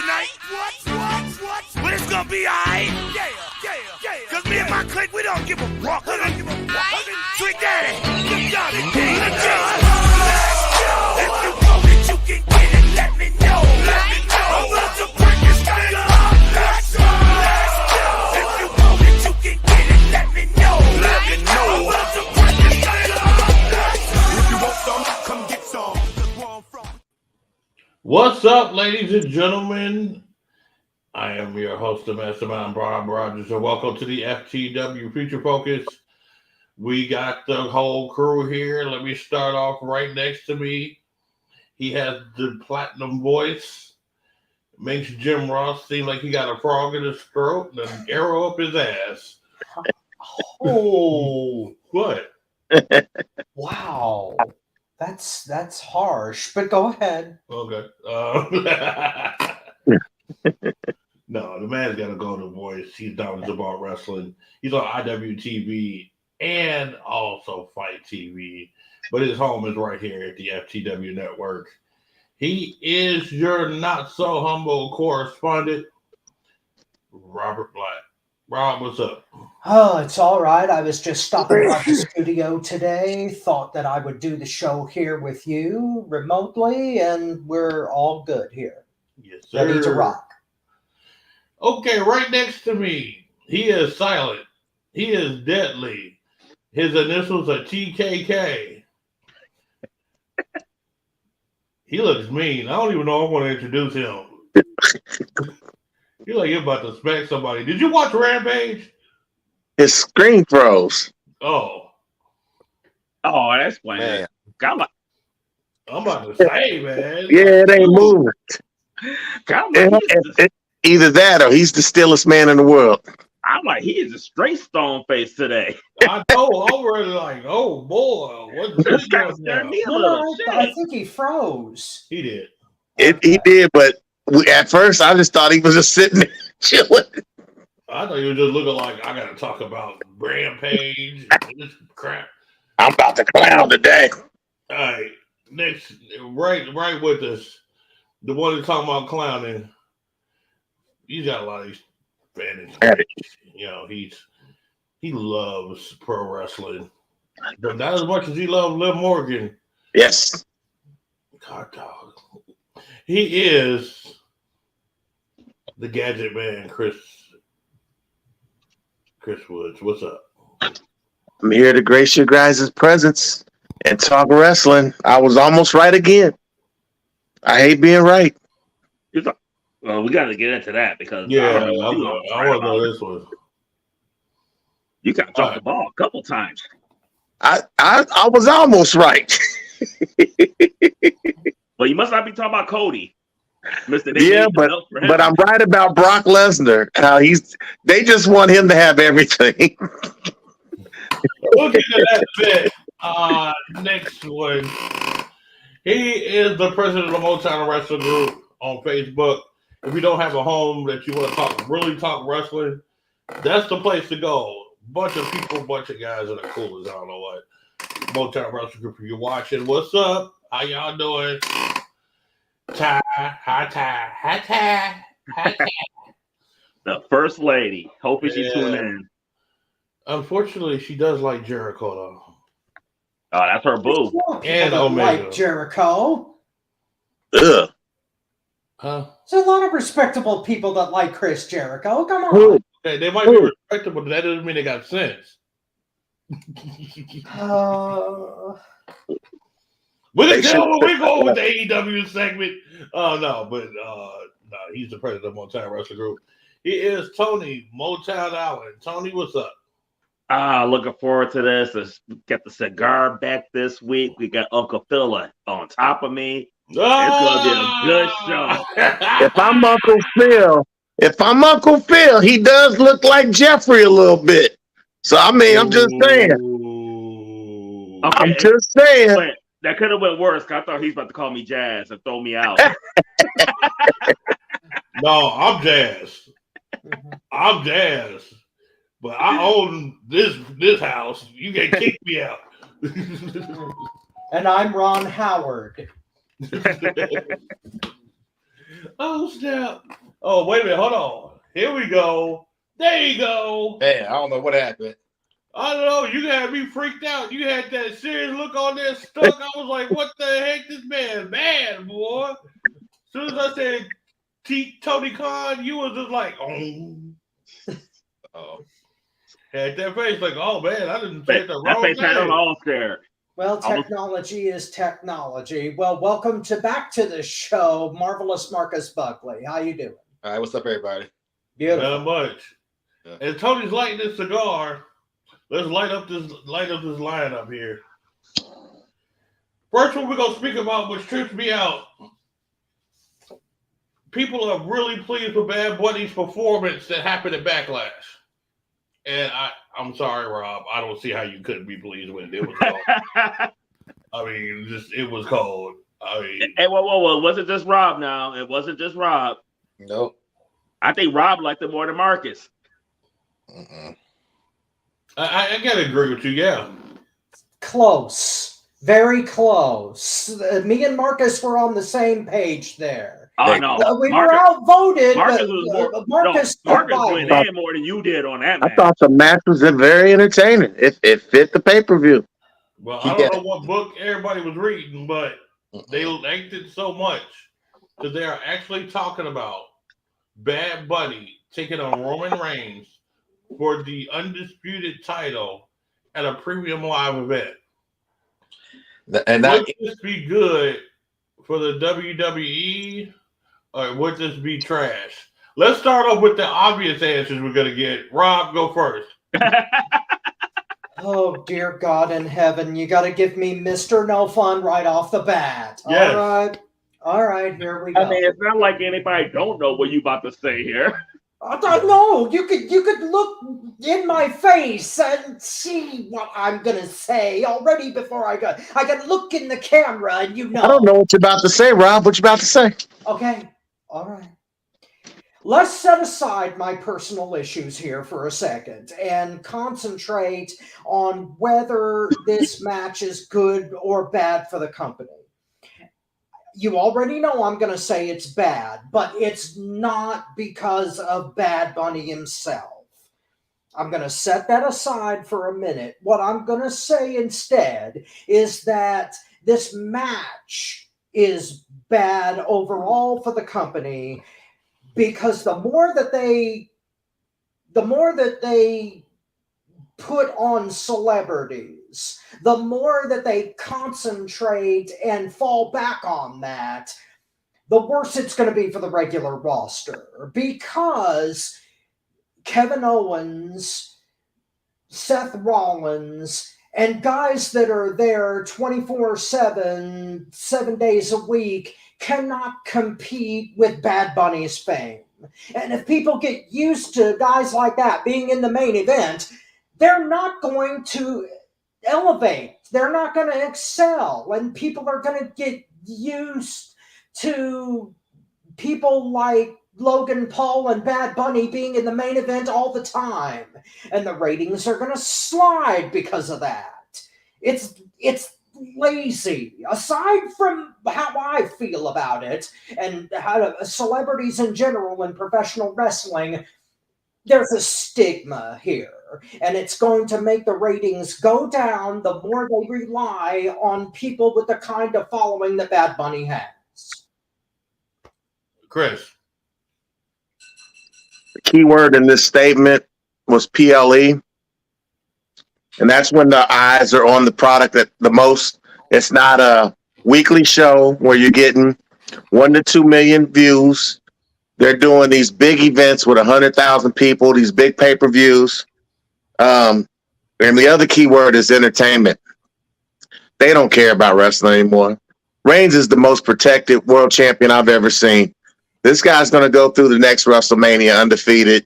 tonight? What? But it's gonna be alright. Yeah. Cause me and my clique, we don't give a fuck. Trick Daddy, you got it, King. Let's go. If you want it, you can get it. Let me know. I'm about to break this thing up. Let's go. If you want it, you can get it. Let me know. I'm about to break this thing up. If you want some, come get some. What's up, ladies and gentlemen? I am your host, the Mastermind, Bob Rogers, and welcome to the FTW Future Focus. We got the whole crew here. Let me start off right next to me. He has the platinum voice. Makes Jim Ross seem like he got a frog in his throat and an arrow up his ass. Oh, What? wow. That's harsh, but go ahead. Okay. No, the man's got a golden voice. He's knowledgeable about wrestling. He's on IWTV and also Fight TV, but his home is right here at the FTW Network. He is your not so humble correspondent, Robert Black. Rob, what's up? Oh, it's all right. I was just stopping by the studio today. Thought that I would do the show here with you remotely, and we're all good here. Yes, sir. Ready to rock. Okay, right next to me, he is silent. He is deadly. His initials are TKK. He looks mean. I don't even know if I want to introduce him. You're like you're about to smack somebody. Did you watch Rampage? His screen froze. Oh, that's playing. I'm about to say, man. Yeah, it ain't moving. I'm Either that or he's the stillest man in the world. like, he is a straight stone face today. I know. I'm already like, oh boy, what's going on? I think he froze. He did. He did, but at first I just thought he was just sitting there chilling. I thought you were just looking like I got to talk about Rampage and this crap. I'm about to clown today. All right, next, right with us, the one that's talking about clowning. He's got a lot of these fans. You know, he loves pro wrestling, but not as much as he loves Liv Morgan. Yes. God, dog. He is the gadget man, Chris Woods. What's up? I'm here to grace your guys' presence and talk wrestling. I was almost right again. I hate being right. Well, we got to get into that because I want to know this one. You got to drop the ball a couple times. I was almost right. Well, you must not be talking about Cody, Mr. But I'm right about Brock Lesnar. They just want him to have everything. We'll get to that bit. Next one. He is the president of the Motown Wrestling Group on Facebook. If you don't have a home that you want to talk wrestling, that's the place to go. Bunch of people, bunch of guys that are cool as I don't know what. Motown Wrestling Group, if you're watching, what's up? How y'all doing? Hi, Ty. The first lady. Hoping she tuned in. Unfortunately, she does like Jericho, though. Oh, that's her boo. And Omega. Like Jericho. Ugh. Huh? There's a lot of respectable people that like Chris Jericho. Come on. Who? Okay, they might be respectable, but that doesn't mean they got sense. We go with the AEW segment. No, he's the president of Motown Wrestling Group. He is Tony Motown Allen. Tony, what's up? Looking forward to this. Let's get the cigar back this week. We got Uncle Phil on top of me. It's gonna be a good show. If I'm Uncle Phil, he does look like Jeffrey a little bit. So I'm just saying. Okay, I'm just saying. But that could have went worse. I thought he was about to call me Jazz and throw me out. No, I'm Jazz. But I own this house. You can kick me out. And I'm Ron Howard. Oh, snap. Oh, wait a minute. Hold on. Here we go. There you go. Man, I don't know what happened. I don't know. You had me freaked out. You had that serious look on there stuck. I was like, what the heck? This man mad, boy. As soon as I said Tony Khan, you was just like, oh. Had that face like, oh, man, I didn't say the wrong thing. That face had all scared. Well, technology is technology. Well, welcome back to the show, Marvelous Marcus Buckley. How you doing? All right, what's up, everybody? Beautiful. Not much. Yeah. And Tony's lighting this cigar. Let's light up this lineup here. First one we're gonna speak about, which trips me out. People are really pleased with Bad Bunny's performance that happened at Backlash. And I'm sorry, Rob. I don't see how you couldn't be pleased with it. It was cold. I mean, it was cold. I mean, hey, whoa. It wasn't just Rob now. It wasn't just Rob. Nope. I think Rob liked it more than Marcus. I gotta agree with you, yeah. Close. Very close. Me and Marcus were on the same page there. Oh, no. We were outvoted, Marcus but was more, Marcus went in more than you did on that match. I thought the match was very entertaining. It fit the pay-per-view. Well, I don't know what book everybody was reading, but they liked it so much that they are actually talking about Bad Bunny taking on Roman Reigns for the undisputed title at a premium live event. And would this be good for the WWE, or would this be trash? Let's start off with the obvious answers we're going to get. Rob, go first. Oh, dear God in heaven. You got to give me Mr. No Fun right off the bat. Yes. All right, here we go. I mean, it's not like anybody don't know what you about to say here. No, you could look in my face and see what I'm gonna say already before I can look in the camera and you know. I don't know what you're about to say, Rob. What you about to say? Okay, all right. Let's set aside my personal issues here for a second and concentrate on whether this match is good or bad for the company. You already know I'm going to say it's bad, but it's not because of Bad Bunny himself. I'm going to set that aside for a minute. What I'm going to say instead is that this match is bad overall for the company because the more that they put on celebrities, the more that they concentrate and fall back on that, the worse it's going to be for the regular roster. Because Kevin Owens, Seth Rollins, and guys that are there 24/7, 7 days a week cannot compete with Bad Bunny's fame. And if people get used to guys like that being in the main event, they're not going to elevate. They're not going to excel. And people are going to get used to people like Logan Paul and Bad Bunny being in the main event all the time. And the ratings are going to slide because of that. It's lazy. Aside from how I feel about it and how celebrities in general in professional wrestling, there's a stigma here, and it's going to make the ratings go down the more they rely on people with the kind of following that Bad Bunny has. Chris. The key word in this statement was PLE. And that's when the eyes are on the product at the most. It's not a weekly show where you're getting 1 to 2 million views. They're doing these big events with 100,000 people, these big pay-per-views. And the other key word is entertainment. They don't care about wrestling anymore. Reigns is the most protected world champion I've ever seen. This guy's going to go through the next WrestleMania undefeated.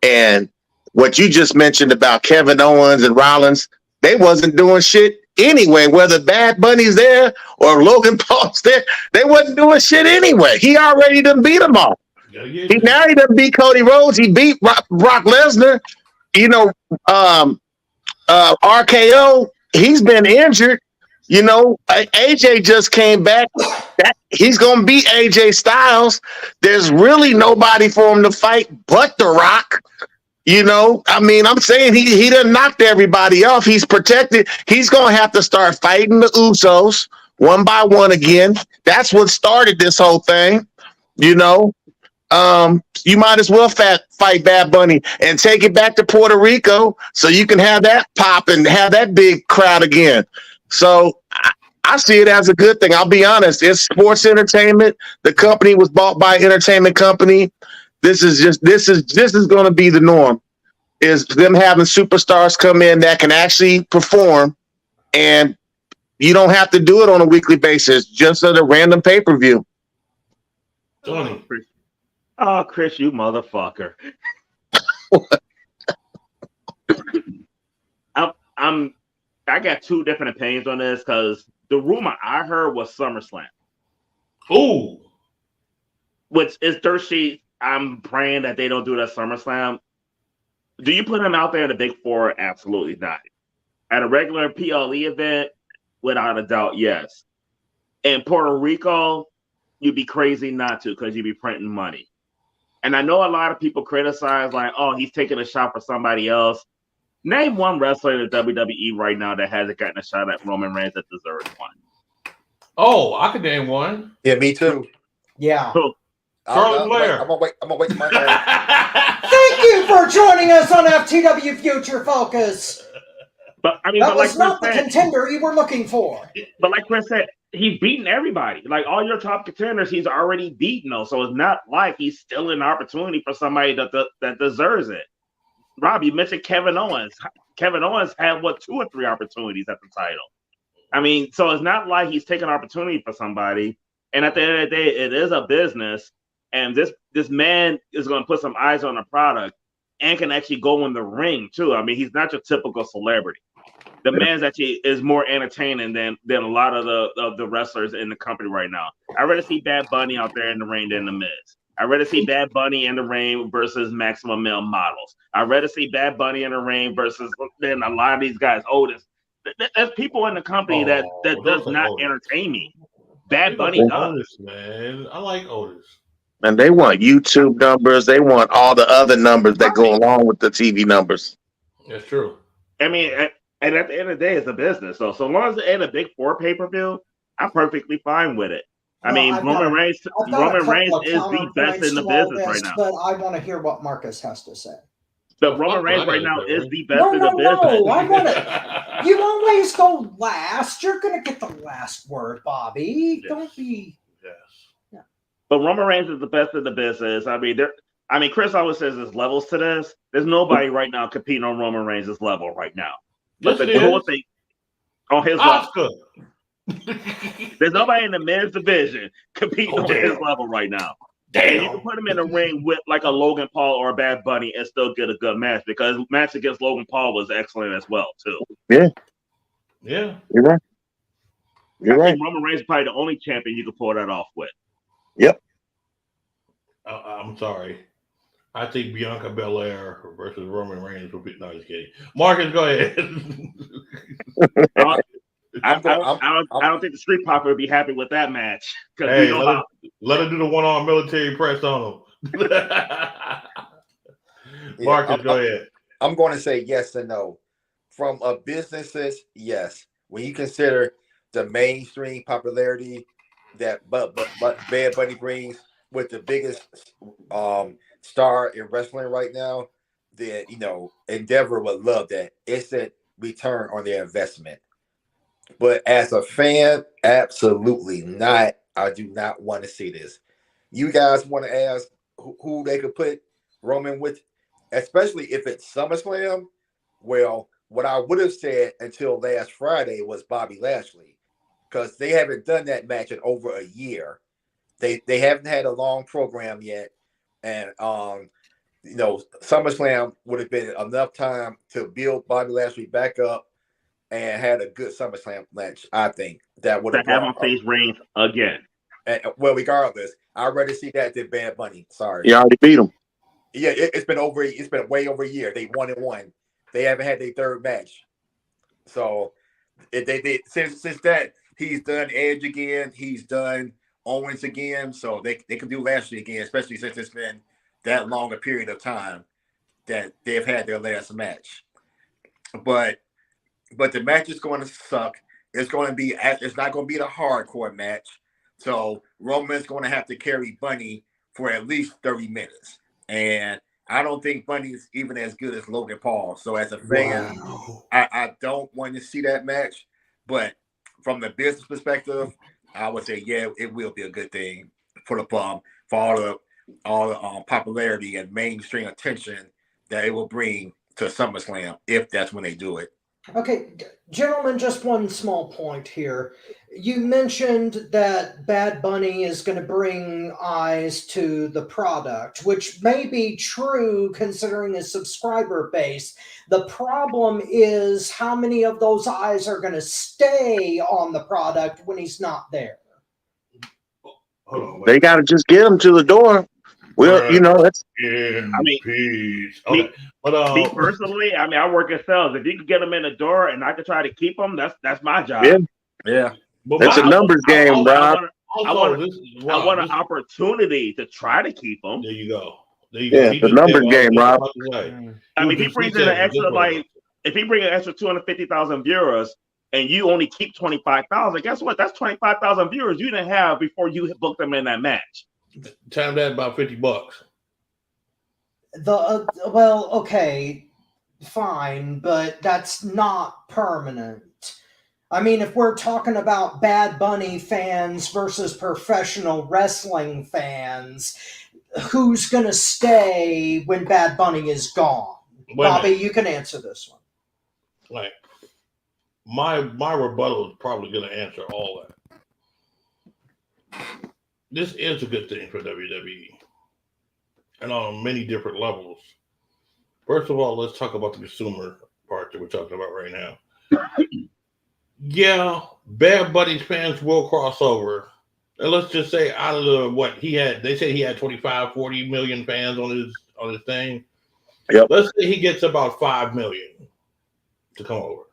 And what you just mentioned about Kevin Owens and Rollins, they wasn't doing shit anyway, whether Bad Bunny's there or Logan Paul's there. They wasn't doing shit anyway. He already done beat them all. He done beat Cody Rhodes. He beat Brock Lesnar. You know, RKO, he's been injured. You know, AJ just came back. He's gonna beat AJ Styles. There's really nobody for him to fight but The Rock. You know, I mean, I'm saying he done knocked everybody off. He's protected. He's gonna have to start fighting the Usos one by one again. That's what started this whole thing. You know, you might as well fight Bad Bunny and take it back to Puerto Rico so you can have that pop and have that big crowd again. So I see it as a good thing. I'll be honest. It's sports entertainment. The company was bought by an entertainment company. This is going to be the norm. Is them having superstars come in that can actually perform, and you don't have to do it on a weekly basis, just at a random pay-per-view. Tony. Oh, Chris, you motherfucker. I got two different opinions on this because the rumor I heard was SummerSlam. Ooh. Which is dirt sheet. I'm praying that they don't do that SummerSlam. Do you put him out there in the Big Four? Absolutely not. At a regular PLE event, without a doubt, yes. In Puerto Rico, you'd be crazy not to because you'd be printing money. And I know a lot of people criticize, like, oh, he's taking a shot for somebody else. Name one wrestler in the WWE right now that hasn't gotten a shot at Roman Reigns that deserves one. Oh, I could name one. Yeah, me too. Yeah. So, Charlotte Flair. I'm gonna wait till my turn. Thank you for joining us on FTW Future Focus. but I mean, That but was like not the Chris said, contender you were looking for. but like Chris said, he's beaten everybody. Like all your top contenders, he's already beaten them. So it's not like he's still an opportunity for somebody that deserves it. Rob, you mentioned Kevin Owens. Kevin Owens had 2 or 3 opportunities at the title. I mean, so it's not like he's taking opportunity for somebody. And at the end of the day, it is a business. And this man is going to put some eyes on the product and can actually go in the ring too. I mean, he's not your typical celebrity. The man's actually is more entertaining than a lot of the wrestlers in the company right now. I'd rather see Bad Bunny out there in the ring than The Miz. I'd rather see Bad Bunny in the ring versus Maximum Male Models. I'd rather see Bad Bunny in the ring versus than a lot of these guys. Otis. There's people in the company that does not entertain me. Bad Bunny does. Otis, man. I like Otis. And they want YouTube numbers. They want all the other numbers that go along with the TV numbers. That's true. I mean, and at the end of the day, it's a business. So long as it's in a Big Four pay-per-view, I'm perfectly fine with it. I mean, Roman Reigns is the best in the business right now. But I want to hear what Marcus has to say. But Roman Reigns right now is the best in the business. No, I want to. You always go last. You're going to get the last word, Bobby. Yes. Don't be. Yes. Yeah. But Roman Reigns is the best in the business. I mean, Chris always says there's levels to this. There's nobody right now competing on Roman Reigns' level right now. But Yes, the whole thing on his Oscar. level. There's nobody in the men's division competing on his level right now. Damn. You can put him in a ring with like a Logan Paul or a Bad Bunny and still get a good match because match against Logan Paul was excellent as well too. Yeah. Yeah. You're right. You're right. Roman Reigns is probably the only champion you can pull that off with. Yep. I'm sorry. I think Bianca Belair versus Roman Reigns will be. No, just kidding. Marcus, go ahead. I don't think the Street Profit would be happy with that match. Hey, let her do the one-arm military press on him. Marcus, go ahead. I'm going to say yes and no. From a businesses, yes. When you consider the mainstream popularity that but Bad Bunny brings with the biggest star in wrestling right now, then Endeavor would love that. It's a return on their investment. But as a fan, absolutely not. I do not want to see this. You guys want to ask who they could put Roman with, especially if it's SummerSlam? Well, what I would have said until last Friday was Bobby Lashley, because they haven't done that match in over a year. They haven't had a long program yet, and SummerSlam would have been enough time to build Bobby Lashley back up and had a good SummerSlam match. I think that would have him face Reigns again. And, well, regardless, I'd rather see that than Bad Bunny. Sorry, You already beat him. yeah, it's been way over a year. They 1-1. They haven't had their third match, so since that he's done Edge again, he's done Owens again, so they can do Lashley again, especially since it's been that long a period of time that they've had their last match. But the match is going to suck. It's not going to be the hardcore match. So Roman's going to have to carry Bunny for at least 30 minutes. And I don't think Bunny's even as good as Logan Paul. So as a fan, I don't want to see that match. But from the business perspective, I would say, yeah, it will be a good thing for all the popularity and mainstream attention that it will bring to SummerSlam if that's when they do it. Okay, gentlemen, just one small point here. You mentioned that Bad Bunny is going to bring eyes to the product, which may be true considering his subscriber base. The problem is how many of those eyes are going to stay on the product when he's not there. They got to just get him to the door. Well, it's. I mean, peace. Okay. Me personally, I work in sales. If you could get them in the door and I could try to keep them, that's my job. Yeah. It's a numbers game, Rob. I want an opportunity to try to keep them. There you go. Yeah, the numbers game, Rob. If he brings in an extra, if he brings an extra 250,000 viewers and you only keep 25,000, guess what? That's 25,000 viewers you didn't have before you booked them in that match. Time that about $50. Well, okay, fine, but that's not permanent. I mean, if we're talking about Bad Bunny fans versus professional wrestling fans, who's going to stay when Bad Bunny is gone? Bobby, you can answer this one. Like, my rebuttal is probably going to answer all that. This is a good thing for WWE, and on many different levels. First of all, let's talk about the consumer part that we're talking about right now. Yeah, Bad Bunny's fans will cross over. And let's just say out of they said he had 25, 40 million fans on his thing. Yep. Let's say he gets about 5 million to come over.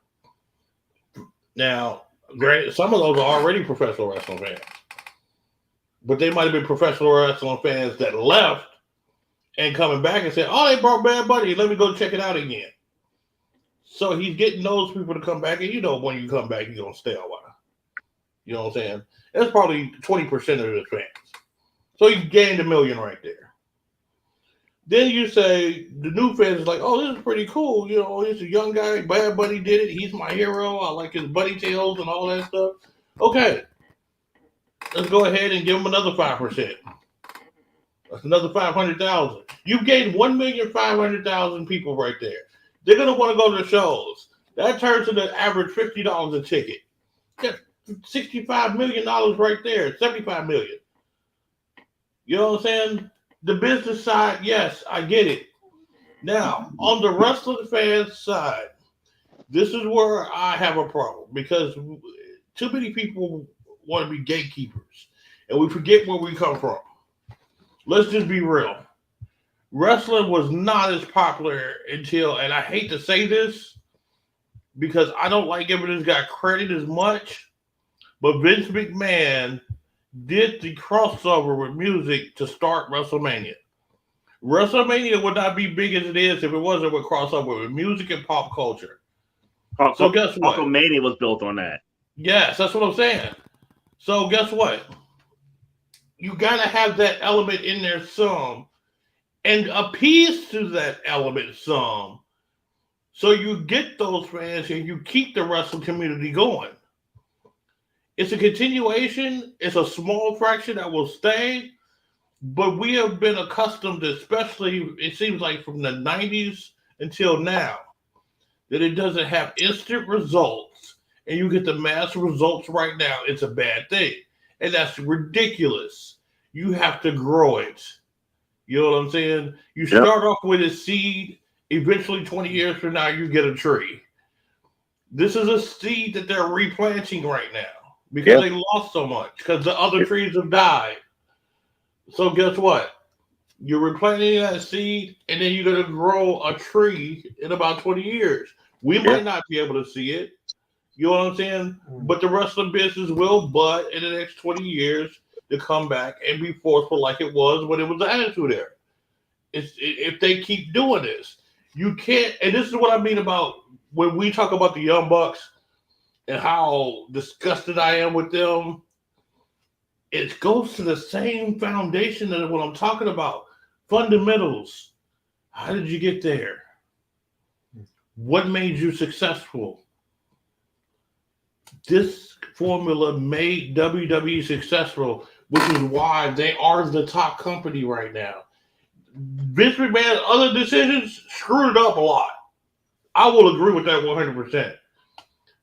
Now, granted, some of those are already professional wrestling fans. But they might have been professional wrestling fans that left and coming back and said, oh, they brought Bad Bunny. Let me go check it out again. So he's getting those people to come back. And when you come back, you're going to stay a while. You know what I'm saying? That's probably 20% of his fans. So he's gained 1 million right there. Then you say the new fans is like, oh, this is pretty cool. He's a young guy. Bad Bunny did it. He's my hero. I like his bunny tails and all that stuff. Okay. Let's go ahead and give him another 5%. That's another 500,000. You've gained 1,500,000 people right there. They're going to want to go to the shows. That turns into an average $50 a ticket. That's $65 million right there. $75 million. You know what I'm saying? The business side, yes, I get it. Now, on the wrestling fans side, this is where I have a problem because too many people want to be gatekeepers, and we forget where we come from. Let's just be real. Wrestling was not as popular until, and I hate to say this because I don't like giving this guy credit as much, but Vince McMahon did the crossover with music to start WrestleMania. WrestleMania would not be big as it is if it wasn't with crossover with music and pop culture. So guess what? WrestleMania was built on that. Yes, that's what I'm saying. So guess what? You got to have that element in there some and appease to that element some so you get those fans and you keep the wrestling community going. It's a continuation. It's a small fraction that will stay, but we have been accustomed, especially it seems like from the 90s until now, that it doesn't have instant results and you get the mass results right now. It's a bad thing. And that's ridiculous. You have to grow it. You know what I'm saying? You start off with a seed. Eventually, 20 years from now, you get a tree. This is a seed that they're replanting right now because they lost so much because the other trees have died. So guess what? You're replanting that seed, and then you're going to grow a tree in about 20 years. We might not be able to see it. You know what I'm saying? But the wrestling business will butt in the next 20 years to come back and be forceful like it was when it was the Attitude Era. If they keep doing this, you can't. And this is what I mean about when we talk about the Young Bucks and how disgusted I am with them. It goes to the same foundation that what I'm talking about. Fundamentals. How did you get there? What made you successful? This formula made WWE successful, which is why they are the top company right now. Vince McMahon's other decisions screwed up a lot. I will agree with that 100%.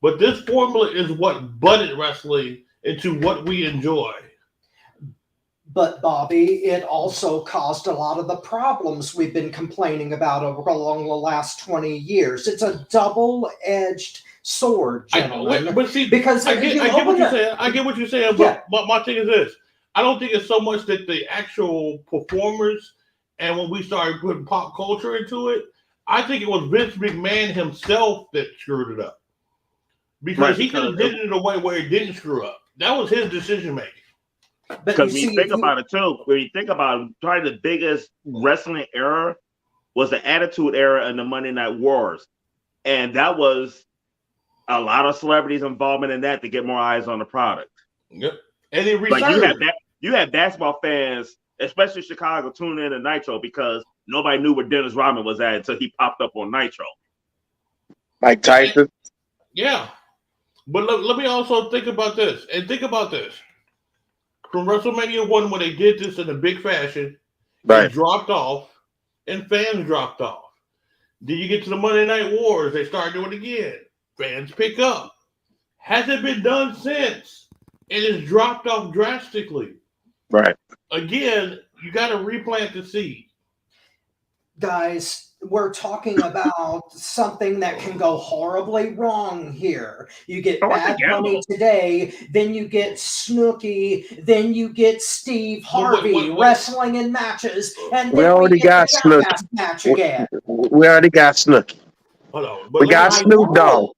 But this formula is what butted wrestling into what we enjoy. But Bobby, it also caused a lot of the problems we've been complaining about along the last 20 years. It's a double-edged sword, gentlemen. But see, because I get what you're saying. I get what you're saying. But my thing is this: I don't think it's so much that the actual performers, and when we started putting pop culture into it, I think it was Vince McMahon himself that screwed it up. Because he could have did it in a way where it didn't screw up. That was his decision making. Because when you think about it too, when you think about it, probably the biggest wrestling era was the Attitude Era and the Monday Night Wars. And that was a lot of celebrities' involvement in that to get more eyes on the product. Yep. And it like you had basketball fans, especially Chicago, tune in to Nitro because nobody knew where Dennis Rodman was at until he popped up on Nitro. Mike Tyson. Yeah. But let me also think about this. And think about this. From WrestleMania 1, when they did this in a big fashion, right, it dropped off and fans dropped off. Then you get to the Monday Night Wars, they start doing it again. Fans pick up. Hasn't been done since. And it's dropped off drastically. Right. Again, you got to replant the seed. Guys, we're talking about something that can go horribly wrong here. You get Bad Bunny today, then you get Snooki, then you get Steve Harvey wrestling in matches, and we already got Snooki. Match again. We already got Snooki. Hold on. We got Snoop Dogg.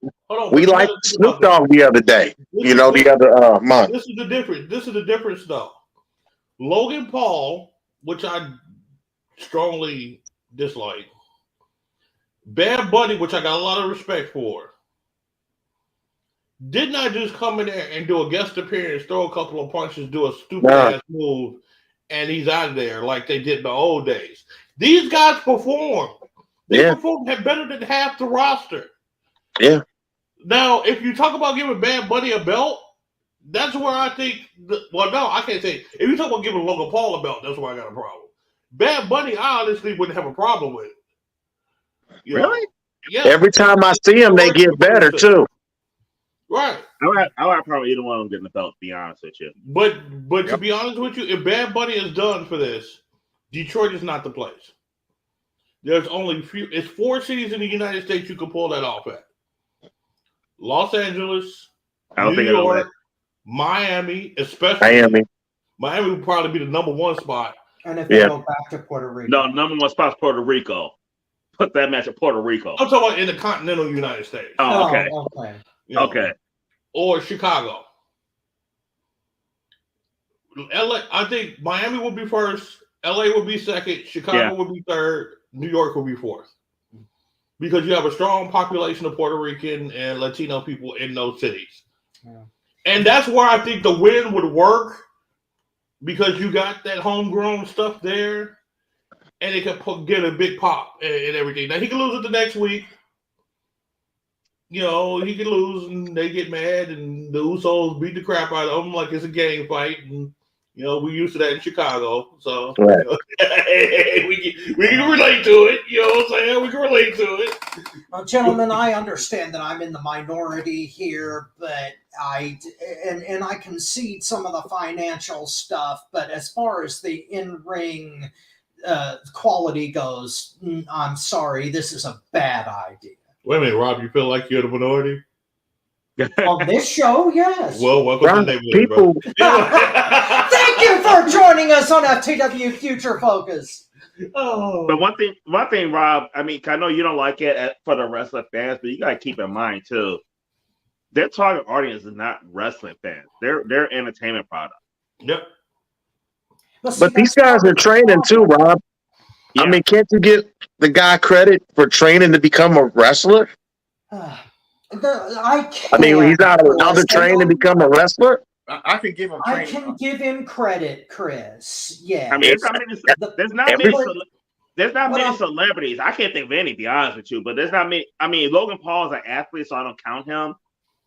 We liked Snoop Dogg the other day. The other month. This is the difference. This is the difference, though. Logan Paul, which I strongly dislike. Bad Bunny, which I got a lot of respect for, did not just come in there and do a guest appearance, throw a couple of punches, do a stupid ass move, and he's out of there like they did in the old days. These guys perform. They perform better than half the roster. Yeah. Now, if you talk about giving Bad Bunny a belt, that's where I think. I can't say. If you talk about giving Logan Paul a belt, that's where I got a problem. Bad Bunny, I honestly wouldn't have a problem with. Really? Yeah. Every time I see them, they get better too. Right. I would probably either one of them getting the belt, to be honest with you. But to be honest with you, if Bad Bunny is done for this, Detroit is not the place. There's only it's 4 cities in the United States you can pull that off at. Los Angeles, New York, Miami, especially. Miami would probably be the #1 spot. And if they go back to Puerto Rico. No, #1 spot's Puerto Rico. Put that match at Puerto Rico. I'm talking about in the continental United States. Oh, okay. Okay. Okay. Or Chicago. LA, I think Miami would be first, LA would be second, Chicago would be third, New York would be fourth. Because you have a strong population of Puerto Rican and Latino people in those cities. Yeah. And that's where I think the win would work because you got that homegrown stuff there and it can get a big pop and everything. Now, he can lose it the next week. He can lose and they get mad and the Usos beat the crap out of him like it's a gang fight. And, we're used to that in Chicago. So, right. We can relate to it. You know what I'm saying? We can relate to it. Well, gentlemen, I understand that I'm in the minority here, but I concede some of the financial stuff. But as far as the in-ring quality goes, I'm sorry, this is a bad idea. Wait a minute, Rob, you feel like you're the minority? On this show, yes. Well, welcome to the neighborhood, bro. Thank you for joining us on FTW Future Focus. Oh. But one thing, Rob, I know you don't like it for the wrestler fans, but you got to keep in mind, too, their target audience is not wrestling fans. They're entertainment product. Yep. See, But these that's guys part are of the training too, problem. Rob. Yeah. I mean, can't you give the guy credit for training to become a wrestler? I I mean, he's can't, not allowed to Chris. train to become a wrestler. I can give him I training. can give him credit, Chris. Yeah. I mean, there's not many But, celebrities. I can't think of any, to be honest with you, but there's not many. I mean, Logan Paul is an athlete, so I don't count him.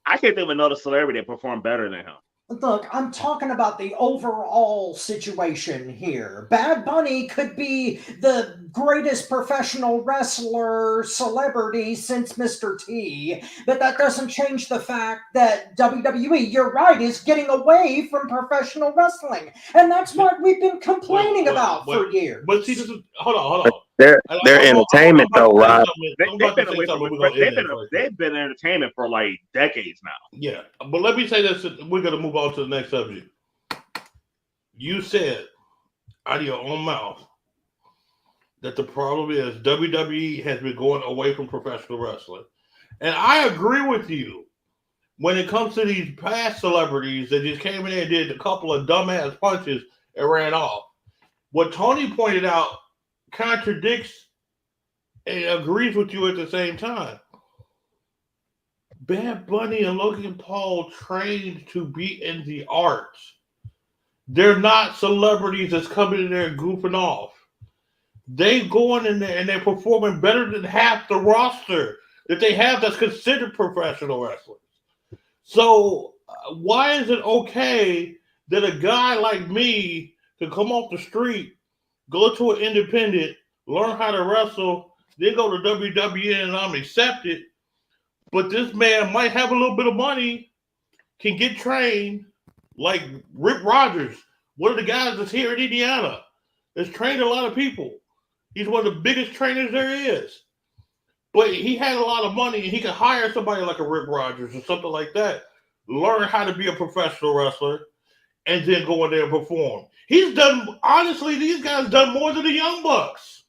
I can't think of another celebrity that performed better than him. Look, I'm talking about the overall situation here. Bad Bunny could be the greatest professional wrestler celebrity since Mr. T, but that doesn't change the fact that WWE, you're right, is getting away from professional wrestling. And that's what we've been complaining about for years. But see, this is hold on. They're entertainment though, Rob. They've been entertainment for like decades now. Yeah, but let me say this. We're going to move on to the next subject. You said out of your own mouth that the problem is WWE has been going away from professional wrestling. And I agree with you when it comes to these past celebrities that just came in there and did a couple of dumbass punches and ran off. What Tony pointed out contradicts and agrees with you at the same time. Bad Bunny and Logan Paul trained to be in the arts. They're not celebrities that's coming in there goofing off. They going in there and they're performing better than half the roster that they have that's considered professional wrestlers. So why is it okay that a guy like me can come off the street, go to an independent, learn how to wrestle, then go to WWE and I'm accepted, but this man might have a little bit of money, can get trained like Rick Rogers, one of the guys that's here in Indiana, that's trained a lot of people. He's one of the biggest trainers there is. But he had a lot of money and he could hire somebody like a Rick Rogers or something like that, learn how to be a professional wrestler, and then go in there and perform. He's done, honestly, these guys done more than the Young Bucks.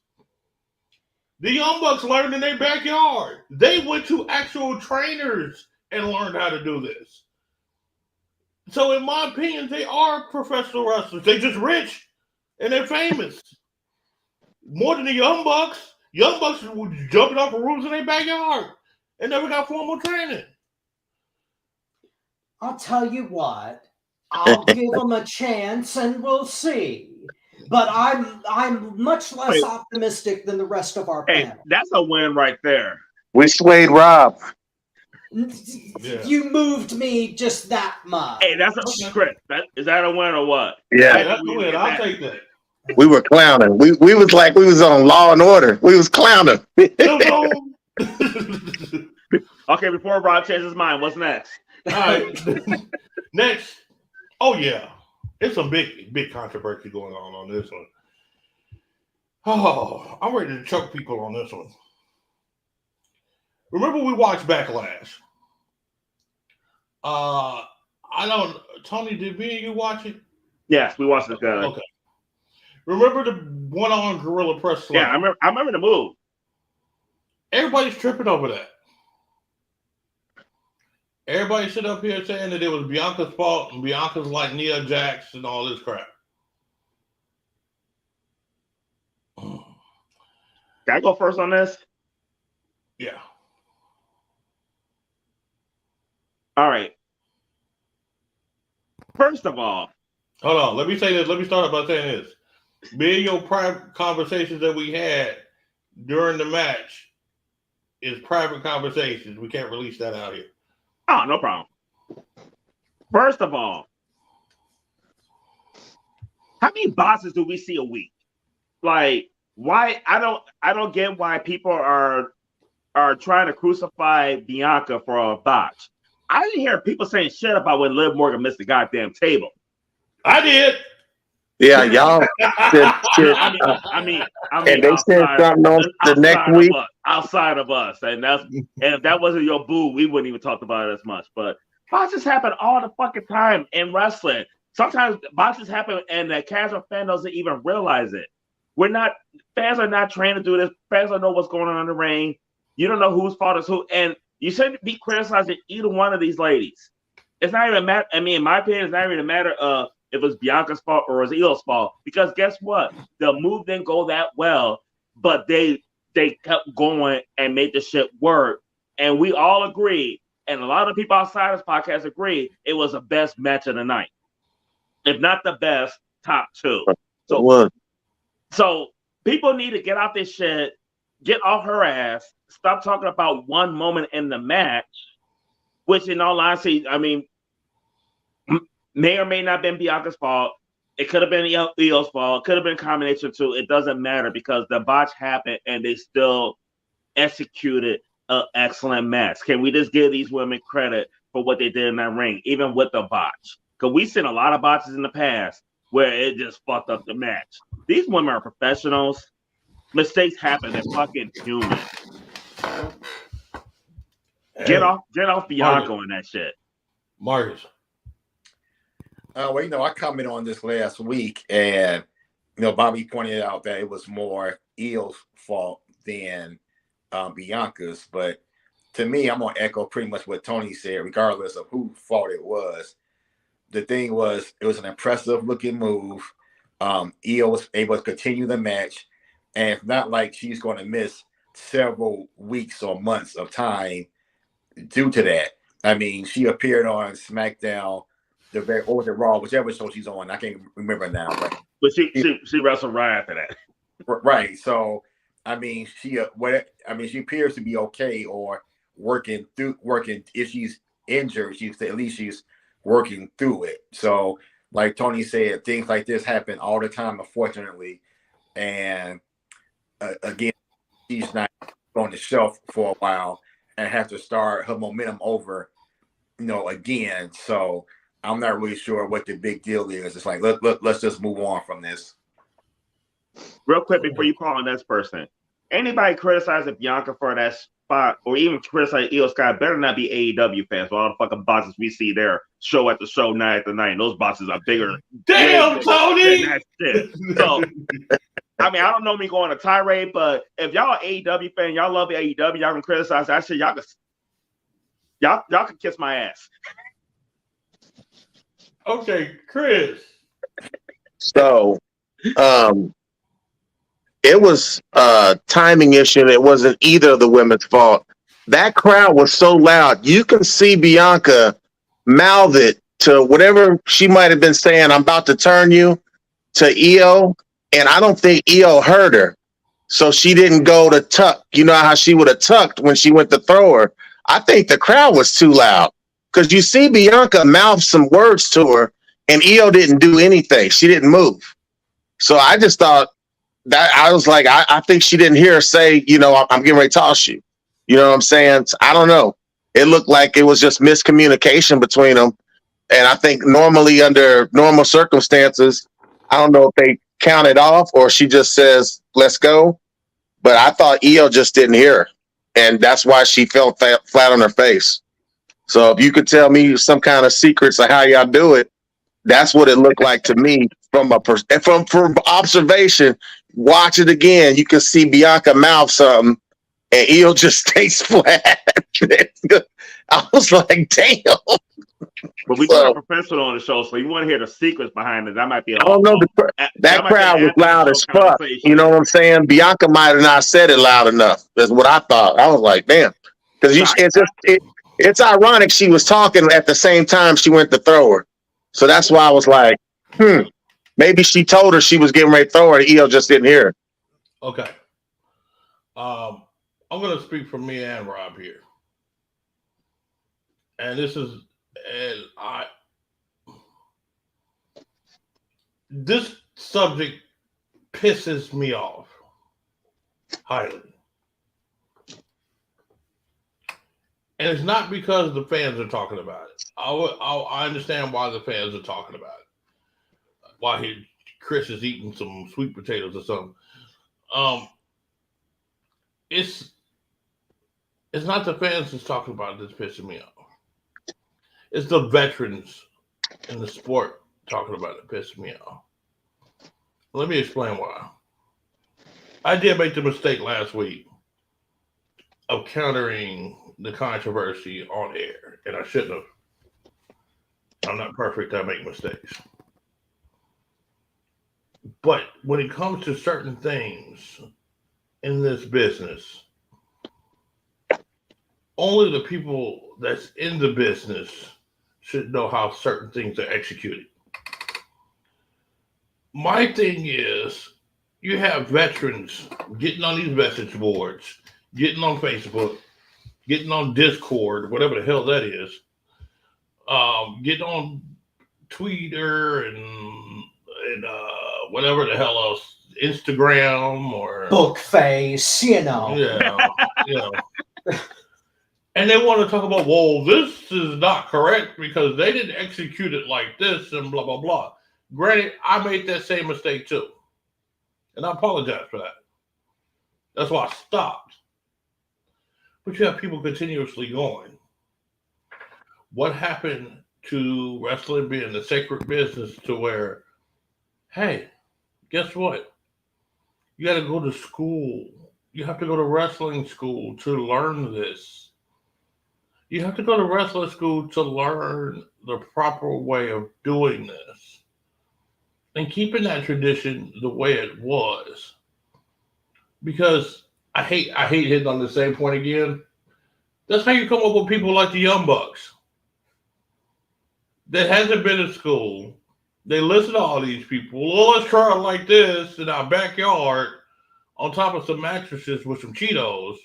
The Young Bucks learned in their backyard. They went to actual trainers and learned how to do this. So in my opinion, they are professional wrestlers. They just rich and they're famous. More than the Young Bucks. Young Bucks were jumping off the roofs in their backyard and never got formal training. I'll tell you what, I'll give them a chance and we'll see. But I'm much less optimistic than the rest of our panel. That's a win right there. We swayed Rob. Yeah. You moved me just that much. Hey, that's a script. Is that a win or what? Yeah, that's a win. I'll take that. We were clowning. We was like we was on Law and Order. We was clowning. Okay, before Rob changes his mind, what's next? All right. Next. Oh yeah. It's some big controversy going on this one. Oh, I'm ready to choke people on this one. Remember we watched Backlash. Tony, did me and you watch it? Yes, we watched it together. Okay. Remember the one-on gorilla press slam? Yeah, I remember the move. Everybody's tripping over that. Everybody sit up here saying that it was Bianca's fault and Bianca's like Nia Jax and all this crap. Can I go first on this? Yeah. All right. First of all, hold on. Let me say this. Let me start by saying this. Me and your private conversations that we had during the match is private conversations. We can't release that out here. Oh, no problem. First of all, how many bosses do we see a week? Like, why? I don't get why people are trying to crucify Bianca for a botch. I didn't hear people saying shit about when Liv Morgan missed the goddamn table. I did. Yeah, y'all said shit. I mean, and they said something on the next week. Outside of us, and if that wasn't your boo, we wouldn't even talk about it as much. But botches happen all the fucking time in wrestling. Sometimes botches happen, and the casual fan doesn't even realize it. Fans are not trained to do this. Fans don't know what's going on in the ring. You don't know whose fault is who. And You shouldn't be criticizing either one of these ladies. It's not even a matter. I mean, in my opinion, it's not even a matter of if it's Bianca's fault or it's Io's fault. Because guess what? The move didn't go that well, but they kept going and made the shit work. And we all agree, and a lot of people outside this podcast agree, it was the best match of the night. If not the best, top two. So people need to get out this shit, get off her ass, stop talking about one moment in the match, which in all honesty, I mean, may or may not have been Bianca's fault. It could have been Io's fault. It could have been a combination too. It doesn't matter because the botch happened and they still executed an excellent match. Can we just give these women credit for what they did in that ring, even with the botch? Because we've seen a lot of botches in the past where it just fucked up the match. These women are professionals. Mistakes happen. They're fucking human. Get off Bianca on that shit. Marcus. Well, I commented on this last week, and Bobby pointed out that it was more Io's fault than Bianca's. But to me, I'm gonna echo pretty much what Tony said, regardless of whose fault it was. The thing was, it was an impressive looking move. Io was able to continue the match, and it's not like she's going to miss several weeks or months of time due to that. I mean, she appeared on SmackDown, or was it Raw, whichever show she's on. I can't remember now. But she wrestled right after that. Right. So, I mean, she appears to be okay or working. If she's injured, at least she's working through it. So, like Tony said, things like this happen all the time, unfortunately. And again, she's not on the shelf for a while and have to start her momentum over, again. So I'm not really sure what the big deal is. It's like, let's just move on from this. Real quick before you call on this person, anybody criticizing Bianca for that spot or even criticize Io Sky better not be AEW fans. For all the fucking bosses we see there, show after show, night after night. And those bosses are bigger. Damn, Tony! Than that shit. So, I mean, I don't know me going a tirade, but if y'all are AEW fan, y'all love AEW, y'all can criticize that shit. Y'all can kiss my ass. Okay, Chris. So, it was a timing issue, and it wasn't either of the women's fault. That crowd was so loud. You can see Bianca mouth it to whatever she might have been saying, I'm about to turn you, to Io, and I don't think Io heard her. So she didn't go to tuck. You know how she would have tucked when she went to throw her? I think the crowd was too loud because you see Bianca mouth some words to her, and Io didn't do anything. She didn't move. So I just thought, that I was like, I think she didn't hear her say, I'm getting ready to toss you. You know what I'm saying? I don't know. It looked like it was just miscommunication between them. And I think normally under normal circumstances, I don't know if they count it off or she just says, let's go. But I thought Io just didn't hear her. And that's why she fell flat on her face. So if you could tell me some kind of secrets of how y'all do it, that's what it looked like to me from observation. Watch it again. You can see Bianca mouth something, and Io just stays flat. I was like, damn. But we got a professional on the show, so you want to hear the secrets behind it. That might be I don't know. That crowd was loud as fuck. You know what I'm saying? Bianca might have not said it loud enough. That's what I thought. I was like, damn. Because it's ironic she was talking at the same time she went to throw her. So that's why I was like, maybe she told her she was getting ready to throw her, and Io just didn't hear her. Okay. I'm going to speak for me and Rob here. And this subject pisses me off highly. And it's not because the fans are talking about it. I understand why the fans are talking about it. Why Chris is eating some sweet potatoes or something. It's not the fans that's talking about it that's pissing me off. It's the veterans in the sport talking about it pissing me off. Let me explain why. I did make the mistake last week of countering the controversy on air, and I shouldn't have. I'm not perfect. I make mistakes. But when it comes to certain things in this business, only the people that's in the business should know how certain things are executed. My thing is, you have veterans getting on these message boards, getting on Facebook, getting on Discord, whatever the hell that is, getting on Twitter and whatever the hell else, Instagram or Bookface, you know. yeah. And they want to talk about, well, this is not correct because they didn't execute it like this and blah, blah, blah. Granted, I made that same mistake too. And I apologize for that. That's why I stopped. But you have people continuously going. What happened to wrestling being the sacred business to where, hey, guess what? You got to go to school. You have to go to wrestling school to learn this. You have to go to wrestling school to learn the proper way of doing this. And keeping that tradition the way it was. Because I hate hitting on the same point again. That's how you come up with people like the Young Bucks. That hasn't been in school. They listen to all these people. Well, let's try it like this in our backyard on top of some mattresses with some Cheetos.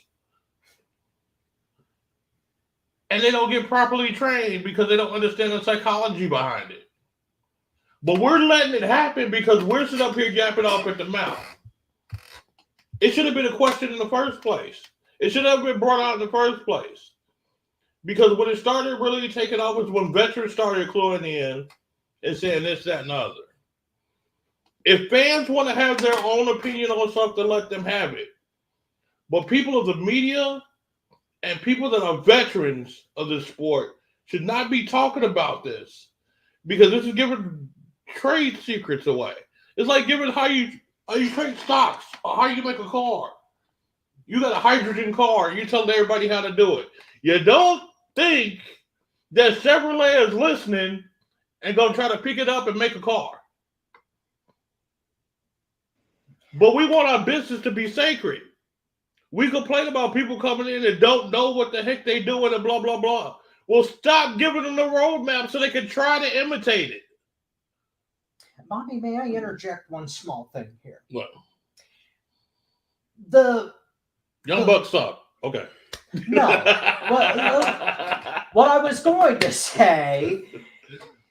And they don't get properly trained because they don't understand the psychology behind it. But we're letting it happen because we're sitting up here yapping off at the mouth. It should have been a question in the first place. It should have been brought out in the first place. Because when it started really taking off was when veterans started cluing in and saying this, that, and the other. If fans want to have their own opinion on something, let them have it. But people of the media and people that are veterans of this sport should not be talking about this. Because this is giving trade secrets away. It's like giving how you trade stocks or how you make a car. You got a hydrogen car and you tell everybody how to do it. You don't think that Chevrolet is listening and gonna try to pick it up and make a car. But we want our business to be sacred. We complain about people coming in and don't know what the heck they doing and blah, blah, blah. Well, stop giving them the roadmap so they can try to imitate it. Bobby, may I interject one small thing here? What? The Young Bucks suck. Okay. No. What I was going to say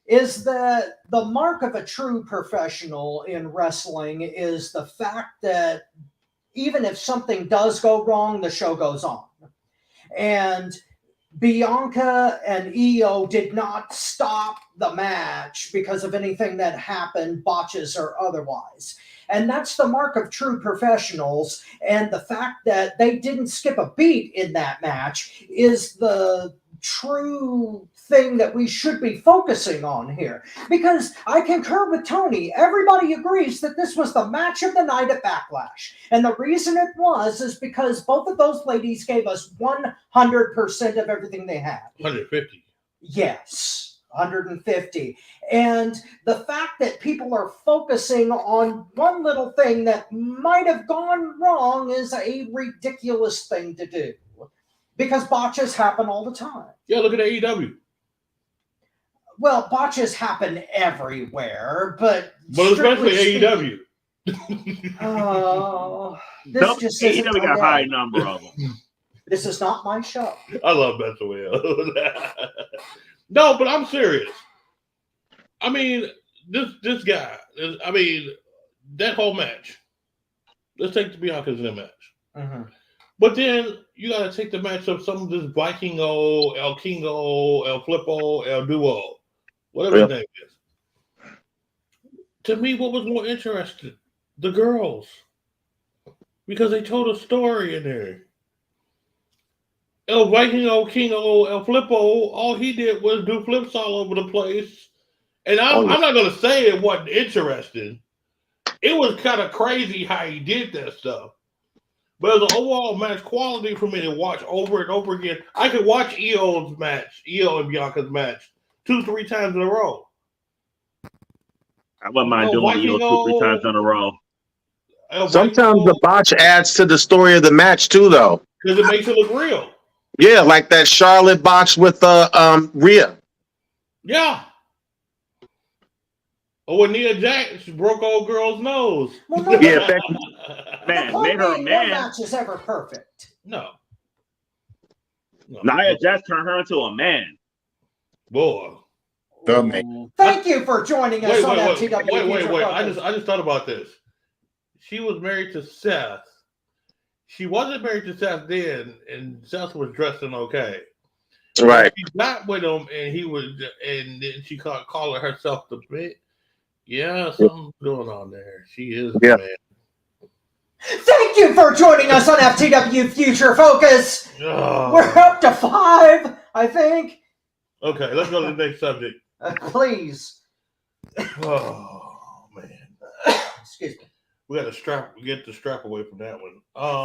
is that the mark of a true professional in wrestling is the fact that even if something does go wrong, the show goes on. And Bianca and Io did not stop the match because of anything that happened, botches or otherwise. And that's the mark of true professionals. And the fact that they didn't skip a beat in that match is the true thing that we should be focusing on here. Because I concur with Tony. Everybody agrees that this was the match of the night at Backlash. And the reason it was is because both of those ladies gave us 100% of everything they had. 150. Yes, 150. And the fact that people are focusing on one little thing that might have gone wrong is a ridiculous thing to do. Because botches happen all the time. Yeah, look at AEW. Well, botches happen everywhere, but especially AEW. Oh, this just isn't AEW got a high number of them. This is not my show. I love Mental Will. No, but I'm serious. I mean, this guy. I mean, that whole match. Let's take the Bianca's in the match. Mm-hmm. But then you got to take the match of some of this Vikingo, El Kingo, El Flippo, El Duo, whatever his name is. To me, what was more interesting? The girls. Because they told a story in there. El Vikingo, Kingo, El Flippo, all he did was do flips all over the place. And I'm not going to say it wasn't interesting. It was kind of crazy how he did that stuff. But as an overall match quality for me to watch over and over again, I could watch Io and Bianca's match 2-3 times in a row. I wouldn't mind doing Io 2-3 times in a row. Sometimes the botch adds to the story of the match too, though. Because it makes it look real. Yeah, like that Charlotte botch with Rhea. Yeah. Or when Nia Jax broke old girl's nose. Well, no, Yeah, man, made her a no man. match is ever perfect. No. Nia Jax turned her into a man. Boy. The man. Thank you for joining us on FTW Future Wait. Focus. I just thought about this. She was married to Seth. She wasn't married to Seth then, and Seth was dressing okay. Right. She got with him, and then she calling herself the bitch. Yeah, something's going on there. She is the man. Thank you for joining us on FTW Future Focus. Oh. We're up to 5, I think. Okay, let's go to the next subject. Please. Oh man. Excuse me. We got to get the strap away from that one.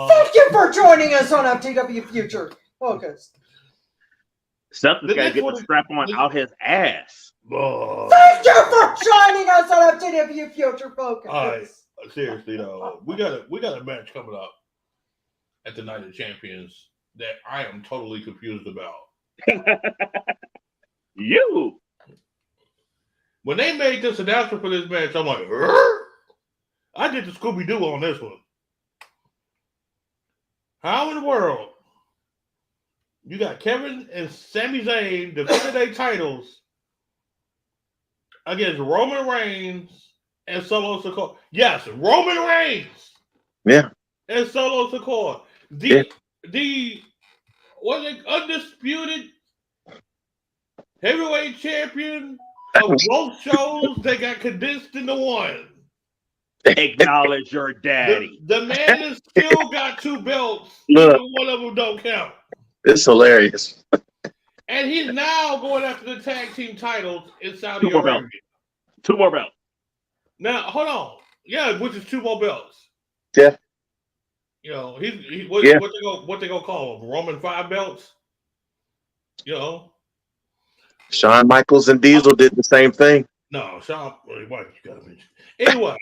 Thank you for joining us on FTW Future Focus. Seth is got to get the strap on out his ass. Thank you for joining us on FTW Future Focus. All right, seriously though, we got a match coming up at the Night of Champions that I am totally confused about. When they made this announcement for this match, I'm like, "Rrr?" I did the Scooby-Doo on this one. How in the world you got Kevin and Sami Zayn defending their titles against Roman Reigns and Solo Sikoa? Yes, Roman Reigns. Yeah. And Solo Sikoa. The undisputed heavyweight champion of both shows that got condensed into one. Acknowledge your daddy. The man has still got 2 belts. Even one of them don't count. It's hilarious. And he's now going after the tag team titles in Saudi Arabia. 2 more belts. Now, hold on. Yeah, which is 2 more belts. Yeah. You know, what they gonna call them? Roman 5 belts? You know. Shawn Michaels and Diesel did the same thing. No, Shawn, why you gotta mention? Anyway,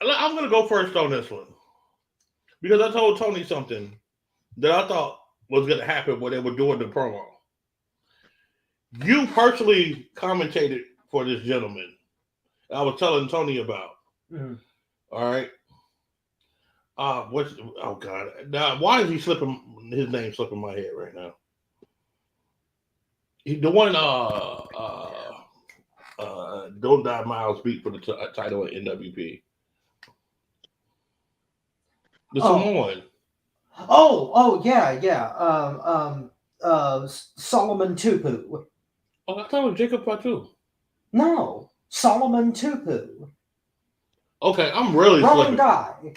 I'm gonna go first on this one because I told Tony something that I thought was gonna happen when they were doing the promo. You personally commentated for this gentleman. I was telling Tony about. Mm-hmm. All right. Oh God! Now, why is his name slipping my head right now? The one Don't Die Miles beat for the title in NWP. The Samoan. Solomon Tupu. Oh, I thought it was Jacob Fatu. No, Solomon Tupu. Okay, I'm really wrong slipping. guy.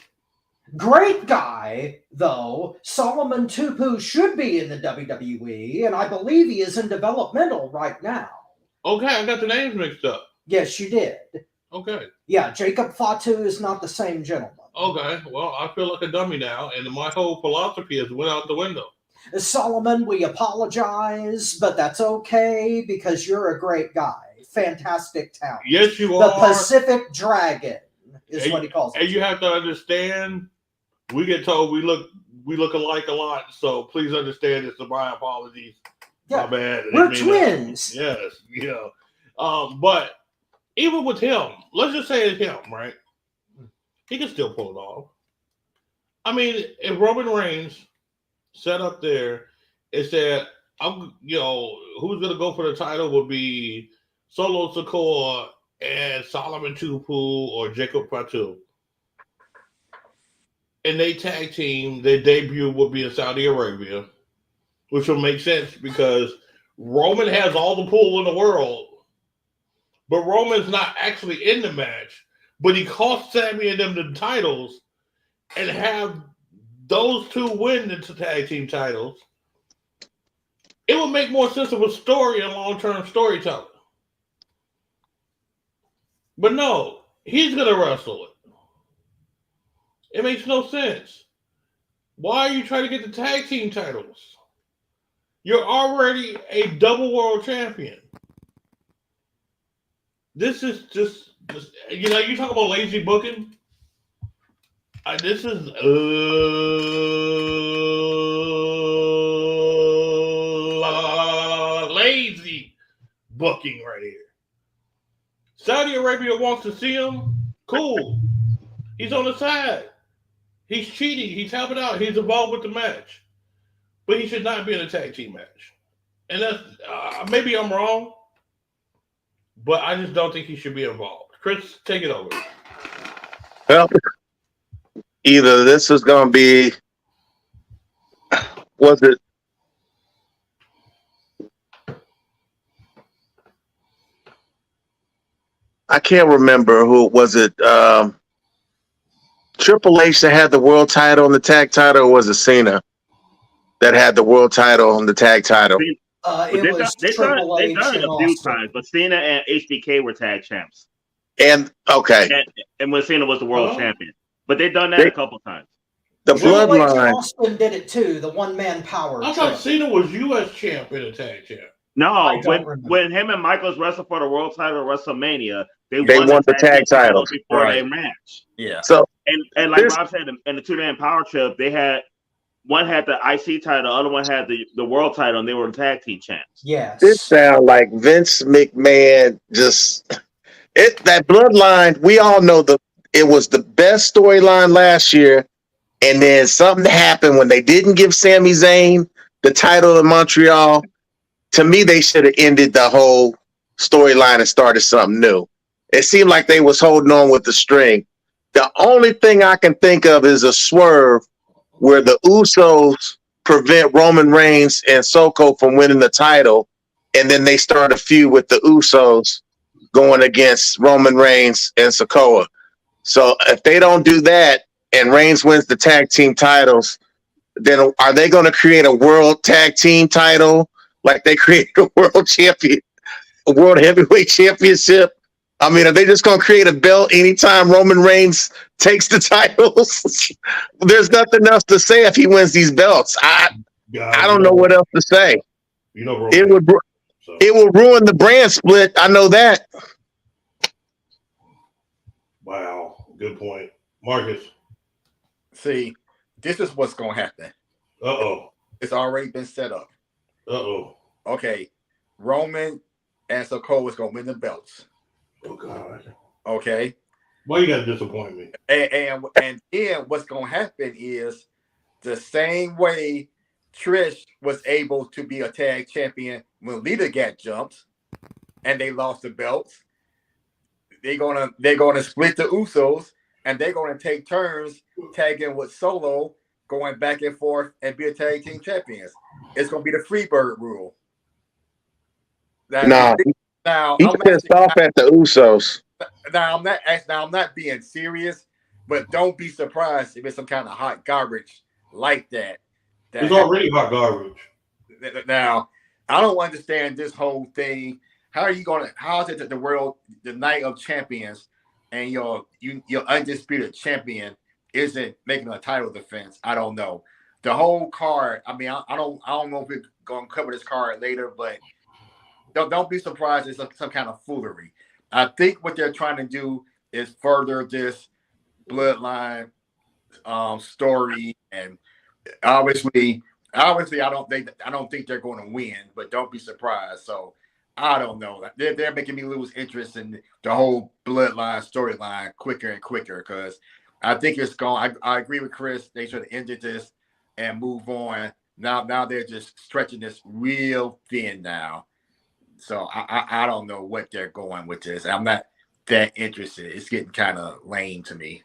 Great guy, though. Solomon Tupu should be in the WWE, and I believe he is in developmental right now. Okay, I got the names mixed up. Yes, you did. Okay. Yeah, Jacob Fatu is not the same gentleman. Okay, well, I feel like a dummy now, and my whole philosophy has went out the window. Solomon, we apologize, but that's okay because you're a great guy. Fantastic talent. Yes, you are. are. The Pacific Dragon is what he calls it. And you have to understand, we get told we look alike a lot, so please understand it's my apologies. Yeah. My bad. We're twins. Yes, yeah. But even with him, let's just say it's him, right? He can still pull it off. I mean, if Roman Reigns sat up there and said, who's gonna go for the title would be Solo Sikoa and Solomon Tupu or Jacob Fatu. And they tag team, their debut would be in Saudi Arabia, which will make sense because Roman has all the pull in the world, but Roman's not actually in the match, but he cost Sami and them the titles and have those 2 win the tag team titles. It would make more sense of a story and long-term storytelling. But no, he's going to wrestle it. It makes no sense. Why are you trying to get the tag team titles? You're already a double world champion. This is just you talk about lazy booking. This is lazy booking right here. Saudi Arabia wants to see him. Cool. He's on the side. He's cheating. He's helping out. He's involved with the match. But he should not be in a tag team match. And that's maybe I'm wrong, but I just don't think he should be involved. Chris, take it over. Well, either this is going to be, was it? I can't remember who was it. Triple H that had the world title and the tag title, or was it Cena that had the world title and the tag title? It was Triple H they've done it and a few Austin. times, but Cena and HBK were tag champs. And okay, and when Cena was the world champion, but they've done that a couple times. The Triple H and bloodline. Austin did it too. The one-man power. I thought Cena was U.S. champ and a tag champ. No, when him and Michaels wrestled for the world title at WrestleMania, they won the tag titles before their match. Yeah. So and like Rob said, in the two-man power trip, they had one had the IC title, the other one had the world title, and they were tag team champs. Yes. This sounds like Vince McMahon. That bloodline. We all know it was the best storyline last year, and then something happened when they didn't give Sami Zayn the title in Montreal. To me, they should have ended the whole storyline and started something new. It seemed like they was holding on with the string. The only thing I can think of is a swerve where the Usos prevent Roman Reigns and Soko from winning the title, and then they start a feud with the Usos going against Roman Reigns and Sikoa. So if they don't do that and Reigns wins the tag team titles, then are they going to create a world tag team title like they created a world heavyweight championship? I mean, are they just going to create a belt anytime Roman Reigns takes the titles? There's nothing else to say if he wins these belts. I don't know what else to say. It will ruin the brand split. I know that. Wow, good point, Marcus. See, this is what's going to happen. It's already been set up. Okay, Roman and Sikoa is going to win the belts. Oh God. Okay. Why you gotta disappoint me? And then what's gonna happen is the same way Trish was able to be a tag champion when Lita got jumped and they lost the belts. They're gonna split the Usos and they're gonna take turns tagging with Solo, going back and forth and be a tag team champions. It's gonna be the Freebird rule. Now, he's pissed off at the Usos. Now I'm not being serious, but don't be surprised if it's some kind of hot garbage like that. It's already hot garbage. Now, I don't understand this whole thing. How is it that the night of champions, and your undisputed champion isn't making a title defense? I don't know. The whole card. I mean, I don't know if we're gonna cover this card later, but. Don't be surprised it's some kind of foolery. I think what they're trying to do is further this bloodline story, and obviously I don't think they're going to win, but don't be surprised. So I don't know. They're making me lose interest in the whole bloodline storyline quicker and quicker because I think it's gone. I agree with Chris. They should have ended this and move on. Now they're just stretching this real thin now. So I don't know what they're going with this. I'm not that interested. It's getting kind of lame to me.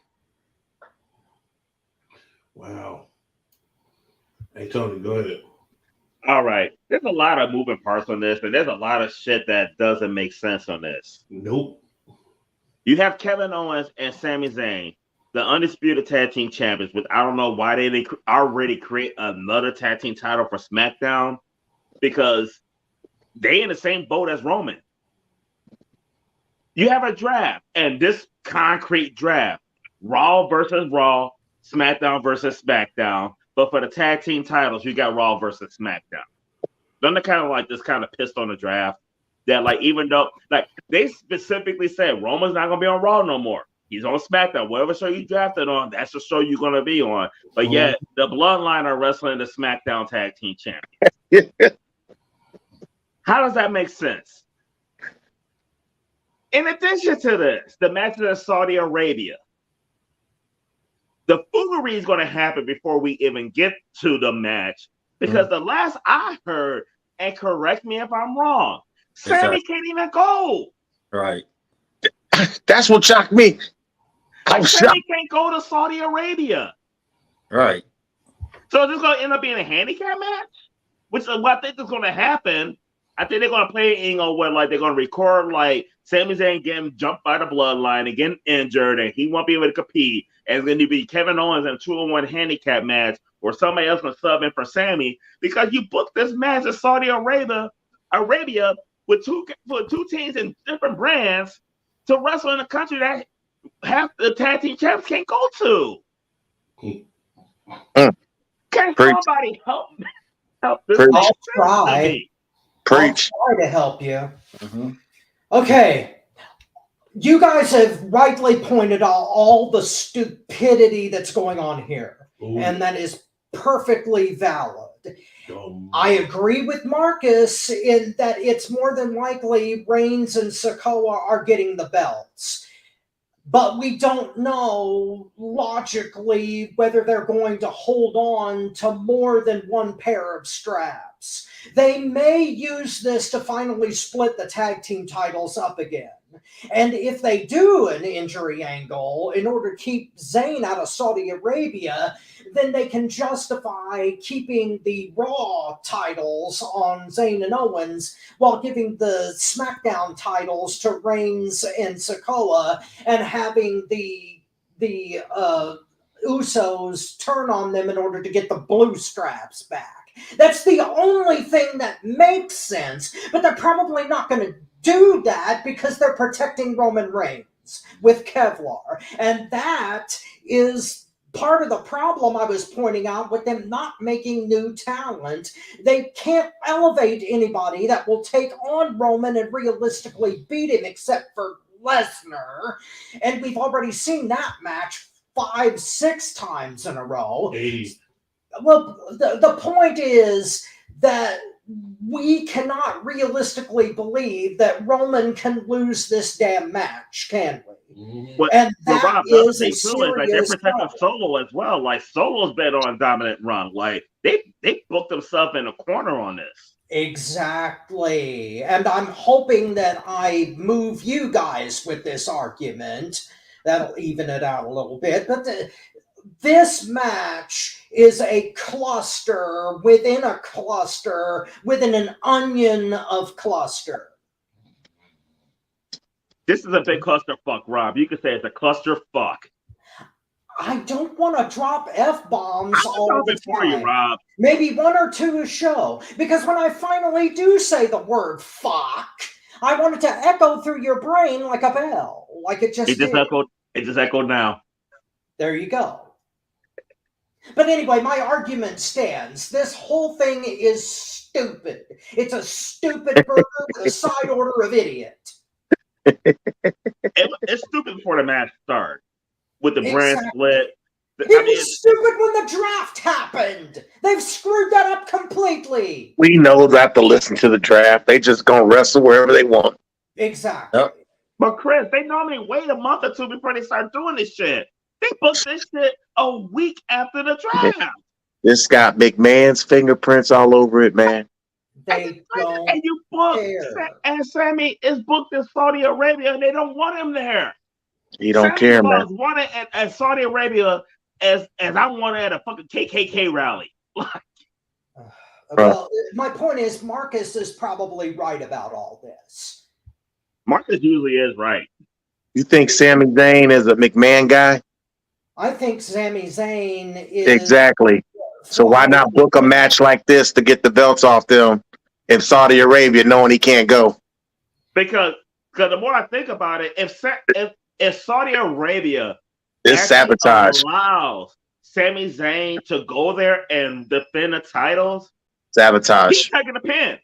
Wow. Hey, Tony, go ahead. All right. There's a lot of moving parts on this, and there's a lot of shit that doesn't make sense on this. Nope. You have Kevin Owens and Sami Zayn, the undisputed tag team champions, but I don't know why they already create another tag team title for SmackDown because they in the same boat as Roman. You have a draft, and this concrete draft, Raw versus Raw, SmackDown versus SmackDown. But for the tag team titles, you got Raw versus SmackDown. Then they kind of like just kind of pissed on the draft that like even though like they specifically said Roman's not gonna be on Raw no more. He's on SmackDown. Whatever show you drafted on, that's the show you're gonna be on. But yet the Bloodline are wrestling the SmackDown Tag Team Champions. How does that make sense? In addition to this, the match in Saudi Arabia. The foolery is going to happen before we even get to the match because the last I heard, and correct me if I'm wrong, Sammy can't even go. Right. That's what shocked me. I was Sammy shocked. can't go to Saudi Arabia. Right. So this is going to end up being a handicap match, which is what I think is going to happen. I think they're going to play Ingo where like they're going to record like Sami Zayn getting jumped by the Bloodline and getting injured, and he won't be able to compete. And it's going to be Kevin Owens in a 2-on-1 handicap match, or somebody else going to sub in for Sammy because you booked this match in Saudi Arabia with two teams in different brands to wrestle in a country that half the tag team champs can't go to. Can somebody help this? I'll try. Preach. I'll try to help you. Okay. You guys have rightly pointed out all the stupidity that's going on here. And that is perfectly valid. I agree with Marcus in that it's more than likely Reigns and Sikoa are getting the belts. But we don't know logically whether they're going to hold on to more than one pair of straps. They may use this to finally split the tag team titles up again. And if they do an injury angle in order to keep Zayn out of Saudi Arabia, then they can justify keeping the Raw titles on Zayn and Owens while giving the SmackDown titles to Reigns and Sikoa and having the Usos turn on them in order to get the blue straps back. That's the only thing that makes sense, but they're probably not going to do that because they're protecting Roman Reigns with Kevlar. And that is part of the problem I was pointing out with them not making new talent. They can't elevate anybody that will take on Roman and realistically beat him except for Lesnar. And we've already seen that match 5-6 times in a row. 80. Well, the point is that we cannot realistically believe that Roman can lose this damn match, can we? But, and that Rob, is a like they're serious protecting problem. Solo as well. Like Solo's been on dominant run. Like they booked themselves in a corner on this. Exactly. And I'm hoping that I move you guys with this argument. That'll even it out a little bit. But this match is a cluster within a cluster within an onion of cluster. This is a big clusterfuck, Rob. You could say it's a clusterfuck. I don't want to drop F-bombs all the For you, time. Rob. Maybe one or two a show. Because when I finally do say the word fuck, I want it to echo through your brain like a bell. Like it just did. It just echoed now. There you go. But anyway, my argument stands. This whole thing is stupid. It's a stupid burger with a side order of idiot. It's stupid before the match started. With the brand split. It was stupid when the draft happened. They've screwed that up completely. We know not to listen to the draft. They just gonna wrestle wherever they want. Exactly. Yep. But Chris, they normally wait a month or two before they start doing this shit. They booked this shit a week after the draft. This got McMahon's fingerprints all over it, man. They don't and you booked care. and Sammy is booked in Saudi Arabia and they don't want him there. He don't Sammy care, man. was wanted at Saudi Arabia as I wanted at a fucking KKK rally. Well, my point is Marcus is probably right about all this. Marcus usually is right. You think Sami Zayn is a McMahon guy? I think Sami Zayn is Exactly. So why not book a match like this to get the belts off them in Saudi Arabia, knowing he can't go? Because the more I think about it, if Saudi Arabia It's sabotage. allows Sami Zayn to go there and defend the titles, Sabotage. he's taking the pin.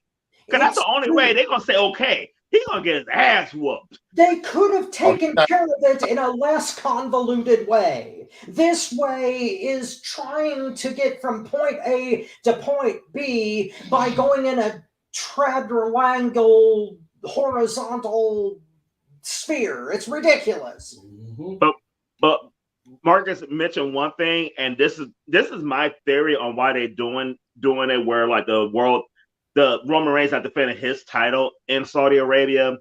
Because that's the only way they're going to say, okay, he's going to get his ass whooped. They could have taken care of it in a less convoluted way. This way is trying to get from point A to point B by going in a quadrilateral horizontal sphere. It's ridiculous. But Marcus mentioned one thing, and this is my theory on why they're doing it, where like the Roman Reigns not defending his title in Saudi Arabia.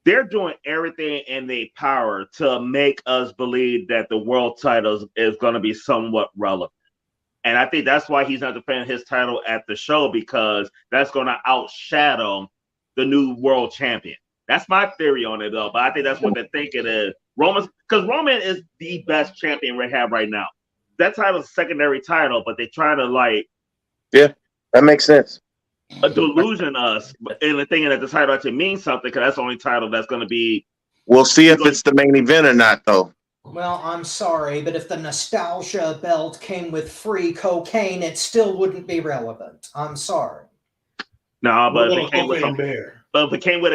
They're doing everything in their power to make us believe that the world title is going to be somewhat relevant. And I think that's why he's not defending his title at the show, because that's going to outshadow the new world champion. That's my theory on it, though. But I think that's what they're thinking is because Roman is the best champion we have right now. That title's a secondary title, but they're trying to yeah, that makes sense. Delusion us into thinking that the title actually means something, because that's the only title that's going to be. We'll see if it's the main event or not, though. Well, I'm sorry, but if the nostalgia belt came with free cocaine, it still wouldn't be relevant. I'm sorry. No, but if it came with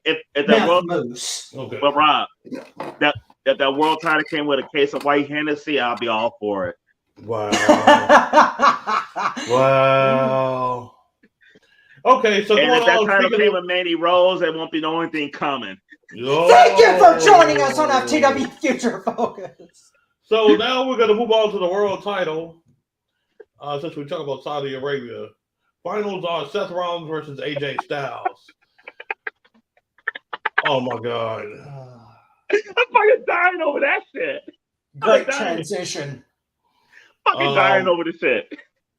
if that world moose. Okay. But Rob, if that world title came with a case of white Hennessy, I'll be all for it. Wow. Wow. Okay, so and if that title came with Mandy Rose, it won't be the only thing coming. Thank you for joining us on FTW Future Focus. So now we're going to move on to the world title. Since we talk about Saudi Arabia, finals are Seth Rollins versus AJ Styles. Oh my God! I'm fucking dying over that shit. Great transition. Fucking dying over the shit.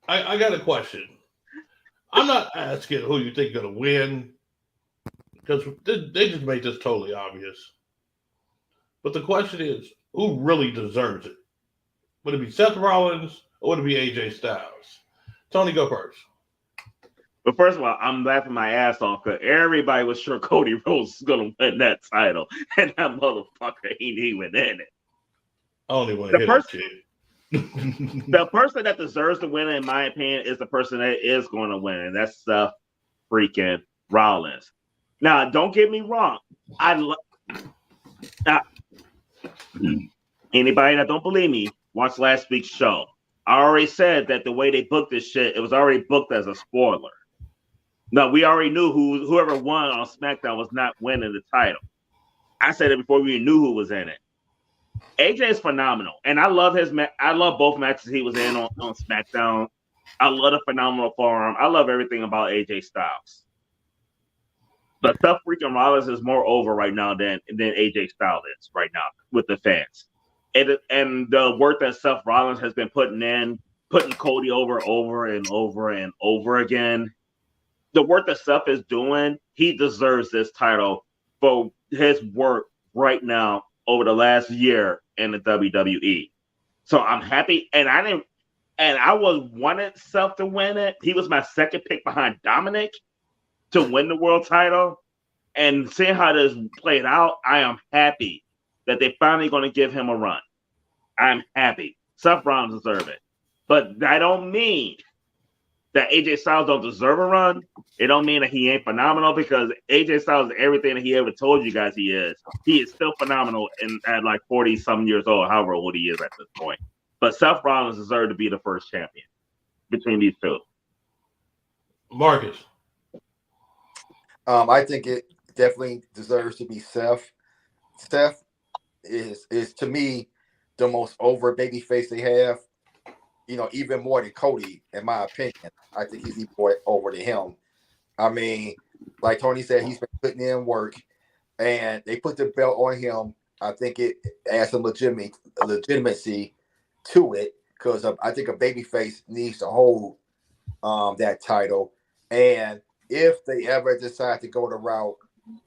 I got a question. I'm not asking who you think is going to win, because they just made this totally obvious. But the question is, who really deserves it? Would it be Seth Rollins or would it be AJ Styles? Tony, go first. But first of all, I'm laughing my ass off because everybody was sure Cody Rhodes was going to win that title, and that motherfucker ain't even in it. I only want to hit that shit. The person that deserves to win, in my opinion, is the person that is going to win, and that's Seth freaking Rollins. Now, don't get me wrong. Anybody that don't believe me, watch last week's show. I already said that the way they booked this shit, it was already booked as a spoiler. No, we already knew whoever won on SmackDown was not winning the title. I said it before we knew who was in it. AJ is phenomenal, and I love I love both matches he was in on SmackDown. I love the phenomenal forearm. I love everything about AJ Styles. But Seth freaking Rollins is more over right now than AJ Styles is right now with the fans. And the work that Seth Rollins has been putting Cody over and over again. The work that Seth is doing, he deserves this title for his work right now over the last year in the WWE. So I'm happy, and I was wanted Seth to win it. He was my second pick behind Dominic to win the world title. And seeing how this played out, I am happy that they're finally going to give him a run. I'm happy. Seth Rollins deserves it. But that don't mean that AJ Styles don't deserve a run. It don't mean that he ain't phenomenal, because AJ Styles is everything that he ever told you guys he is. He is still phenomenal at like 40-some years old, however old he is at this point. But Seth Rollins deserved to be the first champion between these two. Marcus. I think it definitely deserves to be Seth. Seth is to me the most over babyface they have. You know, even more than Cody, in my opinion. I think he's even more over than him. I mean, like Tony said, he's been putting in work, and they put the belt on him. I think it adds some legitimacy to it, because I think a babyface needs to hold that title. And if they ever decide to go the route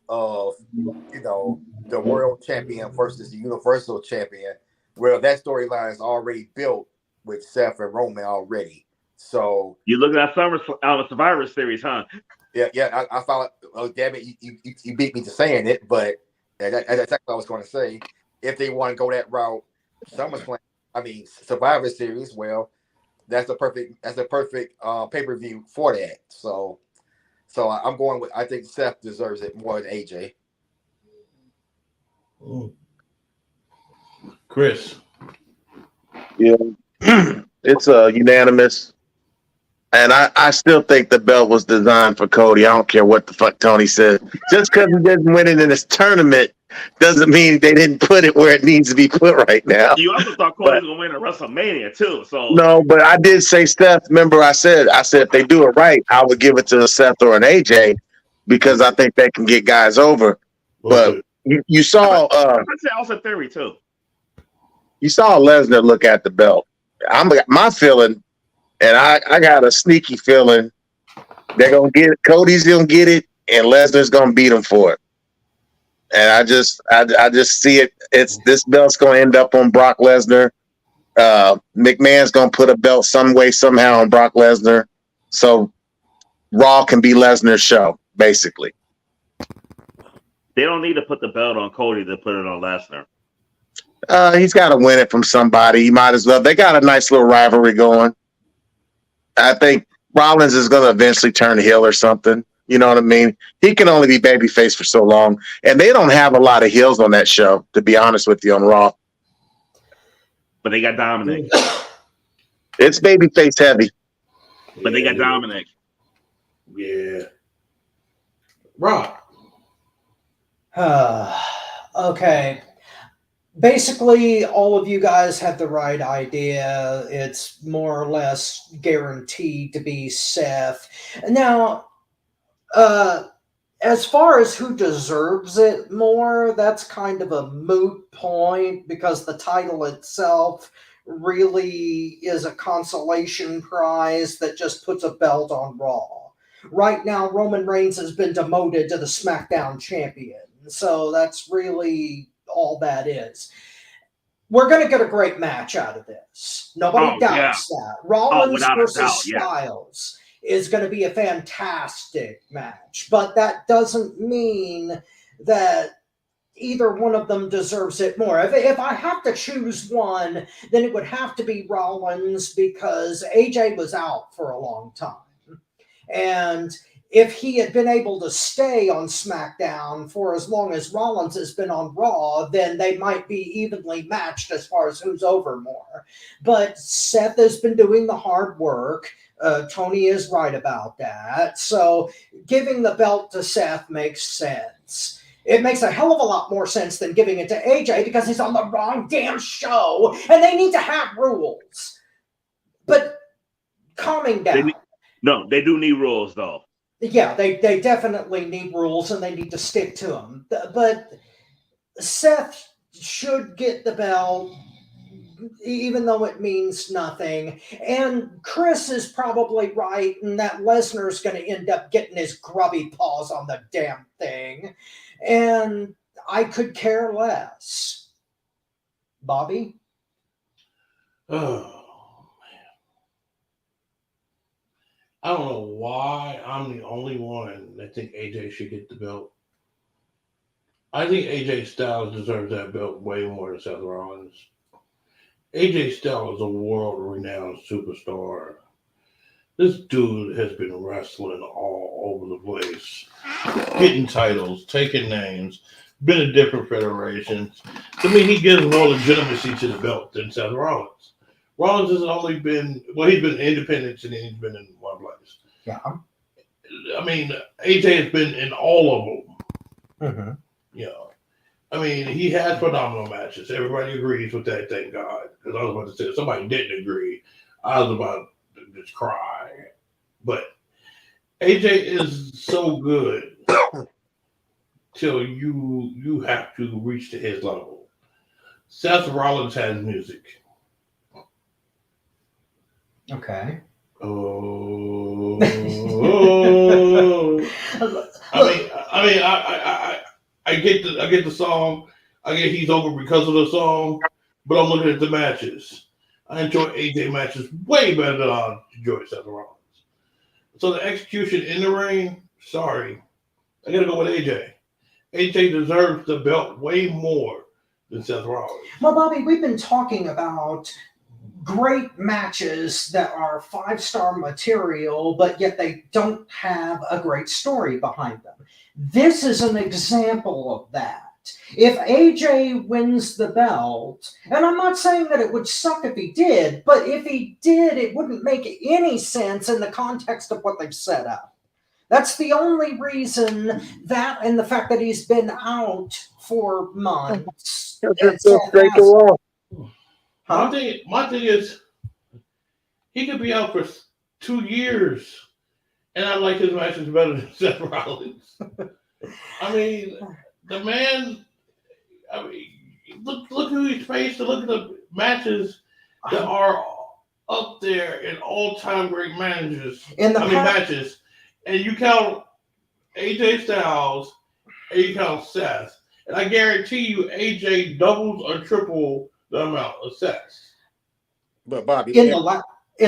of, you know, the world champion versus the universal champion, well, that storyline is already built with Seth and Roman already. So you look at that Survivor Series, huh? Yeah. I found. Oh, damn it! You beat me to saying it, but that's exactly what I was going to say. If they want to go that route, SummerSlam, Survivor Series. Well, that's a perfect pay-per-view for that. So I'm going with, I think Seth deserves it more than AJ. Chris. Yeah, it's unanimous. And I still think the belt was designed for Cody. I don't care what the fuck Tony said. Just because he didn't win it in this tournament doesn't mean they didn't put it where it needs to be put right now. You also thought Cody was going to win at WrestleMania too. So no, but I did say Seth. Remember, I said if they do it right, I would give it to a Seth or an AJ because I think they can get guys over. But you saw. I'd say also Theory too. You saw Lesnar look at the belt. My feeling. And I got a sneaky feeling they're gonna get it. Cody's gonna get it, and Lesnar's gonna beat him for it. And I just see it. It's this belt's gonna end up on Brock Lesnar. McMahon's gonna put a belt some way somehow on Brock Lesnar, so Raw can be Lesnar's show, basically. They don't need to put the belt on Cody to put it on Lesnar. He's got to win it from somebody. He might as well. They got a nice little rivalry going. I think Rollins is going to eventually turn heel or something. You know what I mean? He can only be babyface for so long. And they don't have a lot of heels on that show, to be honest with you, on Raw. But they got Dominic. It's babyface heavy. But they got Dominic. Yeah. Rock. Okay. Basically, all of you guys have the right idea. It's more or less guaranteed to be Seth. Now, as far as who deserves it more, that's kind of a moot point because the title itself really is a consolation prize that just puts a belt on Raw. Right now, Roman Reigns has been demoted to the SmackDown champion. So that's really all that is. We're going to get a great match out of this. Nobody doubts that. Rollins versus Styles is going to be a fantastic match, but that doesn't mean that either one of them deserves it more. If I have to choose one, then it would have to be Rollins because AJ was out for a long time. And if he had been able to stay on SmackDown for as long as Rollins has been on Raw, then they might be evenly matched as far as who's over more. But Seth has been doing the hard work. Tony is right about that. So giving the belt to Seth makes sense. It makes a hell of a lot more sense than giving it to AJ because he's on the wrong damn show and they need to have rules. But calming down. They do need rules though. Yeah, they definitely need rules and they need to stick to them. But Seth should get the belt, even though it means nothing. And Chris is probably right in that Lesnar's going to end up getting his grubby paws on the damn thing. And I could care less. Bobby? Oh. I don't know why I'm the only one that think AJ should get the belt. I think AJ Styles deserves that belt way more than Seth Rollins. AJ Styles is a world-renowned superstar. This dude has been wrestling all over the place, getting titles, taking names, been in different federations. To me, he gives more legitimacy to the belt than Seth Rollins. Rollins has only been, he's been independent and he's been in one place. Yeah. I mean, AJ has been in all of them. Mm-hmm. You know, I mean, he has phenomenal matches. Everybody agrees with that, thank God. Because I was about to say, if somebody didn't agree, I was about to just cry. But AJ is so good till you have to reach to his level. Seth Rollins has music. Okay. Oh. I get the song. I get he's over because of the song, but I'm looking at the matches. I enjoy AJ matches way better than I enjoy Seth Rollins. So the execution in the ring, sorry, I gotta go with AJ. AJ deserves the belt way more than Seth Rollins. Well, Bobby, we've been talking about great matches that are 5-star material, but yet they don't have a great story behind them. This is an example of that. If AJ wins the belt, and I'm not saying that it would suck if he did, but if he did, it wouldn't make any sense in the context of what they've set up. That's the only reason, that and the fact that he's been out for months. And Seth hasn't. Huh? My thing is, he could be out for 2 years, and I like his matches better than Seth Rollins. I mean, the man. I mean, look who he's faced. Look at the matches that are up there in all-time great matches. Matches, and you count AJ Styles, and you count Seth, and I guarantee you, AJ doubles or triple the amount of Seth. But Bobby, in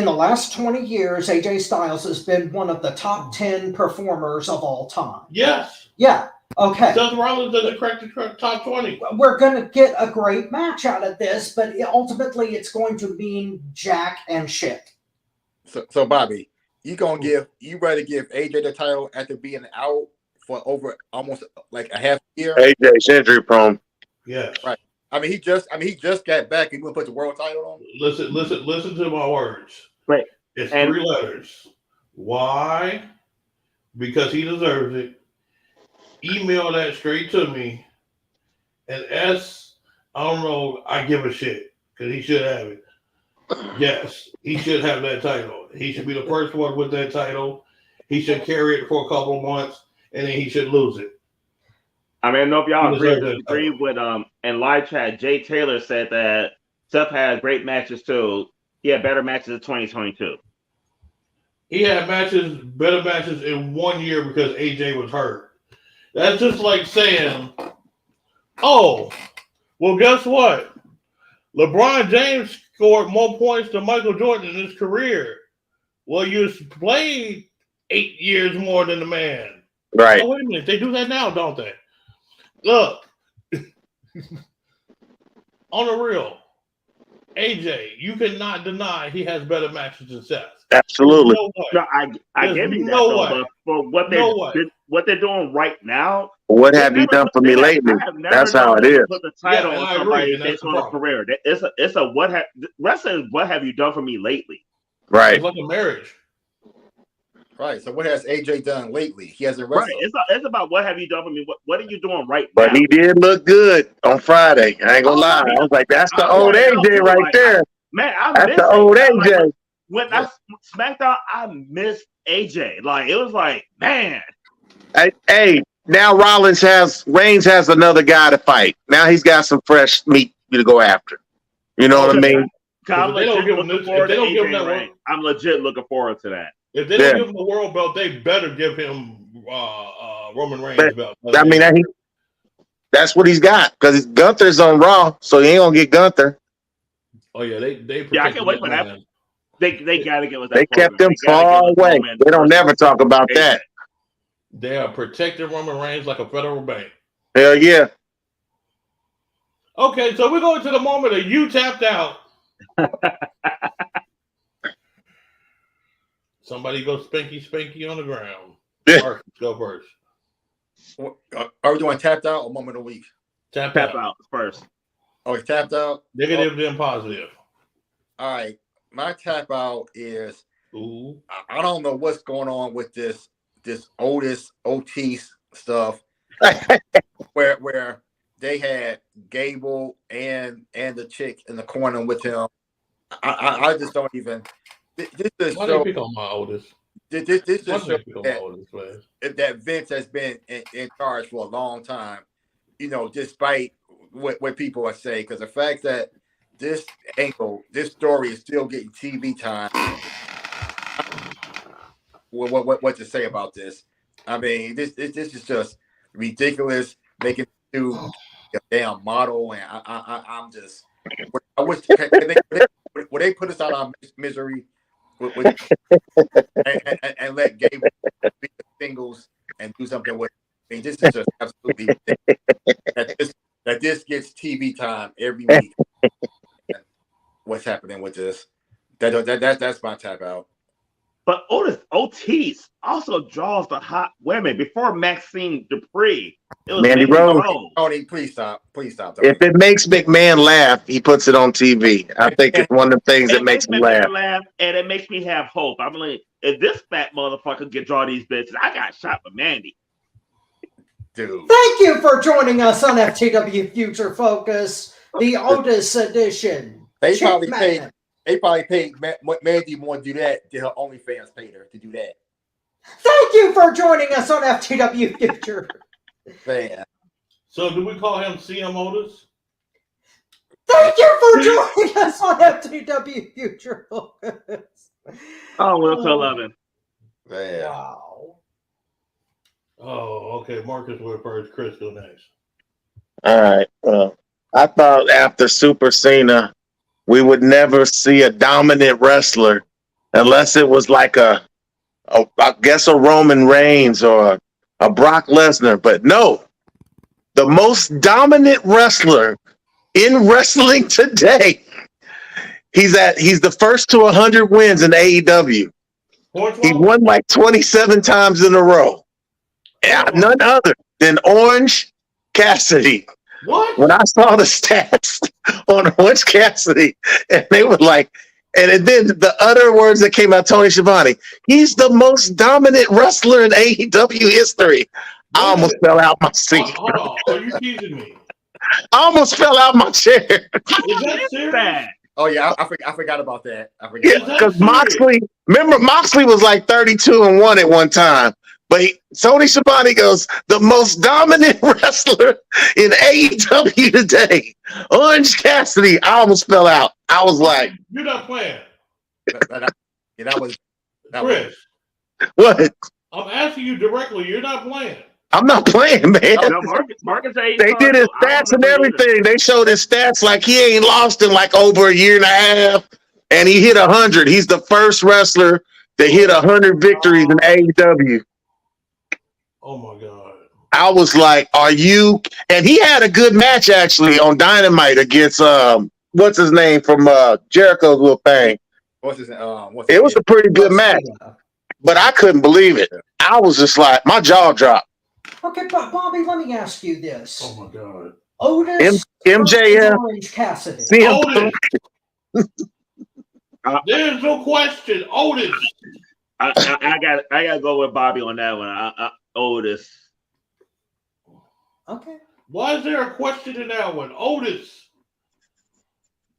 the last 20 years, AJ Styles has been one of the top 10 performers of all time. Yes. Yeah. Okay. Seth Rollins doesn't crack the top 20. We're going to get a great match out of this, but ultimately it's going to mean jack and shit. So Bobby, you rather give AJ the title after being out for over almost like a half year? AJ's injury prone. Yes. Right. I mean, he just got back and going to put the world title on. Listen to my words. Right. It's 3 letters. Why? Because he deserves it. Email that straight to me. And S, I don't know, I give a shit. Because he should have it. Yes, he should have that title. He should be the first one with that title. He should carry it for a couple of months, and then he should lose it. I mean, I don't know if y'all agree with in live chat, Jay Taylor said that Seth has great matches too. He had better matches in 2022. He had better matches in 1 year because AJ was hurt. That's just like saying, oh, well, guess what? LeBron James scored more points than Michael Jordan in his career. Well, you played 8 years more than the man. Right. Oh, wait a minute. They do that now, don't they? Look, on the real, AJ, you cannot deny he has better matches than Seth. Absolutely. No, I give you that, though, but for what they're doing right now. What have you done for me lately? That's how it is. Put the title on somebody based on a career. It's a wrestling. What have you done for me lately? Right. It's like a marriage. Right. So what has AJ done lately? He hasn't wrestled. Right. It's about what have you done for me. What are you doing right now? But he did look good on Friday. I ain't gonna lie. I was like, that's the old AJ right there. Man, that's the old AJ. Like, when I SmackDown, I missed AJ. Like, it was like, man. Hey, now Reigns has another guy to fight. Now he's got some fresh meat to go after. You know what I mean? I'm legit looking forward to that. If they don't give him the world belt, they better give him Roman Reigns belt. I mean, that's what he's got because Gunther's on Raw, so he ain't gonna get Gunther. Oh yeah, they I can't wait for that. They gotta get with that. They kept him far away. They don't never talk about that. They are protecting Roman Reigns like a federal bank. Hell yeah. Okay, so we're going to the moment that you tapped out. Somebody go spanky on the ground. Marcus, go first. Are we doing tapped out or moment of the week? Tap out first. Oh, it's tapped out? Negative, then positive. All right. My tap out is Ooh. I don't know what's going on with this Otis stuff where they had Gable and the chick in the corner with him. I just don't even. This is why they pick on my Otis? This is that Vince has been in charge for a long time. You know, despite what people are saying, because the fact that this story is still getting TV time. What to say about this? I mean, this is just ridiculous. Making do a damn model, and I'm just. I wish would they put us out of misery and let Gable be the singles and do something with. I mean, this is just absolutely ridiculous. That this gets TV time every week. What's happening with this? That's my tap out. But Otis also draws the hot women. Before Maxine Dupree, it was Mandy Mandy Rose. Rose. Tony, please stop. Please stop. Tony. If it makes McMahon laugh, he puts it on TV. I think it's one of the things that makes him laugh. And it makes me have hope. I'm like, if this fat motherfucker can draw these bitches, I got shot with Mandy. Dude. Thank you for joining us on FTW Future Focus, the Otis edition. They probably paid Mandy more to do that than her OnlyFans paid her to do that. Thank you for joining us on FTW Future. Man. So do we call him CM Otis? Thank you for joining us on FTW Future Focus. Oh, we'll to 11. Man. Wow. Oh, okay. Marcus went first. Chris go next. All right. Well, I thought after Super Cena, we would never see a dominant wrestler unless it was like I guess a Roman Reigns or a Brock Lesnar. But no, the most dominant wrestler in wrestling today. He's the first to 100 wins in AEW. He won like 27 times in a row. Yeah, none other than Orange Cassidy. What? When I saw the stats on Orange Cassidy, and they were like, and then the other words that came out, Tony Schiavone, he's the most dominant wrestler in AEW history. I almost fell out my seat. Hold on. Are you teasing me? I almost fell out my chair. Is that serious? Oh yeah, I forgot about that. I forgot Yeah, because Moxley was like 32-1 at one time. But Tony Schiavone goes, the most dominant wrestler in AEW today. Orange Cassidy. I almost fell out. I was like, you're not playing. that was Chris. What? I'm asking you directly. You're not playing. I'm not playing, man. No, Marcus they did his stats and everything. They showed his stats like he ain't lost in like over a year and a half. And he hit 100. He's the first wrestler to hit 100 victories in AEW. Oh my God. I was like, are you? And he had a good match actually on Dynamite against what's his name from Jericho's little thing. It was a pretty good match, but I couldn't believe it. I was just like, my jaw dropped. Okay, but Bobby, let me ask you this. Oh my God. Otis, MJF, Orange Cassidy. CM Otis. There's no question. Otis. I gotta go with Bobby on that one. Otis. Okay. Why is there a question in that one? Otis.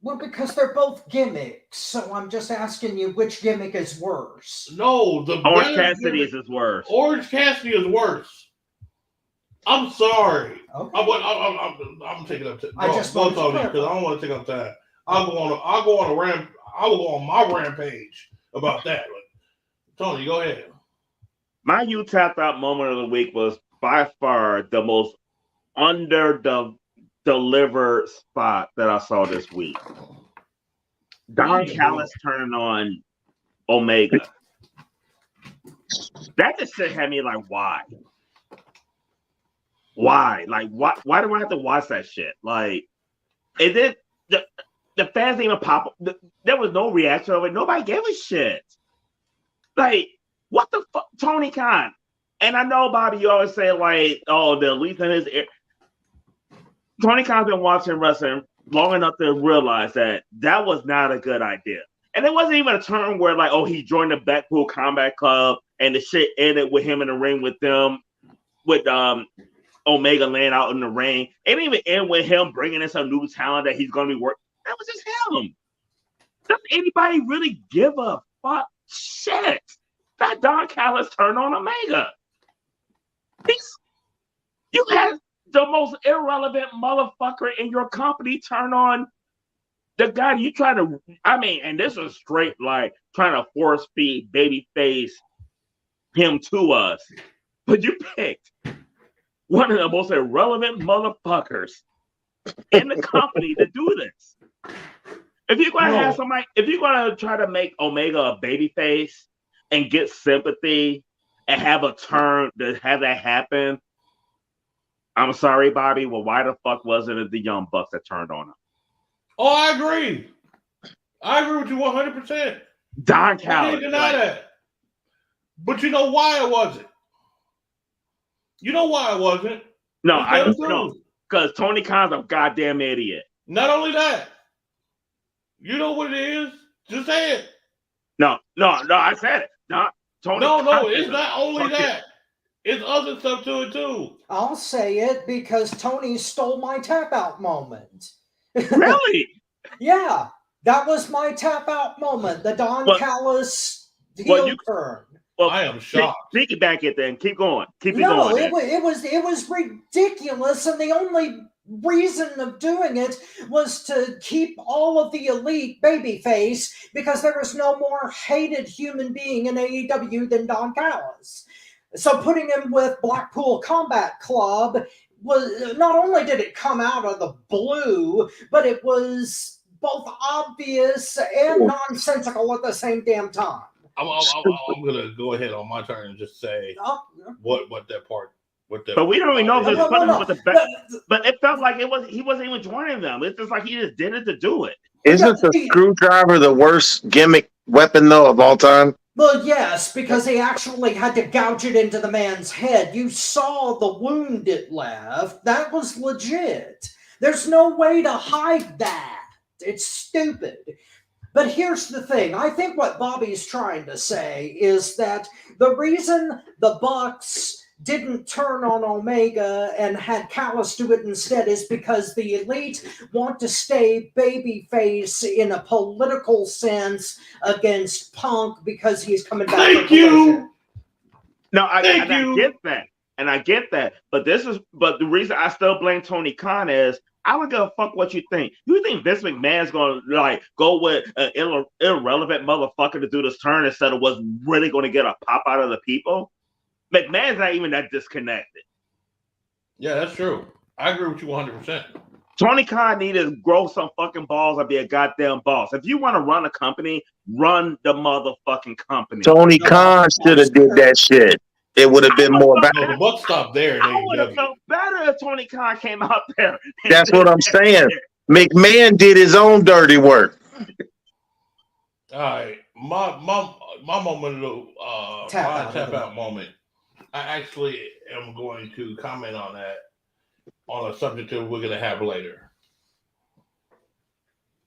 Well, because they're both gimmicks, so I'm just asking you which gimmick is worse. No, the Orange Cassidy's is worse. Orange Cassidy is worse. I'm sorry. Okay. I'm taking up time. I just want to because I don't want to take up time. I will go on my rampage about that. Tony, go ahead. My You Tapped Out moment of the week was by far the most delivered spot that I saw this week. Don Callis turning on Omega. That just shit had me like, why? Why? Like, why do I have to watch that shit? Like, and then the fans didn't even pop up. There was no reaction of it. Nobody gave a shit. Like, what the fuck? Tony Khan. And I know, Bobby, you always say, like, oh, the elite in his ear. Tony Khan's been watching wrestling long enough to realize that was not a good idea. And it wasn't even a turn where, like, oh, he joined the Blackpool Combat Club and the shit ended with him in the ring with them, with Omega laying out in the ring. It didn't even end with him bringing in some new talent that he's going to be working. That was just him. Does anybody really give a fuck? Shit. That Don Callis turned on Omega. You had the most irrelevant motherfucker in your company turn on the guy you try to, and this was straight like trying to force feed babyface him to us. But you picked one of the most irrelevant motherfuckers in the company to do this. If you're going to have somebody, if you're going to try to make Omega a babyface and get sympathy and have a turn to have that happen, I'm sorry, Bobby. Well, why the fuck wasn't it the Young Bucks that turned on him? Oh, I agree. I agree with you 100%. Don I Callis. can't deny that. But you know why it wasn't? You know why it wasn't? No, It's I them don't know. two. Because Tony Khan's a goddamn idiot. Not only that, you know what it is? Just say it. No, I said it. Tony Khan It's is a not only fucking- that. It's other stuff to it too. I'll say it because Tony stole my tap out moment. Really? Yeah, that was my tap out moment. The Don Callis heel turn. Well, I am shocked. Take it back it then. Keep going. Keep it No, going. it was ridiculous, and the only reason of doing it was to keep all of the elite babyface because there was no more hated human being in AEW than Don Callis. So putting him with Blackpool Combat Club was not only did it come out of the blue, but it was both obvious and nonsensical at the same damn time. I'm gonna go ahead on my turn and just say what that part. But we don't even know if No, it's no, putting no, him with the best. But it felt like he wasn't even joining them. It's just like he just did it to do it. Isn't the screwdriver the worst gimmick weapon though of all time? Well, yes, because he actually had to gouge it into the man's head. You saw the wound it left. That was legit. There's no way to hide that. It's stupid. But here's the thing. I think what Bobby's trying to say is that the reason the Bucks didn't turn on Omega and had Callis do it instead is because the elite want to stay babyface in a political sense against Punk because he's coming back. Thank you. No, I get that. And I get that. But the reason I still blame Tony Khan is I don't give a fuck what you think. You think Vince McMahon's gonna go with an irrelevant motherfucker to do this turn instead of what's really gonna get a pop out of the people? McMahon's not even that disconnected. Yeah, that's true. I agree with you 100%. Tony Khan needed to grow some fucking balls and be a goddamn boss. If you want to run a company, run the motherfucking company. Tony Khan should have did that shit. It would have been more better. No, the Bucks stopped there. I would have felt better if Tony Khan came out there. That's what I'm saying. McMahon did his own dirty work. All right, my moment of my tap out moment. I actually am going to comment on that on a subject that we're going to have later,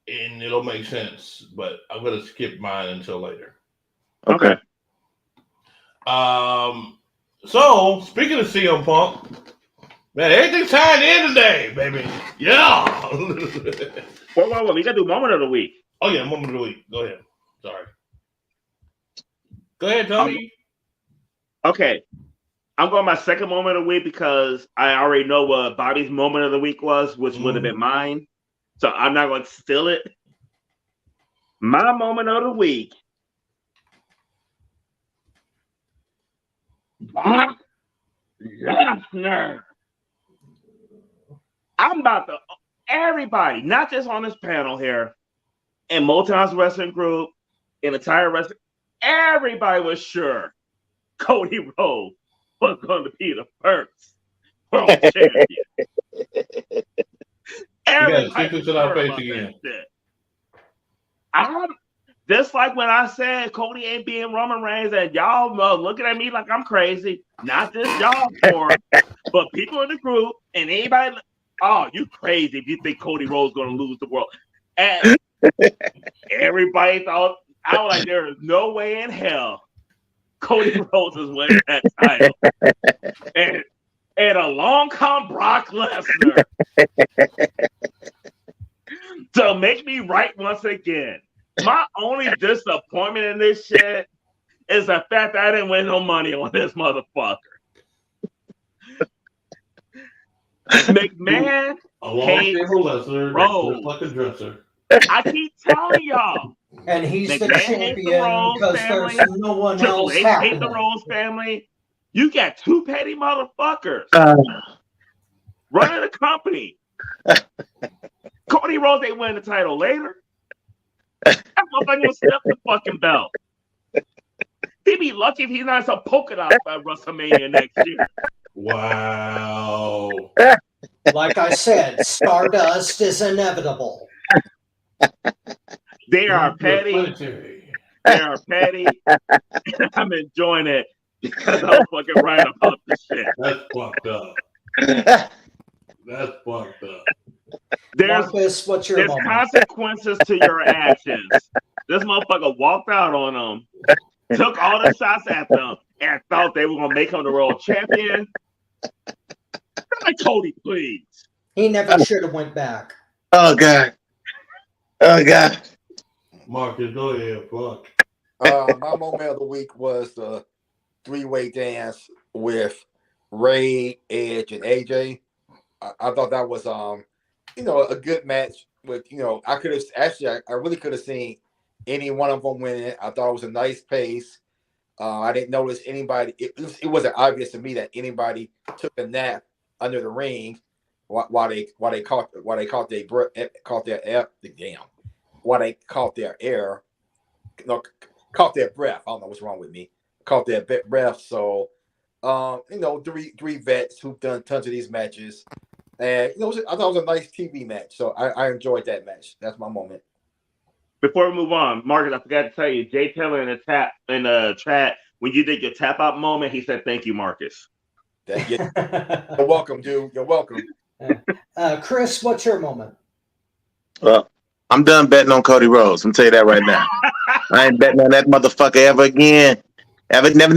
and it'll make sense. But I'm going to skip mine until later. Okay. So speaking of CM Punk, man, everything's tied in today, baby. Yeah. Wait. We got to do moment of the week. Oh yeah, moment of the week. Go ahead. Sorry. Go ahead, Tony. Okay. I'm going my second moment of the week because I already know what Bobby's moment of the week was, which would have been mine. So I'm not going to steal it. My moment of the week. Brock Lesnar. I'm about to everybody, not just on this panel here, in Motown's wrestling group, in entire wrestling, everybody was sure Cody Rhodes was going to be the first world champion. Everybody was sure about that shit. I'm just like when I said Cody ain't being Roman Reigns, and y'all looking at me like I'm crazy. Not just y'all for, but people in the group and anybody. Oh, you crazy if you think Cody Rhodes going to lose the world. And everybody thought, I was like, there is no way in hell Cody Rhodes is winning that title. And along come Brock Lesnar to make me right once again. My only disappointment in this shit is the fact that I didn't win no money on this motherfucker. McMahon hates Rhodes. Like a dresser. I keep telling y'all. And he's McMahon the champion because there's no one Triple else H happening. hate the Rhodes family. You got two petty motherfuckers running the company. Cody Rhodes ain't winning the title later. That motherfucker gonna step the fucking belt. He'd be lucky if he's not some polka dot by WrestleMania next year. Wow. Like I said, Stardust is inevitable. They are petty. Planetary. They are petty. I'm enjoying it because I'm fucking right about this shit. That's fucked up. That's fucked up. Marcus, what's your There's moment? consequences to your actions. This motherfucker walked out on them, took all the shots at them, and thought they were gonna make him the world champion. Like Cody, please. He never should have went back. Oh God. Oh God. Marcus, go ahead. Fuck. My moment of the week was the three-way dance with Ray, Edge, and AJ. I thought that was a good match. With I could have actually, I really could have seen any one of them winning. I thought it was a nice pace. I didn't notice anybody. It wasn't obvious to me that anybody took a nap under the ring while they caught their air. No, caught their breath. I don't know what's wrong with me. Caught their breath. So, three vets who've done tons of these matches, and I thought it was a nice TV match. So I enjoyed that match. That's my moment. Before we move on, Marcus, I forgot to tell you, Jay Taylor in the chat, when you did your tap out moment, he said, "Thank you, Marcus." You're welcome, dude. You're welcome. Chris, what's your moment? Well, I'm done betting on Cody Rhodes. I'm gonna tell you that right now. I ain't betting on that motherfucker ever again. Never. Never,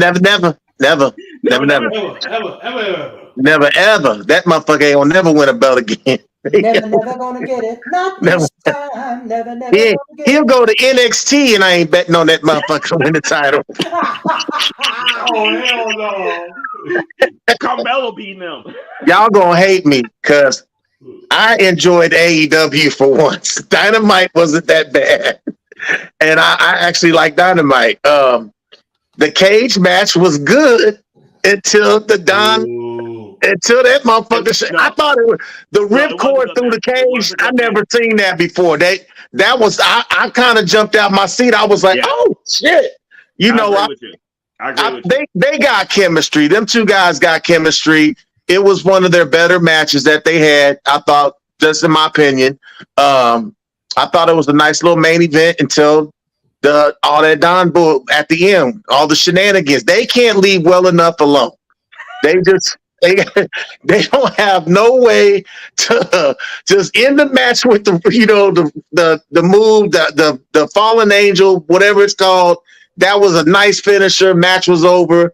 ever. That motherfucker ain't gonna never win a belt again. Never gonna get it. Not this time. Never Yeah, gonna get he'll it. go to NXT and I ain't betting on that motherfucker to win the title. Oh, hell no. Carmelo beating him. Y'all gonna hate me because I enjoyed AEW for once. Dynamite wasn't that bad. And I actually like Dynamite. The cage match was good until until that motherfucker. No. I thought it was the No, it ripcord wasn't through the good match. It cage. wasn't I good never match. seen that before. I kind of jumped out my seat. I was like, Yeah. oh shit. I agree with you. I agree with you. They got chemistry. Them two guys got chemistry. It was one of their better matches that they had. I thought, just in my opinion. I thought it was a nice little main event until all that Don Bull at the end, all the shenanigans. They can't leave well enough alone. They don't have no way to just end the match with the move, the fallen angel, whatever it's called. That was a nice finisher. Match was over,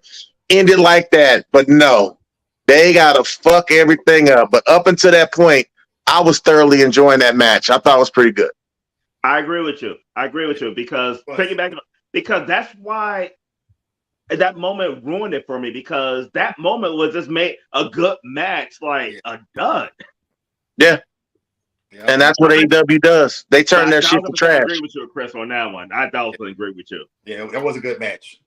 ended like that. But no, they gotta fuck everything up. But up until that point, I was thoroughly enjoying that match. I thought it was pretty good. I agree with you because because that's why that moment ruined it for me, because that moment was just made a good match like a dud. Yeah. And that's what AEW does. They turn their shit to trash. I agree with you, Chris, on that one. I definitely agree with you. Yeah, that was a good match.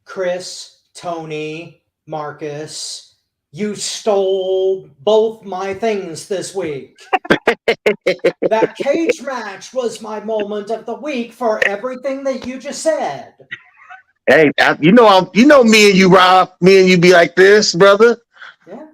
Chris, Tony, Marcus, you stole both my things this week. That cage match was my moment of the week for everything that you just said. Hey, you know me and you, Rob. Me and you be like this, brother. Yeah.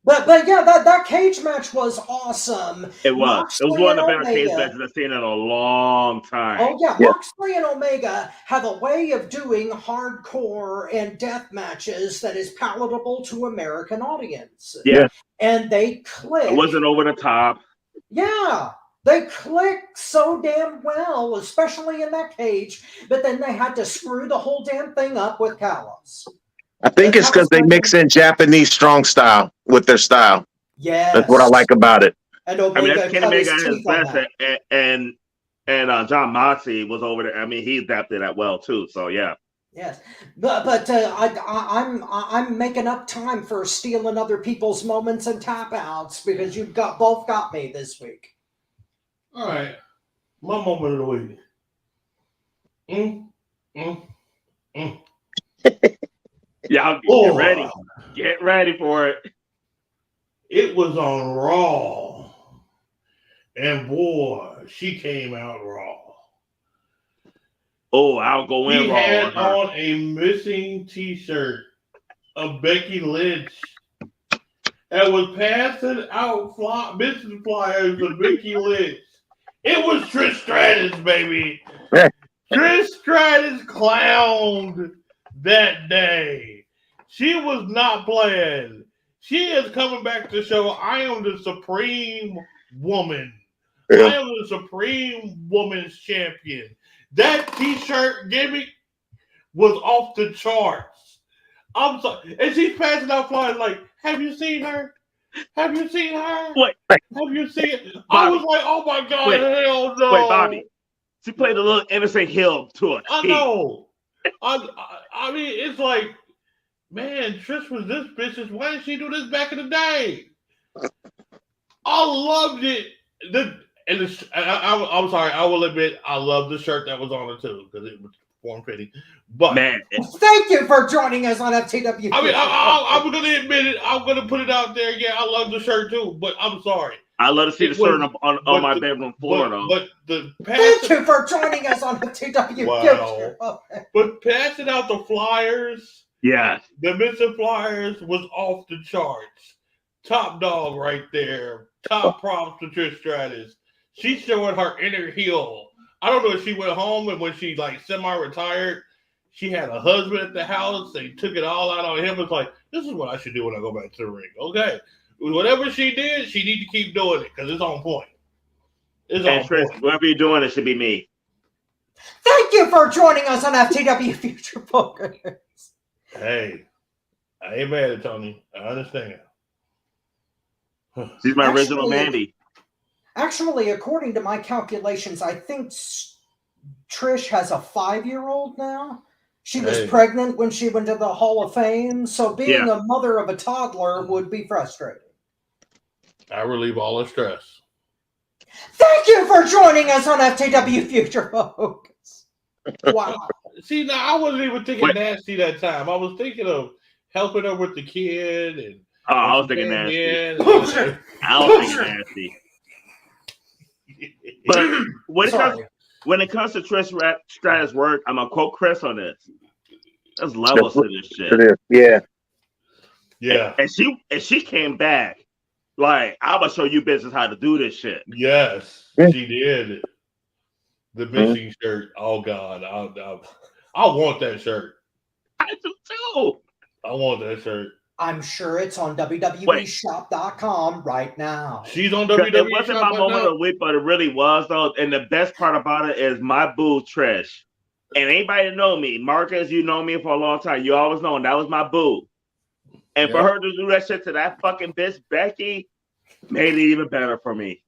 But yeah, that cage match was awesome. It was. It was one of the better cage matches I've seen in a long time. Oh yeah, Moxley and Omega have a way of doing hardcore and death matches that is palatable to American audiences. Yeah. And they click. It wasn't over the top. Yeah. They click so damn well, especially in that cage, but then they had to screw the whole damn thing up with Callis. I think it's because they mix in Japanese strong style with their style. Yeah, that's what I like about it. And Omega, that's Kenny Omega at his best, and Jon Moxley was over there. I mean, he adapted that well too. So yeah. Yes, but I'm making up time for stealing other people's moments and tap outs because you've both got me this week. All right, my moment of the week. Y'all get ready. Get ready for it. It was on Raw. And boy, she came out raw. Oh, I'll go in raw. She had on a missing t-shirt of Becky Lynch and was passing out business flyers to Becky Lynch. It was Trish Stratus, baby. Trish Stratus clowned that day. She was not playing. She is coming back to show I am the supreme woman. Yeah. I am the supreme woman's champion. That t-shirt gimmick was off the charts. I'm sorry. And she's passing out flyers like, have you seen her? Have you seen her? Wait. Have you seen it? I was like, oh my God, Wait. hell no. Wait, Bobby. She played a little innocent heel to it. I know. I mean, it's like, man, Trish was this bitch. Why didn't she do this back in the day? I loved it. I'm sorry. I will admit I love the shirt that was on it too because it was form-fitting. But man, Thank you for joining us on FTW. I mean, I'm going to admit it. I'm going to put it out there. Yeah, I love the shirt too. But I'm sorry. I love to see the shirt on my bedroom floor though. But the Thank you for joining us on FTW. Wow. But passing out the flyers. Yeah. The missing flyers was off the charts. Top dog right there. Top props to Trish Stratus. She's showing her inner heel. I don't know if she went home and when she like semi-retired, she had a husband at the house. They took it all out on him. It's like, this is what I should do when I go back to the ring. Okay. Whatever she did, she need to keep doing it because it's on point. It's on Trish, point. whatever you're doing, it should be me. Thank you for joining us on FTW Future Focus. Hey, I ain't mad at Tony. I understand. She's my original Mandy. Actually, according to my calculations, I think Trish has a 5-year-old now. She was pregnant when she went to the Hall of Fame, so being a mother of a toddler would be frustrating. I relieve all the stress. Thank you for joining us on FTW Future Focus. Wow. See, now I wasn't even thinking nasty that time. I was thinking of helping her with the kid and. Oh, I was thinking nasty. I was thinking nasty. But when it comes to Trish Stratus' work, I'm gonna quote Chris on this. There's levels to this shit. Yeah. And she came back like, I'm gonna show you bitches how to do this shit. Yes, she did. The missing shirt. Oh God, I want that shirt. I do too. I want that shirt. I'm sure it's on WWEshop.com right now. She's on WWE. It wasn't my moment of the week, but it really was though. And the best part about it is my boo Trish. And anybody that know me, Marcus, you know me for a long time. You always know, and that was my boo. And for her to do that shit to that fucking bitch Becky made it even better for me.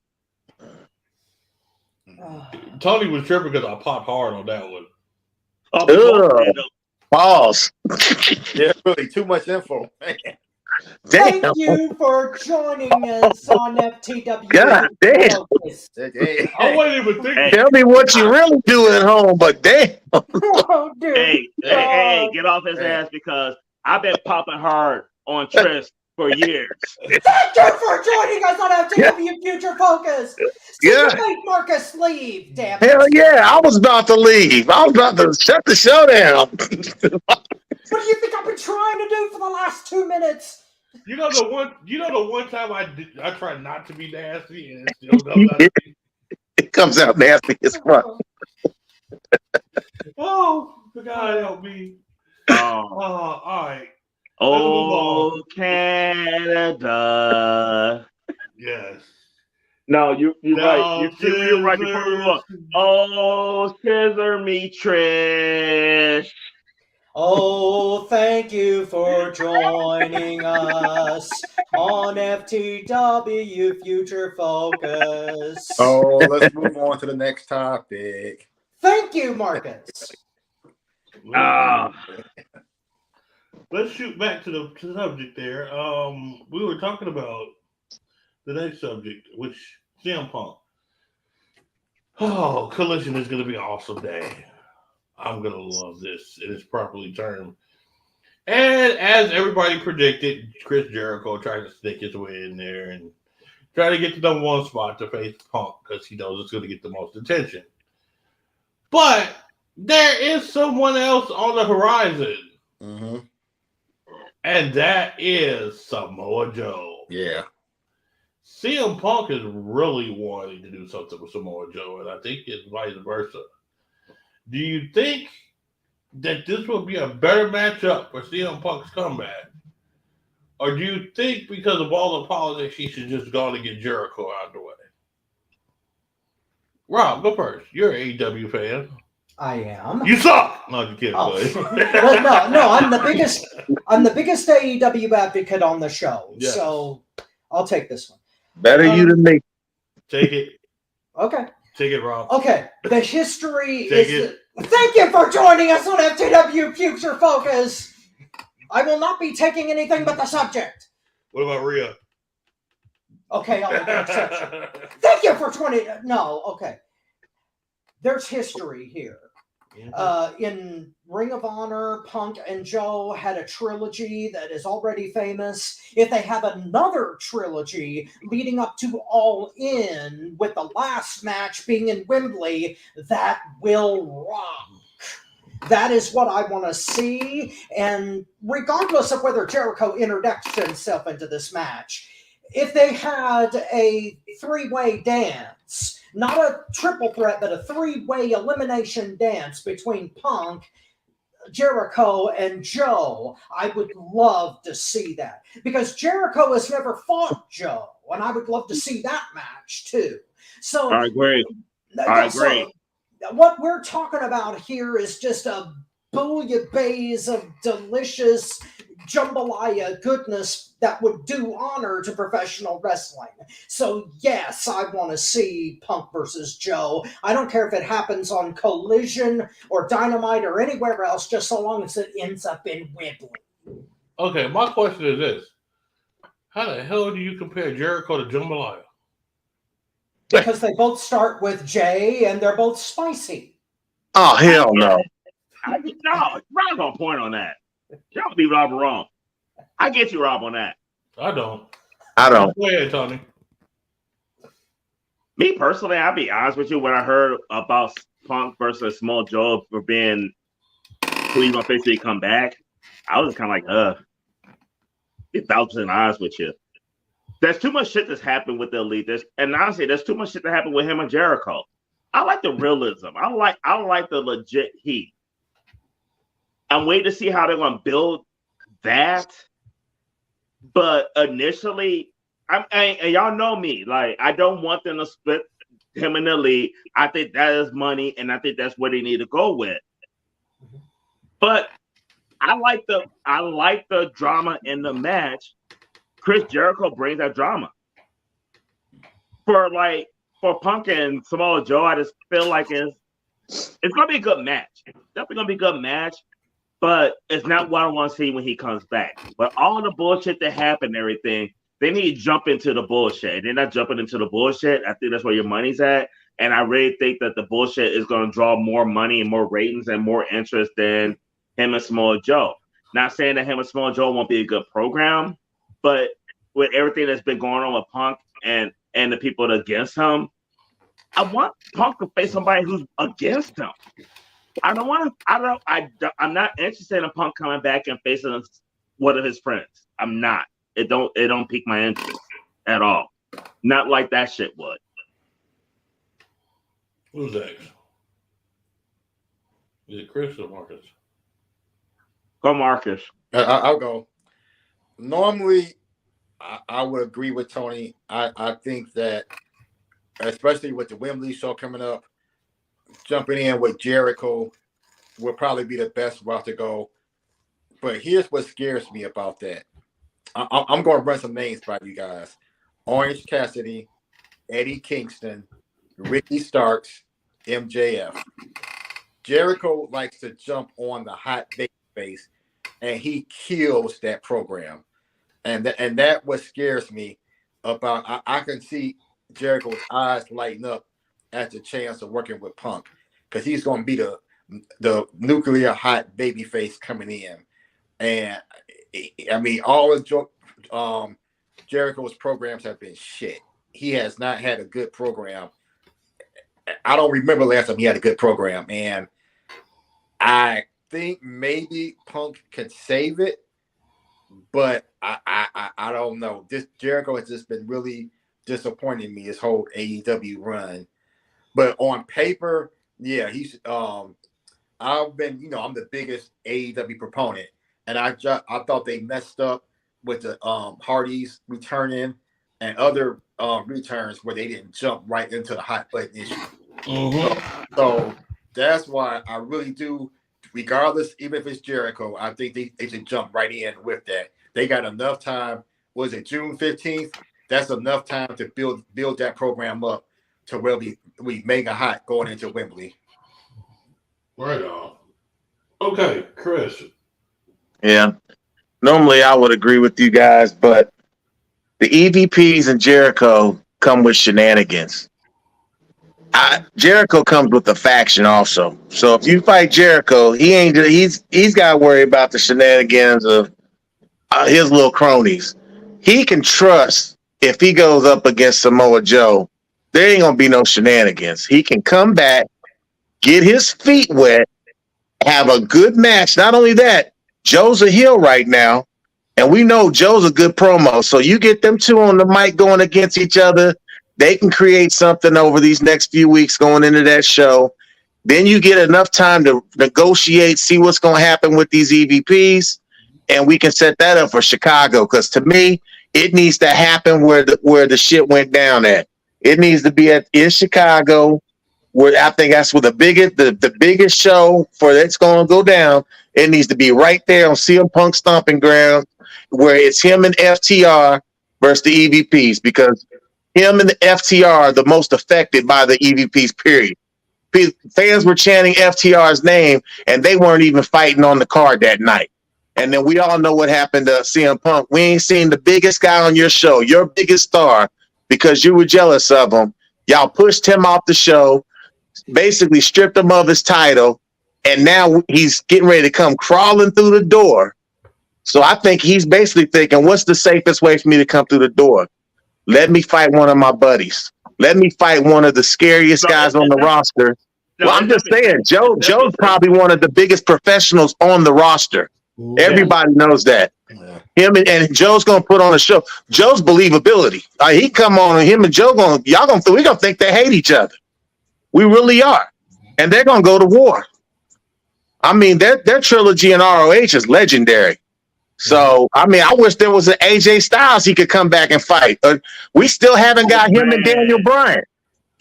Tony was tripping because I popped hard on that one. Pause. Yeah, really too much info. Man. Thank you for joining us on FTW. God damn. I wasn't even thinking. Tell me what you really do at home, but damn. Oh, dude. Hey, get off his ass because I've been popping hard on Trish for years. Thank you for joining us on FTW Future Focus. Marcus, leave, damn it. Hell yeah, I was about to leave. I was about to shut the show down. What do you think I've been trying to do for the last 2 minutes? You know the one time I tried not to be nasty and it still comes out. It comes out nasty as fuck. Oh, God help me. All right. Oh, Canada. Yes. No, you're right. You're right. Before we move on. Oh, scissor me, Trish. Oh, thank you for joining us on FTW Future Focus. Oh, let's move on to the next topic. Thank you, Marcus. Let's shoot back to the subject there. We were talking about the next subject, which CM Punk. Oh, Collision is going to be an awesome day. I'm going to love this. It is properly termed. And as everybody predicted, Chris Jericho tried to sneak his way in there and try to get the number one spot to face Punk because he knows it's going to get the most attention. But there is someone else on the horizon. Mm-hmm. And that is Samoa Joe. Yeah. CM Punk is really wanting to do something with Samoa Joe, and I think it's vice versa. Do you think that this will be a better matchup for CM Punk's comeback? Or do you think because of all the politics, he should just go and get Jericho out of the way? Rob, go first. You're an AEW fan. I am. You suck. No, you kidding. Oh. Well, no, I'm the biggest AEW advocate on the show. Yes. So I'll take this one. Better you than me. Take it. Okay. Take it, Rob. Okay. The history Take is. it. Thank you for joining us on FTW Future Focus. I will not be taking anything but the subject. What about Rhea? Okay, I'll make an exception. Thank you for 20. No, okay. There's history here. In Ring of Honor, Punk and Joe had a trilogy that is already famous. If they have another trilogy leading up to All In, with the last match being in Wembley, that will rock. That is what I want to see. And regardless of whether Jericho introduced himself into this match, if they had a three-way dance, not a triple threat, but a three-way elimination dance between Punk, Jericho, and Joe, I would love to see that. Because Jericho has never fought Joe, and I would love to see that match too. So I agree. So what we're talking about here is just a bouillabaisse of delicious jambalaya goodness that would do honor to professional wrestling. So yes, I want to see Punk versus Joe. I don't care if it happens on Collision or Dynamite or anywhere else, just so long as it ends up in Wembley. Okay, my question is this. How the hell do you compare Jericho to Jambalaya? Because they both start with J and they're both spicy. Oh, hell no. No, Rob's on point on that. Y'all be Rob wrong. I get you, Rob, on that. I don't. Go ahead, Tony. Me personally, I'll be honest with you. When I heard about Punk versus Small Joe for being who he's gonna basically come back, I was kind of like, be 1,000% honest with you. There's too much shit that's happened with the Elite. And honestly, there's too much shit that happened with him and Jericho. I like the realism. I like the legit heat. I'm waiting to see how they're gonna build that. But initially, and y'all know me, like I don't want them to split him and the Elite. I think that is money, and I think that's where they need to go with. But I like the drama in the match. Chris Jericho brings that drama. For Punk and Samoa Joe, I just feel like it's gonna be a good match. It's definitely gonna be a good match, but it's not what I want to see when he comes back. But all the bullshit that happened, everything, they need to jump into the bullshit. They're not jumping into the bullshit. I think that's where your money's at. And I really think that the bullshit is going to draw more money and more ratings and more interest than him and Samoa Joe. Not saying that him and Samoa Joe won't be a good program, but with everything that's been going on with Punk and the people against him, I want Punk to face somebody who's against him. I'm not interested in Punk coming back and facing one of his friends. I'm not. It don't pique my interest at all. Not like that shit would. Who's next? Is it Chris or Marcus? Go, Marcus. I'll go. Normally, I would agree with Tony. I think that, especially with the Wembley show coming up, jumping in with Jericho will probably be the best route to go. But here's what scares me about that. I'm going to run some names by you guys. Orange Cassidy, Eddie Kingston, Ricky Starks, MJF. Jericho likes to jump on the hot baby face, and he kills that program. And that what scares me about. I can see Jericho's eyes lighting up at the chance of working with Punk, because he's going to be the nuclear hot baby face coming in. And I mean, all of Jericho's programs have been shit. He has not had a good program. I don't remember last time he had a good program. And I think maybe Punk can save it, but I don't know. This Jericho has just been really disappointing me his whole AEW run. But on paper, yeah, he's I've been, I'm the biggest AEW proponent, and I thought they messed up with the Hardys returning and other returns where they didn't jump right into the hot button issue. So that's why I really do, regardless, even if it's Jericho, I think they should jump right in with that. They got enough time. Was it June 15th? That's enough time to build that program up to where we mega hot going into Wembley. Right on. Okay, Chris. Yeah. Normally I would agree with you guys, but the EVPs and Jericho come with shenanigans. Jericho comes with a faction also. So if you fight Jericho, he's got to worry about the shenanigans of his little cronies. He can trust if he goes up against Samoa Joe, there ain't gonna be no shenanigans. He can come back, get his feet wet, have a good match. Not only that, Joe's a heel right now, and we know Joe's a good promo. So you get them two on the mic going against each other, they can create something over these next few weeks going into that show. Then you get enough time to negotiate, see what's going to happen with these EVPs, and we can set that up for Chicago. Because to me, it needs to happen where the shit went down at. It needs to be in Chicago, where I think that's where the biggest show for that's going to go down. It needs to be right there on CM Punk stomping ground, where it's him and FTR versus the EVPs, because him and the FTR are the most affected by the EVPs, period. Fans were chanting FTR's name, and they weren't even fighting on the card that night. And then we all know what happened to CM Punk. We ain't seen the biggest guy on your show, your biggest star, because you were jealous of him. Y'all pushed him off the show, basically stripped him of his title, and now he's getting ready to come crawling through the door. So I think he's basically thinking, what's the safest way for me to come through the door? Let me fight one of my buddies. Let me fight one of the scariest guys on the roster. Well, I'm just saying, Joe's probably one of the biggest professionals on the roster. Yeah. Everybody knows that. Yeah. Him and Joe's gonna put on a show. Joe's believability. He come on, and him and Joe we gonna think they hate each other. We really are, and they're gonna go to war. I mean, their trilogy in ROH is legendary. So, I mean, I wish there was an AJ Styles he could come back and fight. We still haven't got him and Daniel Bryan.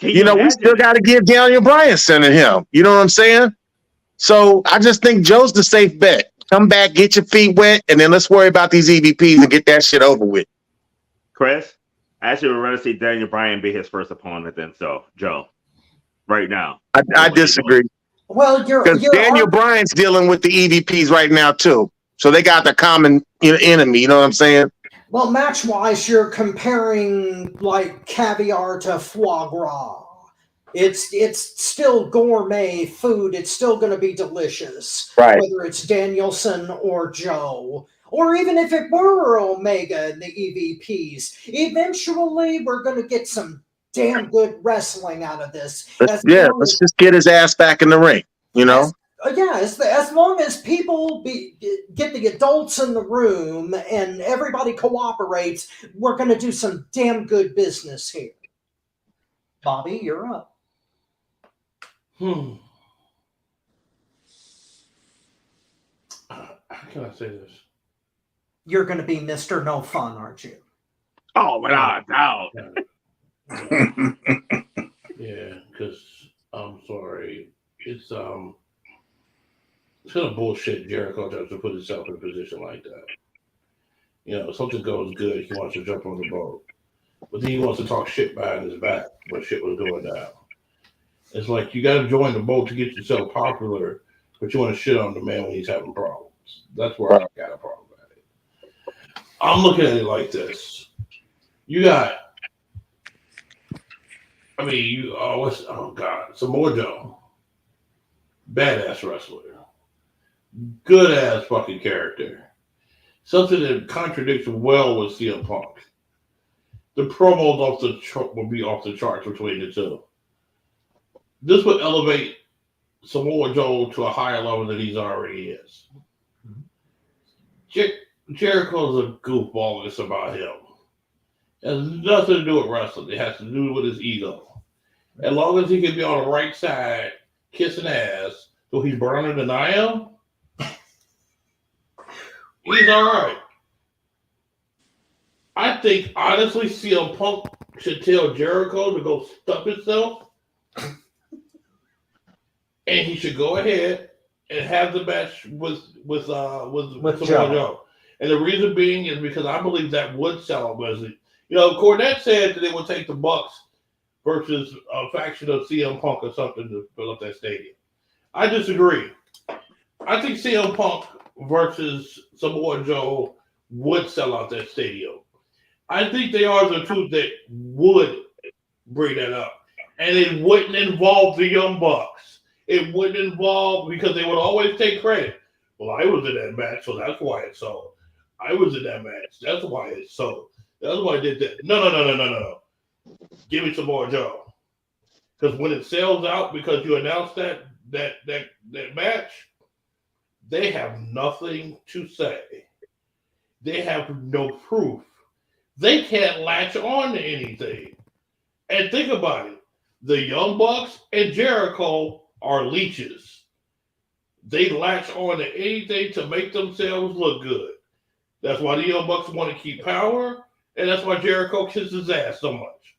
We still got to give Daniel Bryan center him. You know what I'm saying? So, I just think Joe's the safe bet. Come back, get your feet wet, and then let's worry about these EVPs and get that shit over with. Chris, I actually would rather see Daniel Bryan be his first opponent than Joe. Right now. I disagree. Well, because Daniel Bryan's dealing with the EVPs right now, too. So they got the common enemy, you know what I'm saying? Well, match-wise, you're comparing like caviar to foie gras. It's still gourmet food. It's still going to be delicious, right? Whether it's Danielson or Joe, or even if it were Omega and the EVPs. Eventually, we're going to get some damn good wrestling out of this. Let's just get his ass back in the ring, you know? As long as people get the adults in the room and everybody cooperates, we're going to do some damn good business here. Bobby, you're up. How can I say this? You're going to be Mr. No Fun, aren't you? Oh, without a doubt. Yeah, because I'm sorry. It's kind of bullshit Jericho tries to put himself in a position like that. Something goes good, he wants to jump on the boat. But then he wants to talk shit behind his back when shit was going down. It's like you got to join the boat to get yourself popular, but you want to shit on the man when he's having problems. That's where I got a problem at it. I'm looking at it like this. You got, Samoa Joe. Badass wrestler. Good ass fucking character. Something that contradicts well with CM Punk. The promos will be off the charts between the two. This would elevate Samoa Joe to a higher level than he's already is. Jericho's a goofball. It's about him. It has nothing to do with wrestling. It has to do with his ego. As long as he can be on the right side, kissing ass, so he's burning than I am, he's all right. I think, honestly, CM Punk should tell Jericho to go stuff himself, and he should go ahead and have the match with Samoa Joe. And the reason being is because I believe that would sell him. Cornette said that they would take the Bucks versus a faction of CM Punk or something to fill up that stadium. I disagree. I think CM Punk versus Samoa Joe would sell out that stadium. I think they are the two that would bring that up. And it wouldn't involve the Young Bucks. It wouldn't involve, because they would always take credit. Well, I was in that match, so that's why it's so. I was in that match. That's why it's so. That's why I did that. No. Give me Samoa Joe. Because when it sells out because you announced that match, they have nothing to say. They have no proof. They can't latch on to anything. And think about it. The Young Bucks and Jericho are leeches. They latch on to anything to make themselves look good. That's why the Young Bucks want to keep power, and that's why Jericho kisses his ass so much.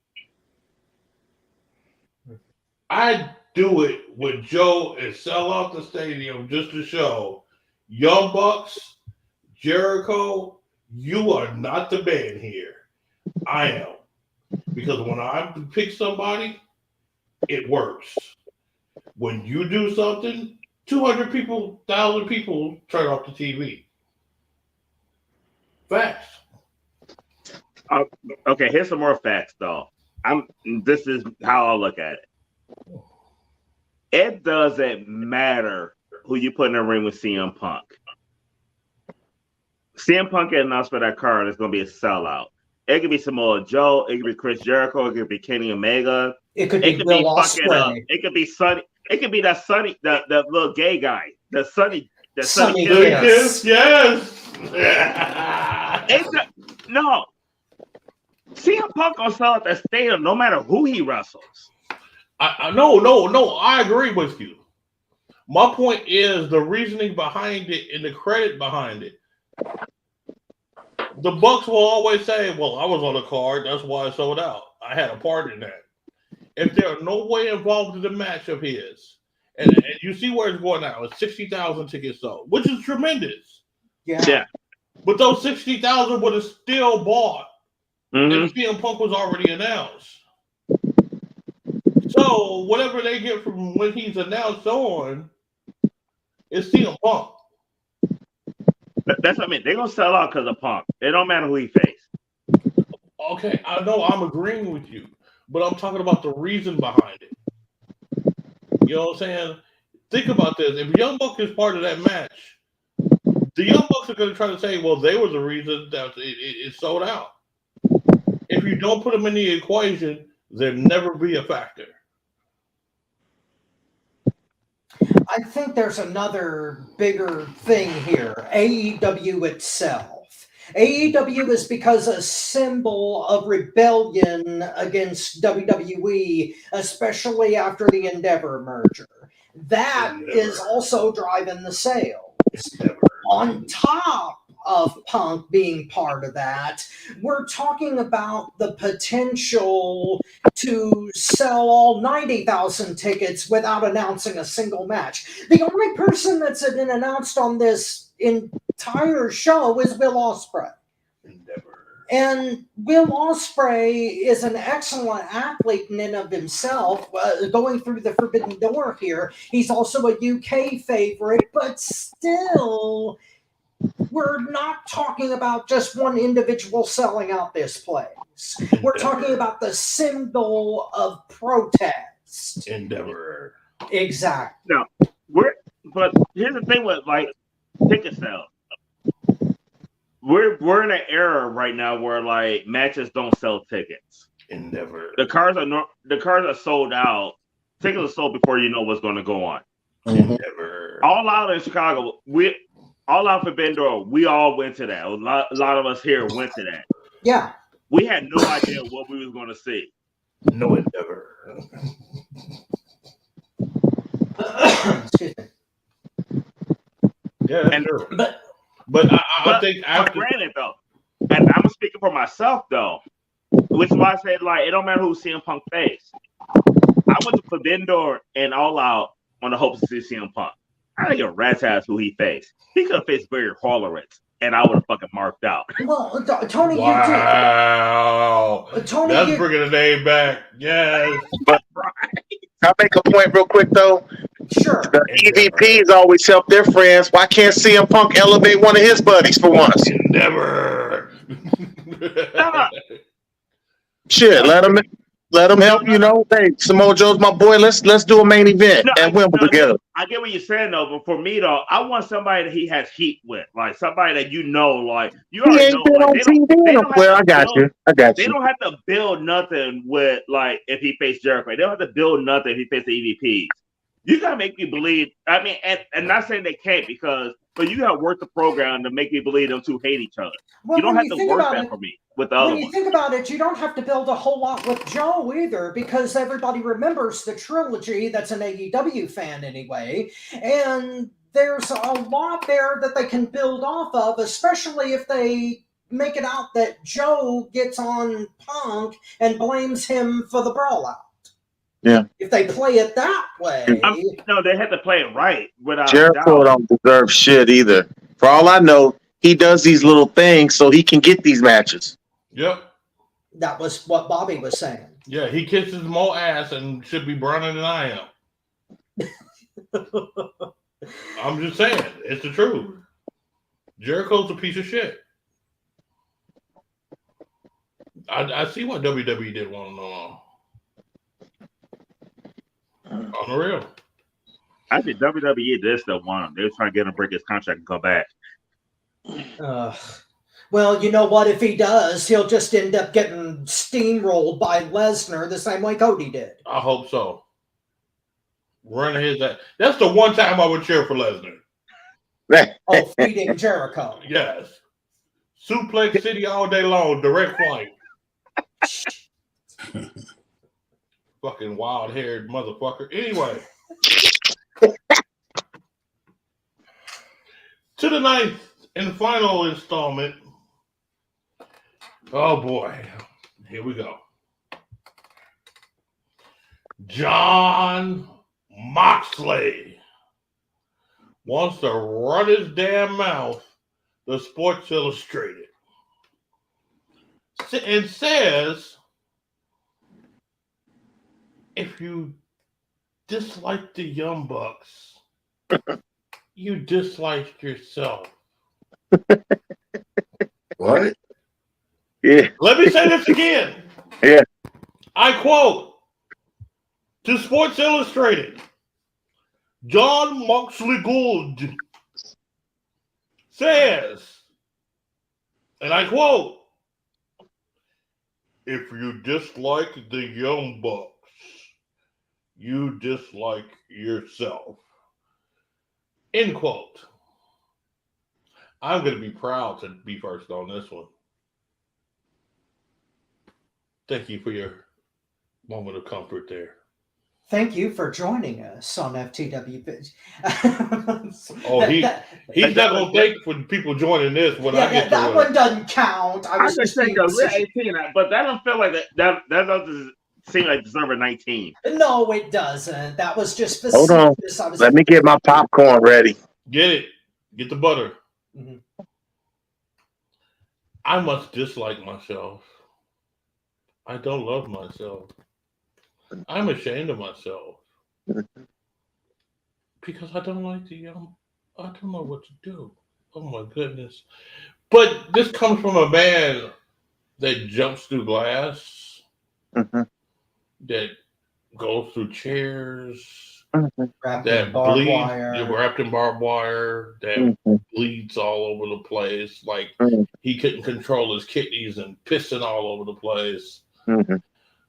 I do it with Joe and sell out the stadium just to show Young Bucks, Jericho, you are not the man here. I am. Because when I pick somebody, it works. When you do something, 200 people, 1,000 people turn off the TV. Facts. Okay, here's some more facts, though. This is how I look at it. It doesn't matter who you put in the ring with CM Punk. CM Punk get announced for that card is going to be a sellout. It could be Samoa Joe. It could be Chris Jericho. It could be Kenny Omega. It could be Will Ospreay. It could be Sonny. It could be that Sonny, the little gay guy, the Sonny Kiss. Yes. No. CM Punk gonna sell at that stadium no matter who he wrestles. No. I agree with you. My point is the reasoning behind it and the credit behind it. The Bucks will always say, well, I was on the card. That's why I sold out. I had a part in that. If there are no way involved in the match of his, and you see where it's going now, it's 60,000 tickets sold, which is tremendous. Yeah. But those 60,000 would have still bought if Mm-hmm. CM Punk was already announced. So whatever they get from when he's announced on is CM Punk. That's what I mean. They're gonna sell out because of Punk. It don't matter who he faced. Okay, I know I'm agreeing with you, but I'm talking about the reason behind it. You know what I'm saying? Think about this. If Young Buck is part of that match, the Young Bucks are going to try to say, well, they were the reason that it sold out. If you don't put them in the equation, they'll never be a factor. I think there's another bigger thing here. AEW itself. AEW is because a symbol of rebellion against WWE, especially after the Endeavor merger. That is also driving the sales. On top of Punk being part of that, we're talking about the potential to sell all 90,000 tickets without announcing a single match. The only person that's been announced on this entire show is Will Ospreay. And Will Ospreay is an excellent athlete in and of himself, going through the forbidden door here. He's also a UK favorite, but still, we're not talking about just one individual selling out this place. We're talking about the symbol of protest. Endeavor. Exactly. No, but here's the thing with like ticket sales. We're in an era right now where like matches don't sell tickets. Endeavor. The cars are sold out. Tickets are sold before you know what's going to go on. Endeavor. All out in Chicago, All Out Forbidden Door, we all went to that. A lot of us here went to that. Yeah. We had no idea what we was going to see. No endeavor. Excuse me. Yeah, that's true. But I think after. Granted, though, and I'm speaking for myself, though, which is why I said, like, it don't matter who CM Punk faced. I went to Forbidden Door and All Out on the hopes to see CM Punk. I didn't give a rat's ass who he faced. He could have faced Barry Horowitz, and I would have fucking marked out. Well, Tony, wow. you did. Tony, that's bringing the name back. Yes. But can I make a point real quick, though? Sure. The EVPs always help their friends. Why can't CM Punk elevate one of his buddies for once? Never. Shit, let him help. You know, hey, Samoa Joe's my boy. Let's do a main event and win together. I get what you're saying though, but for me though, I want somebody that he has heat with, like somebody that you know, like you already know. Like, I got you. They don't have to build nothing with like if he faced Jericho. They don't have to build nothing if he faced the EVPs. You gotta make me believe. I mean, and not saying they can't but you gotta work the program to make me believe them two hate each other. Well, you don't have to work that for me with the other one. When you think about it, you don't have to build a whole lot with Joe either, because everybody remembers the trilogy. That's an AEW fan anyway, and there's a lot there that they can build off of, especially if they make it out that Joe gets on Punk and blames him for the brawl out. Yeah. If they play it that way. No, they had to play it right. Jericho don't deserve shit either. For all I know, he does these little things so he can get these matches. Yep. That was what Bobby was saying. Yeah, he kisses more ass and should be browner than I am. I'm just saying. It's the truth. Jericho's a piece of shit. I see what WWE did want to know. On the real. I think WWE did still want him. They were trying to get him to break his contract and go back. Well, you know what? If he does, he'll just end up getting steamrolled by Lesnar the same way Cody did. I hope so. Run his ass. That's the one time I would cheer for Lesnar. Oh, feeding Jericho. Yes. Suplex City all day long, direct flight. Fucking wild-haired motherfucker. Anyway. To the ninth and final installment. Oh, boy. Here we go. Jon Moxley wants to run his damn mouth to Sports Illustrated and says, if you dislike the Young Bucks, you dislike yourself. What? Yeah. Let me say this again. Yeah. I quote to Sports Illustrated, Jon Moxley Gould says, and I quote, if you dislike the Young Bucks, you dislike yourself. End quote. I'm going to be proud to be first on this one. Thank you for your moment of comfort there. Thank you for joining us on FTW. He's not going to thank for people joining this when I get that one doesn't count. I was just saying, we're 18, but that don't feel like that doesn't seem like December 19. No, it doesn't. That was just hold on. Let me get my popcorn ready. Get it. Get the butter. Mm-hmm. I must dislike myself. I don't love myself. I'm ashamed of myself. Because I don't like I don't know what to do. Oh my goodness. But this comes from a man that jumps through glass, that goes through chairs, wrapped that in barbed bleeds, wire. wrapped in barbed wire, that bleeds all over the place. Like he couldn't control his kidneys and pissing all over the place.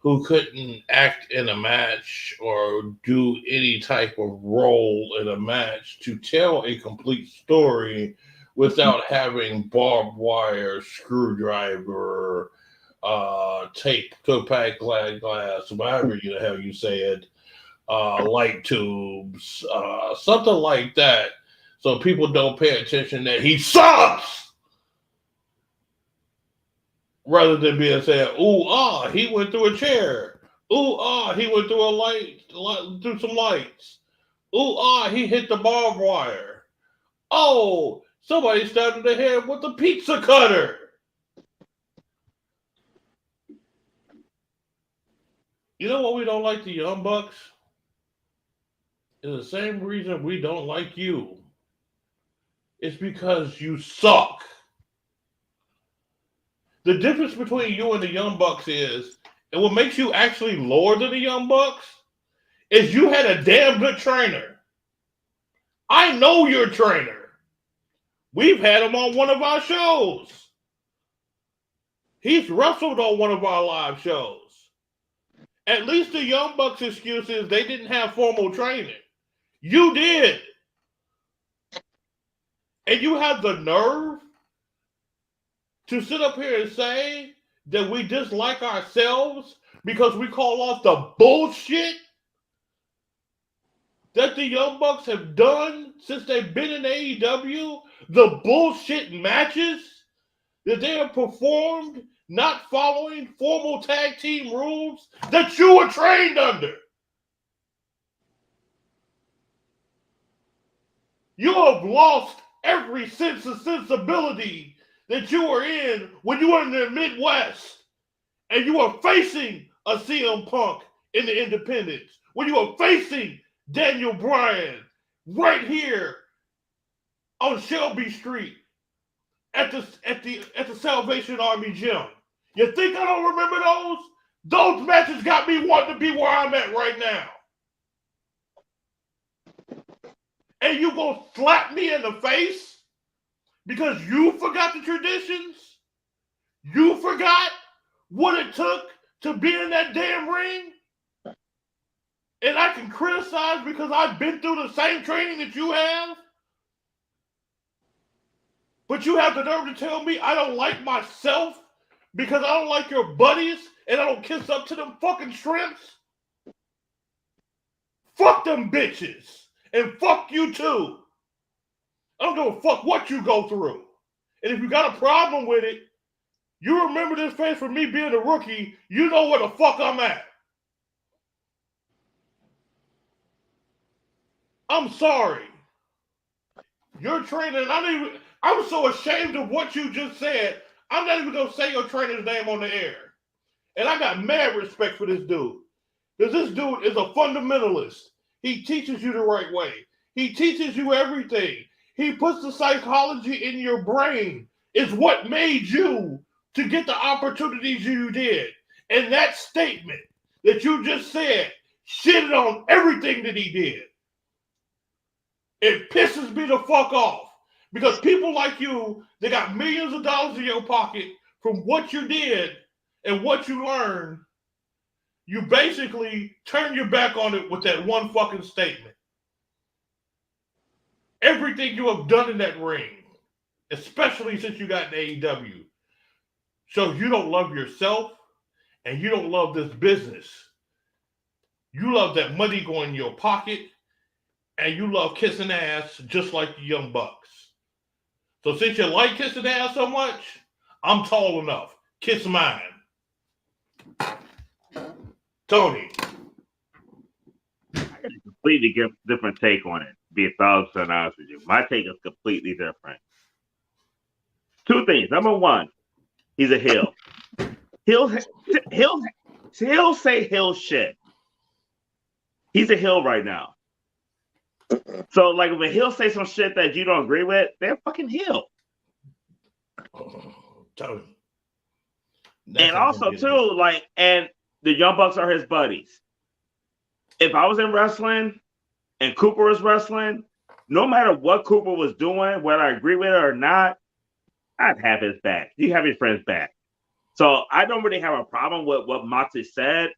who couldn't act in a match or do any type of role in a match to tell a complete story without having barbed wire, screwdriver, tape, two-pack glass, whatever the hell you said, light tubes, something like that, so people don't pay attention that he sucks. Rather than being said, ooh, he went through a chair. Ooh, he went through through some lights. Ooh, he hit the barbed wire. Oh, somebody stabbed him in the head with a pizza cutter. You know what we don't like the Young Bucks? It's the same reason we don't like you. It's because you suck. The difference between you and the Young Bucks is, and what makes you actually lower than the Young Bucks, is you had a damn good trainer. I know your trainer. We've had him on one of our shows. He's wrestled on one of our live shows. At least the Young Bucks' excuse is they didn't have formal training. You did. And you have the nerve to sit up here and say that we dislike ourselves because we call off the bullshit that the Young Bucks have done since they've been in AEW, the bullshit matches that they have performed not following formal tag team rules that you were trained under. You have lost every sense of sensibility that you were in when you were in the Midwest and you were facing a CM Punk in the independents, when you were facing Daniel Bryan right here on Shelby Street at the Salvation Army gym. You think I don't remember those? Those matches got me wanting to be where I'm at right now. And you gonna slap me in the face because you forgot the traditions? You forgot what it took to be in that damn ring? And I can criticize because I've been through the same training that you have? But you have the nerve to tell me I don't like myself because I don't like your buddies and I don't kiss up to them fucking shrimps? Fuck them bitches. And fuck you too. I don't give a fuck what you go through. And if you got a problem with it, you remember this face for me being a rookie, you know where the fuck I'm at. I'm sorry. Your trainer, and I was so ashamed of what you just said, I'm not even going to say your trainer's name on the air. And I got mad respect for this dude. Because this dude is a fundamentalist. He teaches you the right way. He teaches you everything. He puts the psychology in your brain. It's what made you to get the opportunities you did. And that statement that you just said shitted on everything that he did. It pisses me the fuck off. Because people like you, they got millions of dollars in your pocket from what you did and what you learned. You basically turn your back on it with that one fucking statement. Everything you have done in that ring, especially since you got in AEW, shows you don't love yourself and you don't love this business. You love that money going in your pocket and you love kissing ass just like the Young Bucks. So since you like kissing ass so much, I'm tall enough. Kiss mine. Tony. I got a completely different take on it, to be 1,000% honest with you. My take is completely different. Two things. Number one, he's a heel. He'll say heel shit. He's a heel right now. So, like, when he'll say some shit that you don't agree with, they're fucking heel. Tony. And also, too, like, and the Young Bucks are his buddies. If I was in wrestling and Cooper was wrestling, no matter what Cooper was doing, whether I agree with it or not, I'd have his back. You have your friend's back. So I don't really have a problem with what Moxley said.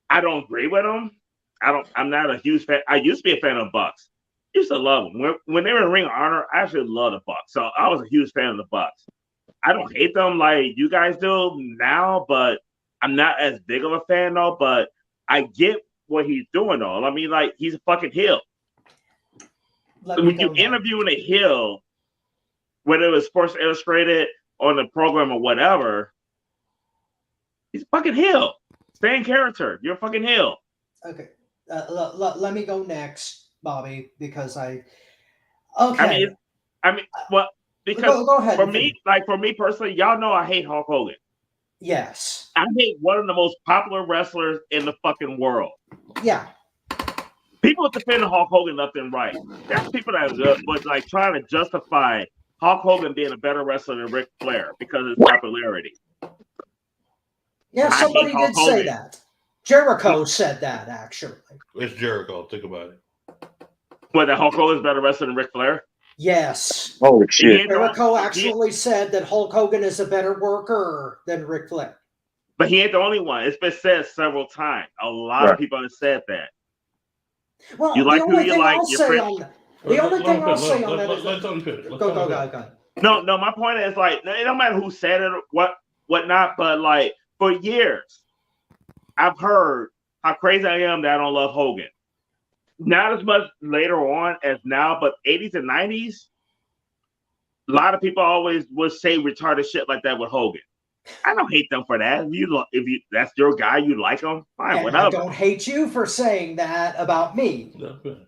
I don't agree with him. I'm not a huge fan. I used to be a fan of Bucks. Used to love them. When they were in Ring of Honor, I actually loved the Bucks. So I was a huge fan of the Bucks. I don't hate them like you guys do now, but I'm not as big of a fan though. But I get what he's doing though. I mean, like, he's a fucking heel. When you interviewing a heel, whether it was Sports Illustrated on the program or whatever, he's a fucking heel. Stay in character. You're a fucking heel. Okay. Let me go next, Bobby, because okay. I mean, well, because go ahead. For me personally, y'all know I hate Hulk Hogan. Yes. I hate one of the most popular wrestlers in the fucking world. Yeah. People defend Hulk Hogan left and right. There's people that was like trying to justify Hulk Hogan being a better wrestler than Ric Flair because of his popularity. Yeah, somebody did say that. Jericho said that, actually. It's Jericho. Think about it. What, that Hulk Hogan is a better wrestler than Ric Flair? Yes. Holy shit. Jericho actually said that Hulk Hogan is a better worker than Ric Flair. But he ain't the only one. It's been said several times. A lot of people have said that. Well, you like who you like. The only thing I'll say on that is... Let's unfinish. Go. No, my point is, like, it don't matter who said it or whatnot, but, like, for years, I've heard how crazy I am that I don't love Hogan. Not as much later on as now, but 80s and 90s, a lot of people always would say retarded shit like that with Hogan. I don't hate them for that. If that's your guy, you like him, fine, and whatever. I don't hate you for saying that about me. I'm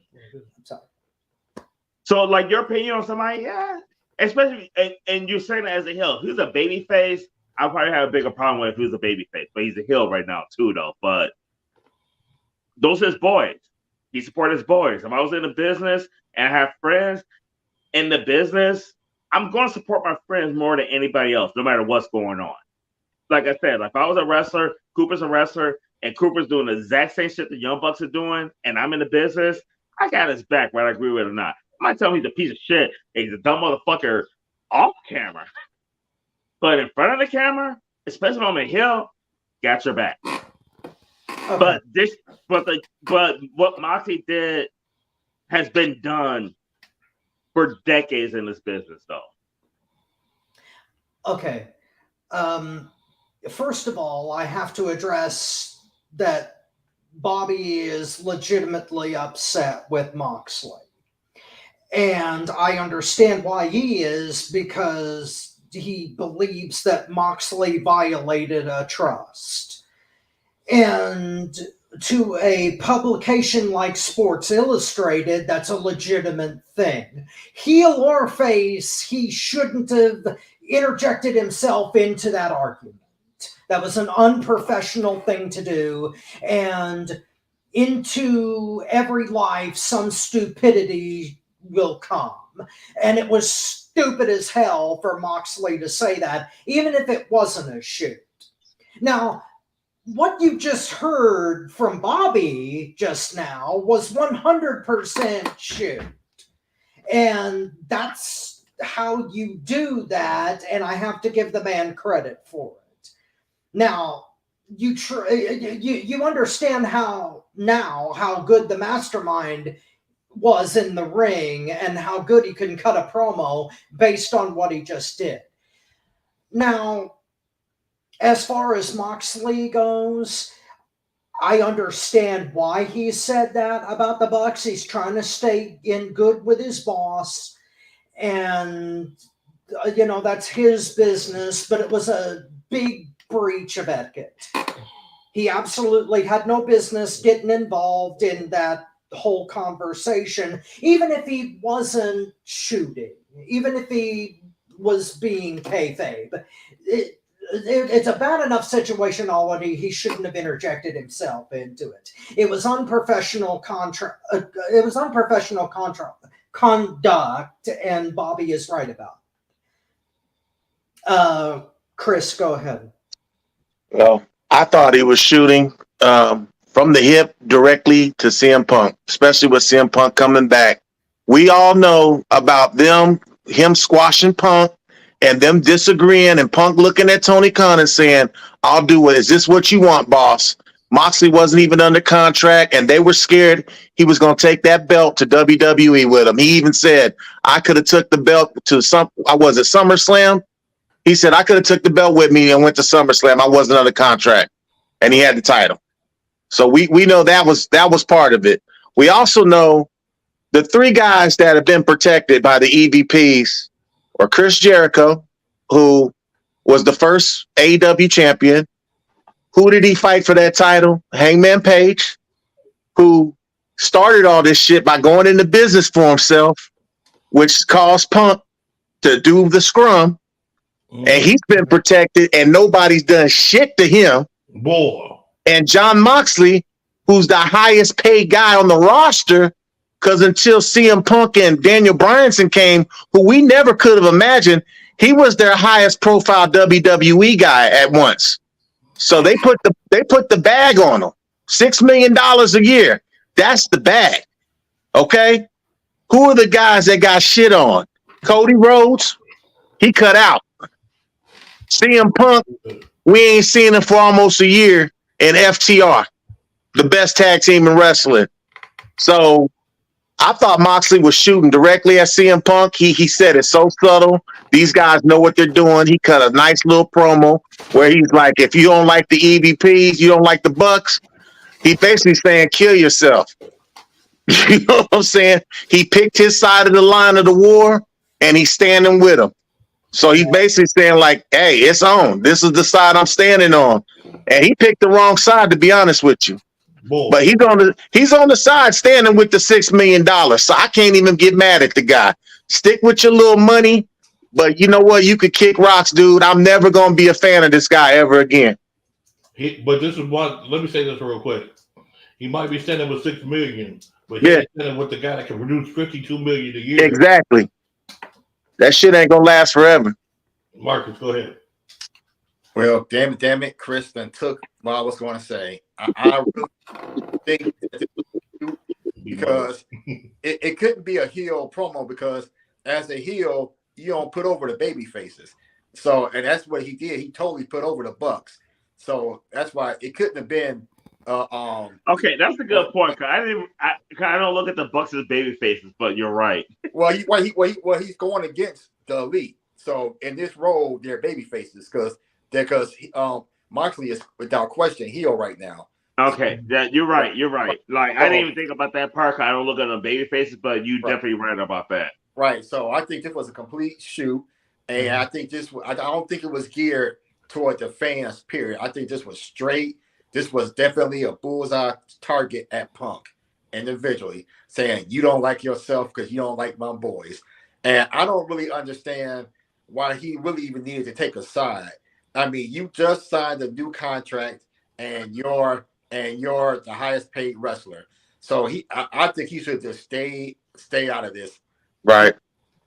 sorry. So, like, your opinion on somebody, yeah, especially, and you're saying that as a heel. If he's a baby face, I'll probably have a bigger problem with if he's a baby face, but he's a heel right now too, though. But those are his boys. He supported his boys. If I was in the business and I have friends in the business, I'm going to support my friends more than anybody else, no matter what's going on. Like I said, if I was a wrestler, Cooper's a wrestler, and Cooper's doing the exact same shit the Young Bucks are doing, and I'm in the business, I got his back, whether I agree with it or not. I might tell him he's a piece of shit and he's a dumb motherfucker off camera. But in front of the camera, especially on the hill, got your back. Okay. But what Moxley did has been done for decades in this business, though. Okay. First of all, I have to address that Bobby is legitimately upset with Moxley. And I understand why he is, because he believes that Moxley violated a trust. And to a publication like Sports Illustrated, that's a legitimate thing. Heel or face, he shouldn't have interjected himself into that argument. That was an unprofessional thing to do. And into every life, some stupidity will come. And it was stupid as hell for Moxley to say that, even if it wasn't a shoot. Now, what you just heard from Bobby just now was 100% shoot. And that's how you do that, and I have to give the man credit for it. Now, you understand how good the mastermind was in the ring and how good he can cut a promo based on what he just did. Now, as far as Moxley goes, I understand why he said that about the Bucks. He's trying to stay in good with his boss, and that's his business, but it was a big breach of etiquette. He absolutely had no business getting involved in that whole conversation, even if he wasn't shooting, even if he was being kayfabe. It's a bad enough situation already. He shouldn't have interjected himself into it. It was unprofessional conduct, and Bobby is right about it. Chris, go ahead. Well, I thought he was shooting from the hip directly to CM Punk, especially with CM Punk coming back. We all know about him squashing Punk and them disagreeing and Punk looking at Tony Khan and saying, I'll do it. Is this what you want, boss? Moxley wasn't even under contract, and they were scared he was going to take that belt to WWE with him. He even said, I could have took the belt to SummerSlam? He said, I could have took the belt with me and went to SummerSlam. I wasn't under contract. And he had the title. So we know that was part of it. We also know the three guys that have been protected by the EVPs are Chris Jericho, who was the first AEW champion. Who did he fight for that title? Hangman Page, who started all this shit by going into business for himself, which caused Punk to do the scrum. And he's been protected, and nobody's done shit to him. Boy. And Jon Moxley, who's the highest paid guy on the roster, because until CM Punk and Daniel Bryanson came, who we never could have imagined, he was their highest profile WWE guy at once. So they put the bag on him. $6 million a year. That's the bag. Okay? Who are the guys that got shit on? Cody Rhodes, he cut out. CM Punk, we ain't seen him for almost a year in FTR, the best tag team in wrestling. So I thought Moxley was shooting directly at CM Punk. He said it so subtle. These guys know what they're doing. He cut a nice little promo where he's like, if you don't like the EVPs, you don't like the Bucks, he basically saying, kill yourself. You know what I'm saying? He picked his side of the line of the war, and he's standing with him. So he's basically saying, like, hey, it's on. This is the side I'm standing on. And he picked the wrong side, to be honest with you. Boy. But he's on the side standing with the $6 million. So I can't even get mad at the guy. Stick with your little money. But you know what? You could kick rocks, dude. I'm never going to be a fan of this guy ever again. But this is one. Let me say this real quick. He might be standing with $6 million, but he's standing with the guy that can produce $52 million a year. Exactly. That shit ain't going to last forever. Marcus, go ahead. Well, damn it, Chris then took what I was going to say. I really think because it couldn't be a heel promo, because as a heel, you don't put over the baby faces. So, and that's what he did. He totally put over the Bucks. So that's why it couldn't have been. Okay, that's a good point. Cause I don't look at the Bucks as baby faces, but you're right. Well, he's going against the Elite. So in this role, they're baby faces because Moxley is without question heel right now. Okay, you're right. You're right. Like I didn't even think about that part. I don't look at them baby faces, but you definitely right about that. Right. So I think this was a complete shoot, and I think I don't think it was geared toward the fans. Period. I think this was straight. This was definitely a bullseye target at Punk individually, saying you don't like yourself because you don't like my boys. And I don't really understand why he really even needed to take a side. I mean, you just signed a new contract, and you're the highest paid wrestler. So I think he should just stay out of this. Right.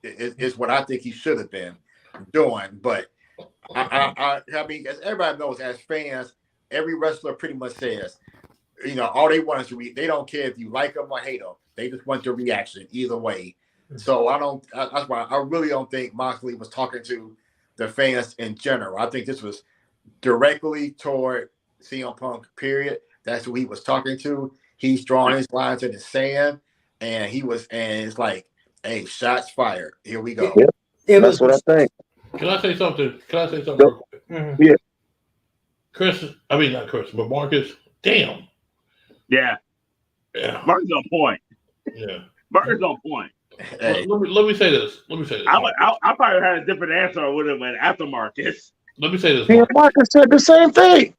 Is what I think he should have been doing. But I mean, as everybody knows, as fans, every wrestler pretty much says, all they want is they don't care if you like them or hate them. They just want the reaction either way. So that's why I really don't think Moxley was talking to the fans in general. I think this was directly toward CM Punk, period. That's who he was talking to. He's drawing his lines in the sand, and it's like, hey, shots fired. Here we go. Yep. That's what I think. Can I say something real quick? Mm-hmm. Yeah. Not Chris, but Marcus. Damn. Yeah. Marcus on point. Yeah. Marcus on point. Hey. Let me say this. I probably had a different answer. I would have went after Marcus. Let me say this. Marcus said the same thing.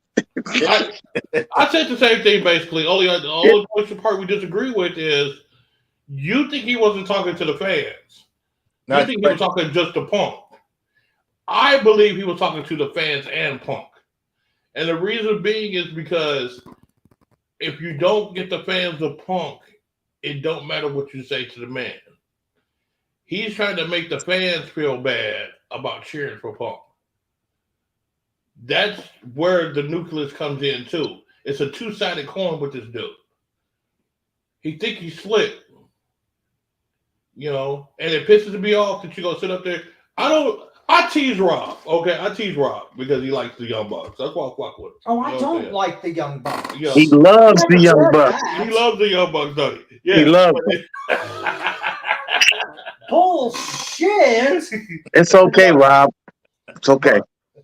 I said the same thing basically. The only part we disagree with is you think he wasn't talking to the fans. You think he was talking just to Punk. I believe he was talking to the fans and Punk. And the reason being is because if you don't get the fans of Punk, it don't matter what you say to the man. He's trying to make the fans feel bad about cheering for Punk. That's where the nucleus comes in too. It's a two-sided coin with this dude. He think he's slick, and it pisses me off that you gonna sit up there. I tease Rob. Okay, I tease Rob because he likes the Young Bucks. That's why I fuck with him. Oh, I You know what I'm don't saying? like the Young Bucks. Yeah. He loves the Never Young said Bucks. that. He loves the Young Bucks, doesn't he? Yeah. He loves them. Bullshit. It's okay, Rob. It's okay.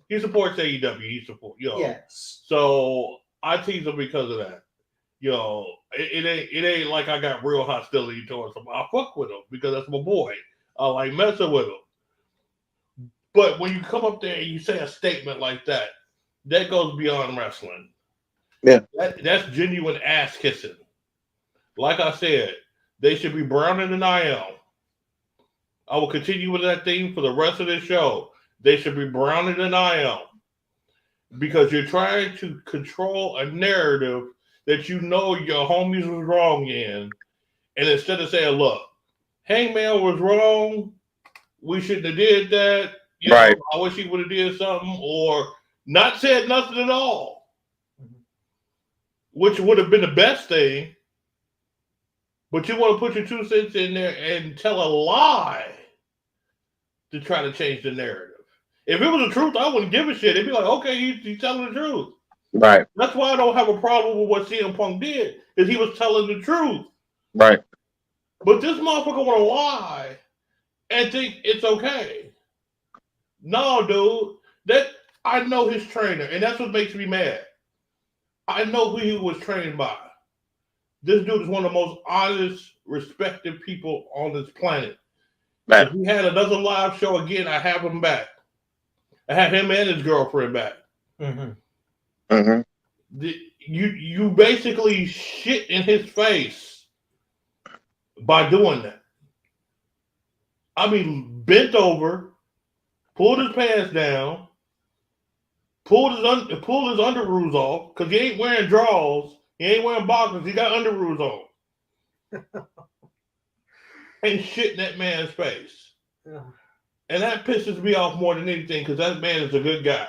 He supports AEW. He supports, Yes. So I tease him because of that. It ain't like I got real hostility towards him. I fuck with him because that's my boy. I like messing with him. But when you come up there and you say a statement like that, that goes beyond wrestling. Yeah. That's genuine ass kissing. Like I said, they should be browner than I am. I will continue with that theme for the rest of this show. They should be browner than I am. Because you're trying to control a narrative that you know your homies was wrong in. And instead of saying, look, Hangman was wrong, we shouldn't have did that. Right. I wish he would have did something, or not said nothing at all. Which would have been the best thing. But you want to put your 2 cents in there and tell a lie to try to change the narrative. If it was the truth, I wouldn't give a shit. It'd be like, okay, he's telling the truth. Right. That's why I don't have a problem with what CM Punk did, is he was telling the truth. Right. But this motherfucker want to lie and think it's okay. No, dude. That I know his trainer, and that's what makes me mad. I know who he was trained by. This dude is one of the most honest, respected people on this planet. Man. If he had another live show again, I have him back. I have him and his girlfriend back. Mm-hmm. Mm-hmm. You basically shit in his face by doing that. I mean, bent over, pulled his pants down, pulled his underoos off, because he ain't wearing drawers, he ain't wearing boxers, he got underoos on. And shit in that man's face. Yeah. And that pisses me off more than anything, because that man is a good guy.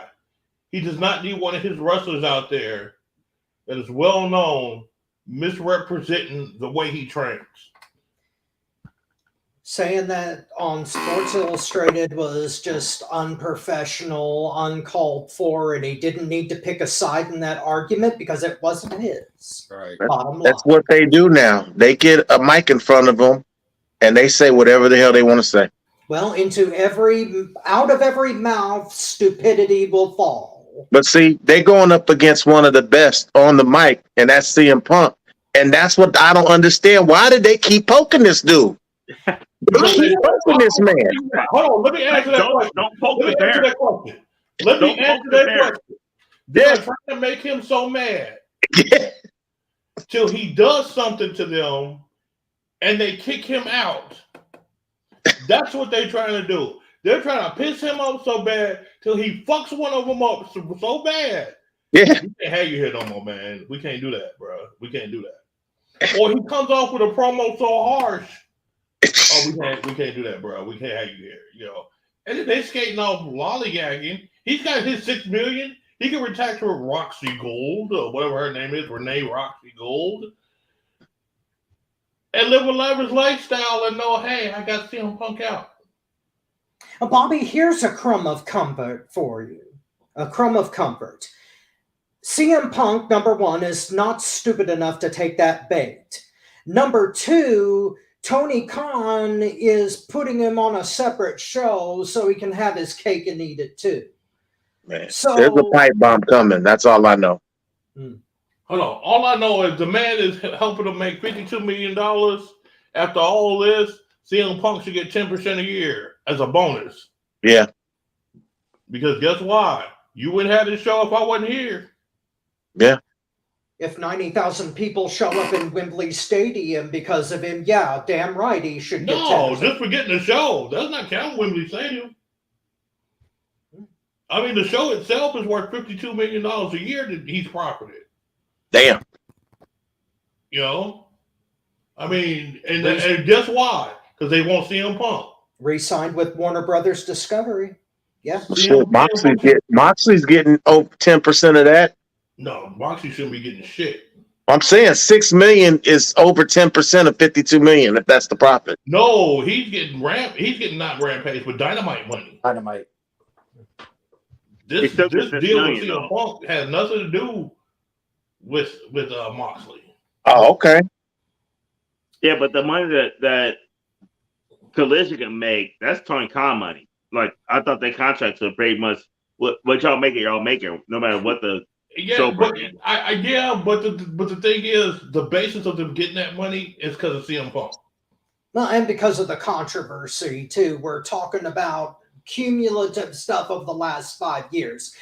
He does not need one of his wrestlers out there that is well known misrepresenting the way he trains. Saying that on Sports Illustrated was just unprofessional, uncalled for, and he didn't need to pick a side in that argument because it wasn't his. Right. Bottom line. That's what they do now. They get a mic in front of them and they say whatever the hell they want to say. Well, out of every mouth, stupidity will fall. But see, they're going up against one of the best on the mic, and that's CM Punk. And that's what I don't understand. Why did they keep poking this dude? They keep poking this man. Hold on, let me answer that question. Don't poke Let the me answer bear. that question. Let me answer that question. They're trying to make him so mad till he does something to them and they kick him out. That's what they're trying to do. They're trying to piss him off so bad till he fucks one of them up so bad. Yeah. We can't have you here no more, man. We can't do that, bro. We can't do that. Or he comes off with a promo so harsh. Oh, we can't do that, bro. We can't have you here, And then they skating off lollygagging. He's got his $6 million. He can retire to Roxy Gold or whatever her name is, Renee Roxy Gold, and live a lavish lifestyle and know, hey, I got CM Punk out. Bobby, here's a crumb of comfort for you. A crumb of comfort. CM Punk, number one, is not stupid enough to take that bait. Number two, Tony Khan is putting him on a separate show so he can have his cake and eat it too. Man, so there's a pipe bomb coming. That's all I know. Hold on. All I know is the man is helping to make $52 million. After all this, CM Punk should get 10% a year as a bonus. Yeah. Because guess why? You wouldn't have this show if I wasn't here. Yeah. If 90,000 people show up in Wembley Stadium because of him, yeah, damn right, he should get 10%. Just for getting the show. Does not count Wembley Stadium. I mean, the show itself is worth $52 million a year that he's profited. Damn. I mean, and guess why? Because they won't see him Punk. Re-signed with Warner Brothers Discovery. Yeah. Shit, Moxley's getting over 10% of that. No, Moxley shouldn't be getting shit. I'm saying $6 million is over 10% of $52 million, if that's the profit. No, he's getting not Rampage, but Dynamite money. Dynamite. This still deal get with $6 million, CM Punk has nothing to do with Moxley. Oh, okay. Yeah, but the money that Collision can make, that's Tony Khan money. Like, I thought they contracts were pretty much what y'all make it, no matter what the show but brings. but the thing is, the basis of them getting that money is because of CM Punk. Well, and because of the controversy too. We're talking about cumulative stuff of the last 5 years.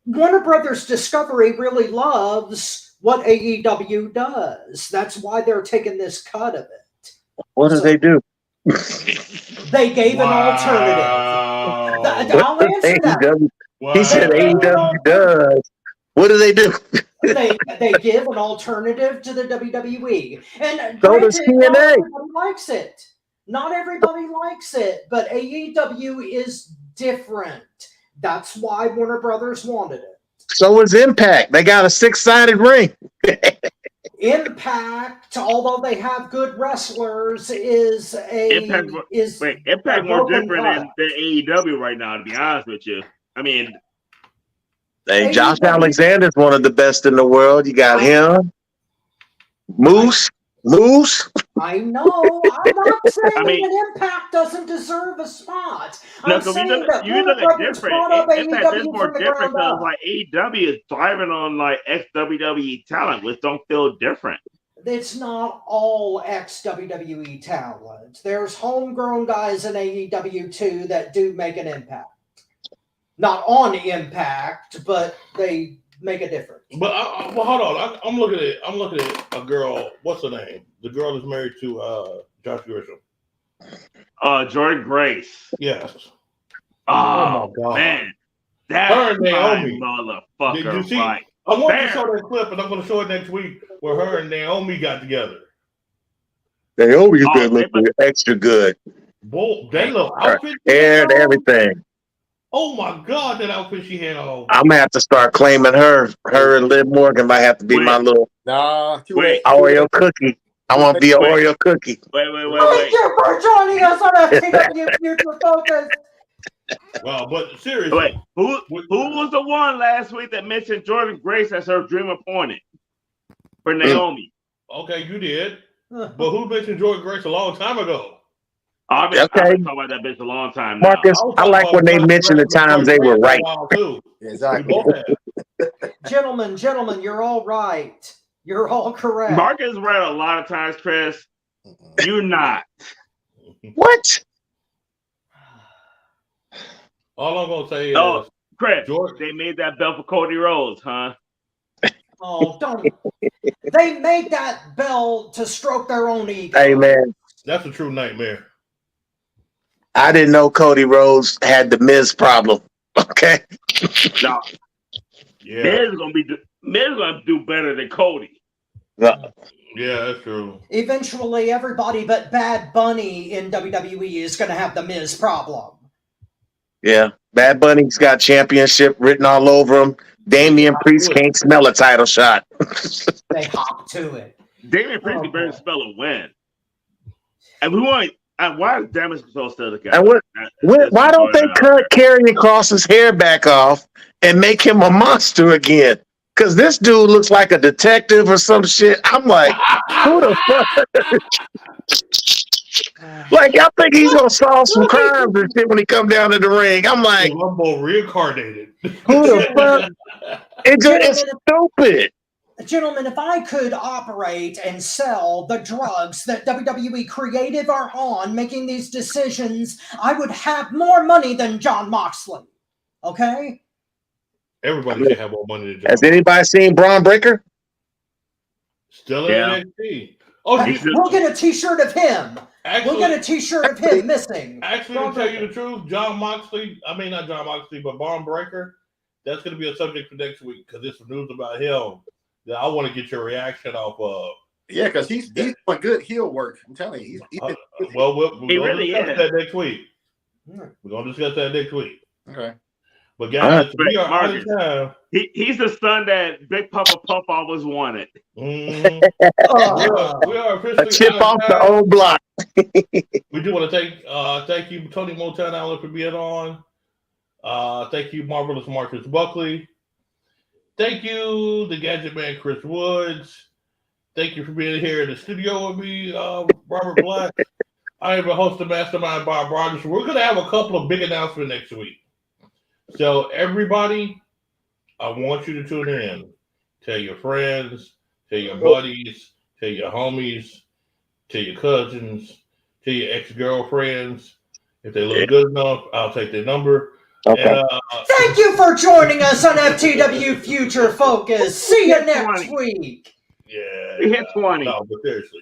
Warner Brothers Discovery really loves what AEW does. That's why they're taking this cut of it. What do they do? They gave an alternative. I'll answer that. AEW. Wow. He said AEW does. What do they do? They give an alternative to the WWE. And So does granted, not TNA. everybody likes it. Not everybody likes it, but AEW is different. That's why Warner Brothers wanted it. So is Impact. They got a 6-sided ring. Impact, although they have good wrestlers, is Impact more broken different than AEW right now, to be honest with you. I mean, Hey, AEW Josh Alexander's one of the best in the world. You got him. Moose. I know. I'm not saying that Impact doesn't deserve a spot. I'm saying that Warner Brothers brought up Impact is AEW more from the different ground up. because like AEW is thriving on like ex-WWE talent, which don't feel different. It's not all ex-WWE talent. There's homegrown guys in AEW too that do make an impact. Not on Impact, but they make a difference. But hold on, I'm looking at a girl. What's her name? The girl that's married to Josh Grisham. Jordan Grace. Yes. Oh, my God. Man, that's Her and Naomi. Motherfucker. Did you see? Right. I want to show that clip, and I'm going to show it next week where her and Naomi got together. Naomi's been looking extra good. Boy, that little outfit. Hair and everything. Oh my God, that outfit she had on. I'm gonna have to start claiming her. Her and Liv Morgan might have to be my little Oreo cookie. I want to be an Oreo cookie. Wait. Thank you for joining us on FTW Future Focus. Well, but seriously, wait, who was the one last week that mentioned Jordan Grace as her dream opponent for Naomi? Okay, you did. But who mentioned Jordan Grace a long time ago? I've been talking about that bitch a long time now. Marcus, I like when they mention the times they were right. Exactly. Gentlemen, you're all right. You're all correct. Marcus right a lot of times, Chris. You're not. What? All I'm gonna say is, Chris, they made that belt for Cody Rhodes, huh? Oh, don't. They made that belt to stroke their own ego. Hey, man. That's a true nightmare. I didn't know Cody Rhodes had the Miz problem. Okay. No. Yeah. Miz gonna do better than Cody. Yeah, that's true. Eventually, everybody but Bad Bunny in WWE is going to have the Miz problem. Yeah. Bad Bunny's got championship written all over him. Damian Priest can't smell a title shot. They hop to it. Damian Priest can barely spell a win. And we want. Why is Damage Control still the guy? And why don't they cut Karrion Kross's hair back off and make him a monster again? Because this dude looks like a detective or some shit. I'm like, who the fuck? Like, I think he's gonna solve some crimes and shit when he come down to the ring. I'm like, Rumble reincarnated. who the fuck? It's stupid. Gentlemen, if I could operate and sell the drugs that WWE Creative are on making these decisions, I would have more money than Jon Moxley. Okay? Everybody should have more money than Jon. Has anybody seen Braun Breaker? Still in NXT. Oh, we'll get a t-shirt of him. Actually, we'll get a t-shirt of him missing. Actually, to tell you the truth, not Jon Moxley, but Braun Breaker, that's going to be a subject for next week because there's some news about him that I want to get your reaction off of. Yeah, because he's doing good heel work. I'm telling you. He's we're going to discuss that next week. Hmm. We're going to discuss that next week. Okay. But guys, we are out of time. He's the son that Big Papa Pump always wanted. Mm-hmm. we are officially a chip off the old block. We do want to thank you, Tony Motown Island, for being on. Thank you, Marvelous Marcus Buckley. Thank you, the Gadget Man Chris Woods. Thank you for being here in the studio with me, Robert Black. I am the host of Mastermind Bob Rogers. We're going to have a couple of big announcements next week. So everybody, I want you to tune in. Tell your friends, tell your buddies, tell your homies, tell your cousins, tell your ex-girlfriends. If they look good enough, I'll take their number. Okay. And, Thank you for joining us on FTW Future Focus. See you next week. Yeah. We hit 20. No, but seriously.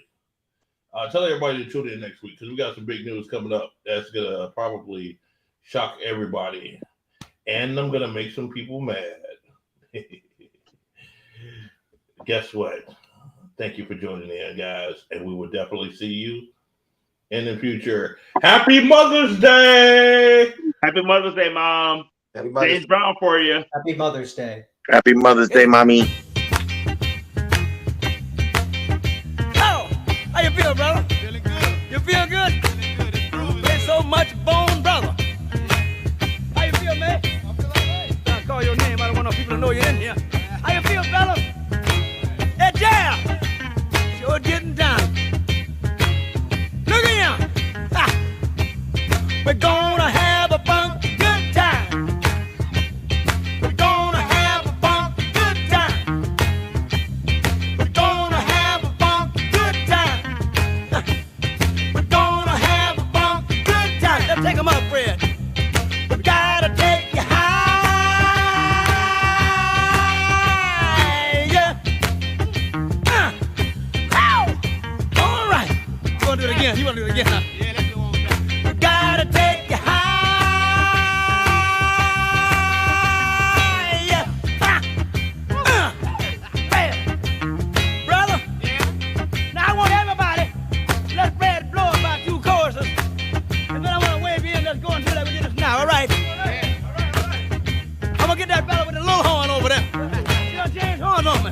Tell everybody to tune in next week because we got some big news coming up that's going to probably shock everybody. And I'm going to make some people mad. Guess what? Thank you for joining in, guys. And we will definitely see you in the future. Happy Mother's Day! Happy Mother's Day, Mom. Happy Mother's James Brown for you. Happy Mother's Day. Happy Mother's Day, mommy. Oh, how you feel, brother? Feeling good. You feel good? Feeling good. There's so much bone, brother. How you feel, man? I feel all right. I call your name. I don't want no people to know you're in here. How you feel, brother? That jam. Sure getting down. Look at him. Ha. We're gonna have a funky good time. We're gonna have a funky good time. We're gonna have a funky good time. We're gonna have a funky good time. Let's take 'em up, Fred. We gotta take you high. Yeah. Ow. All right. You wanna do it again? You wanna do it again, huh? Yeah, let's do one more time. We gotta take you high. Yeah. Hey, brother. Yeah. Now I want everybody. Let Fred blow about 2 choruses. And then I want to wave in. Let's go and do that. We did this now. All right. Yeah. All right. I'm gonna get that fella with the little horn over there. You know, James Horn on me.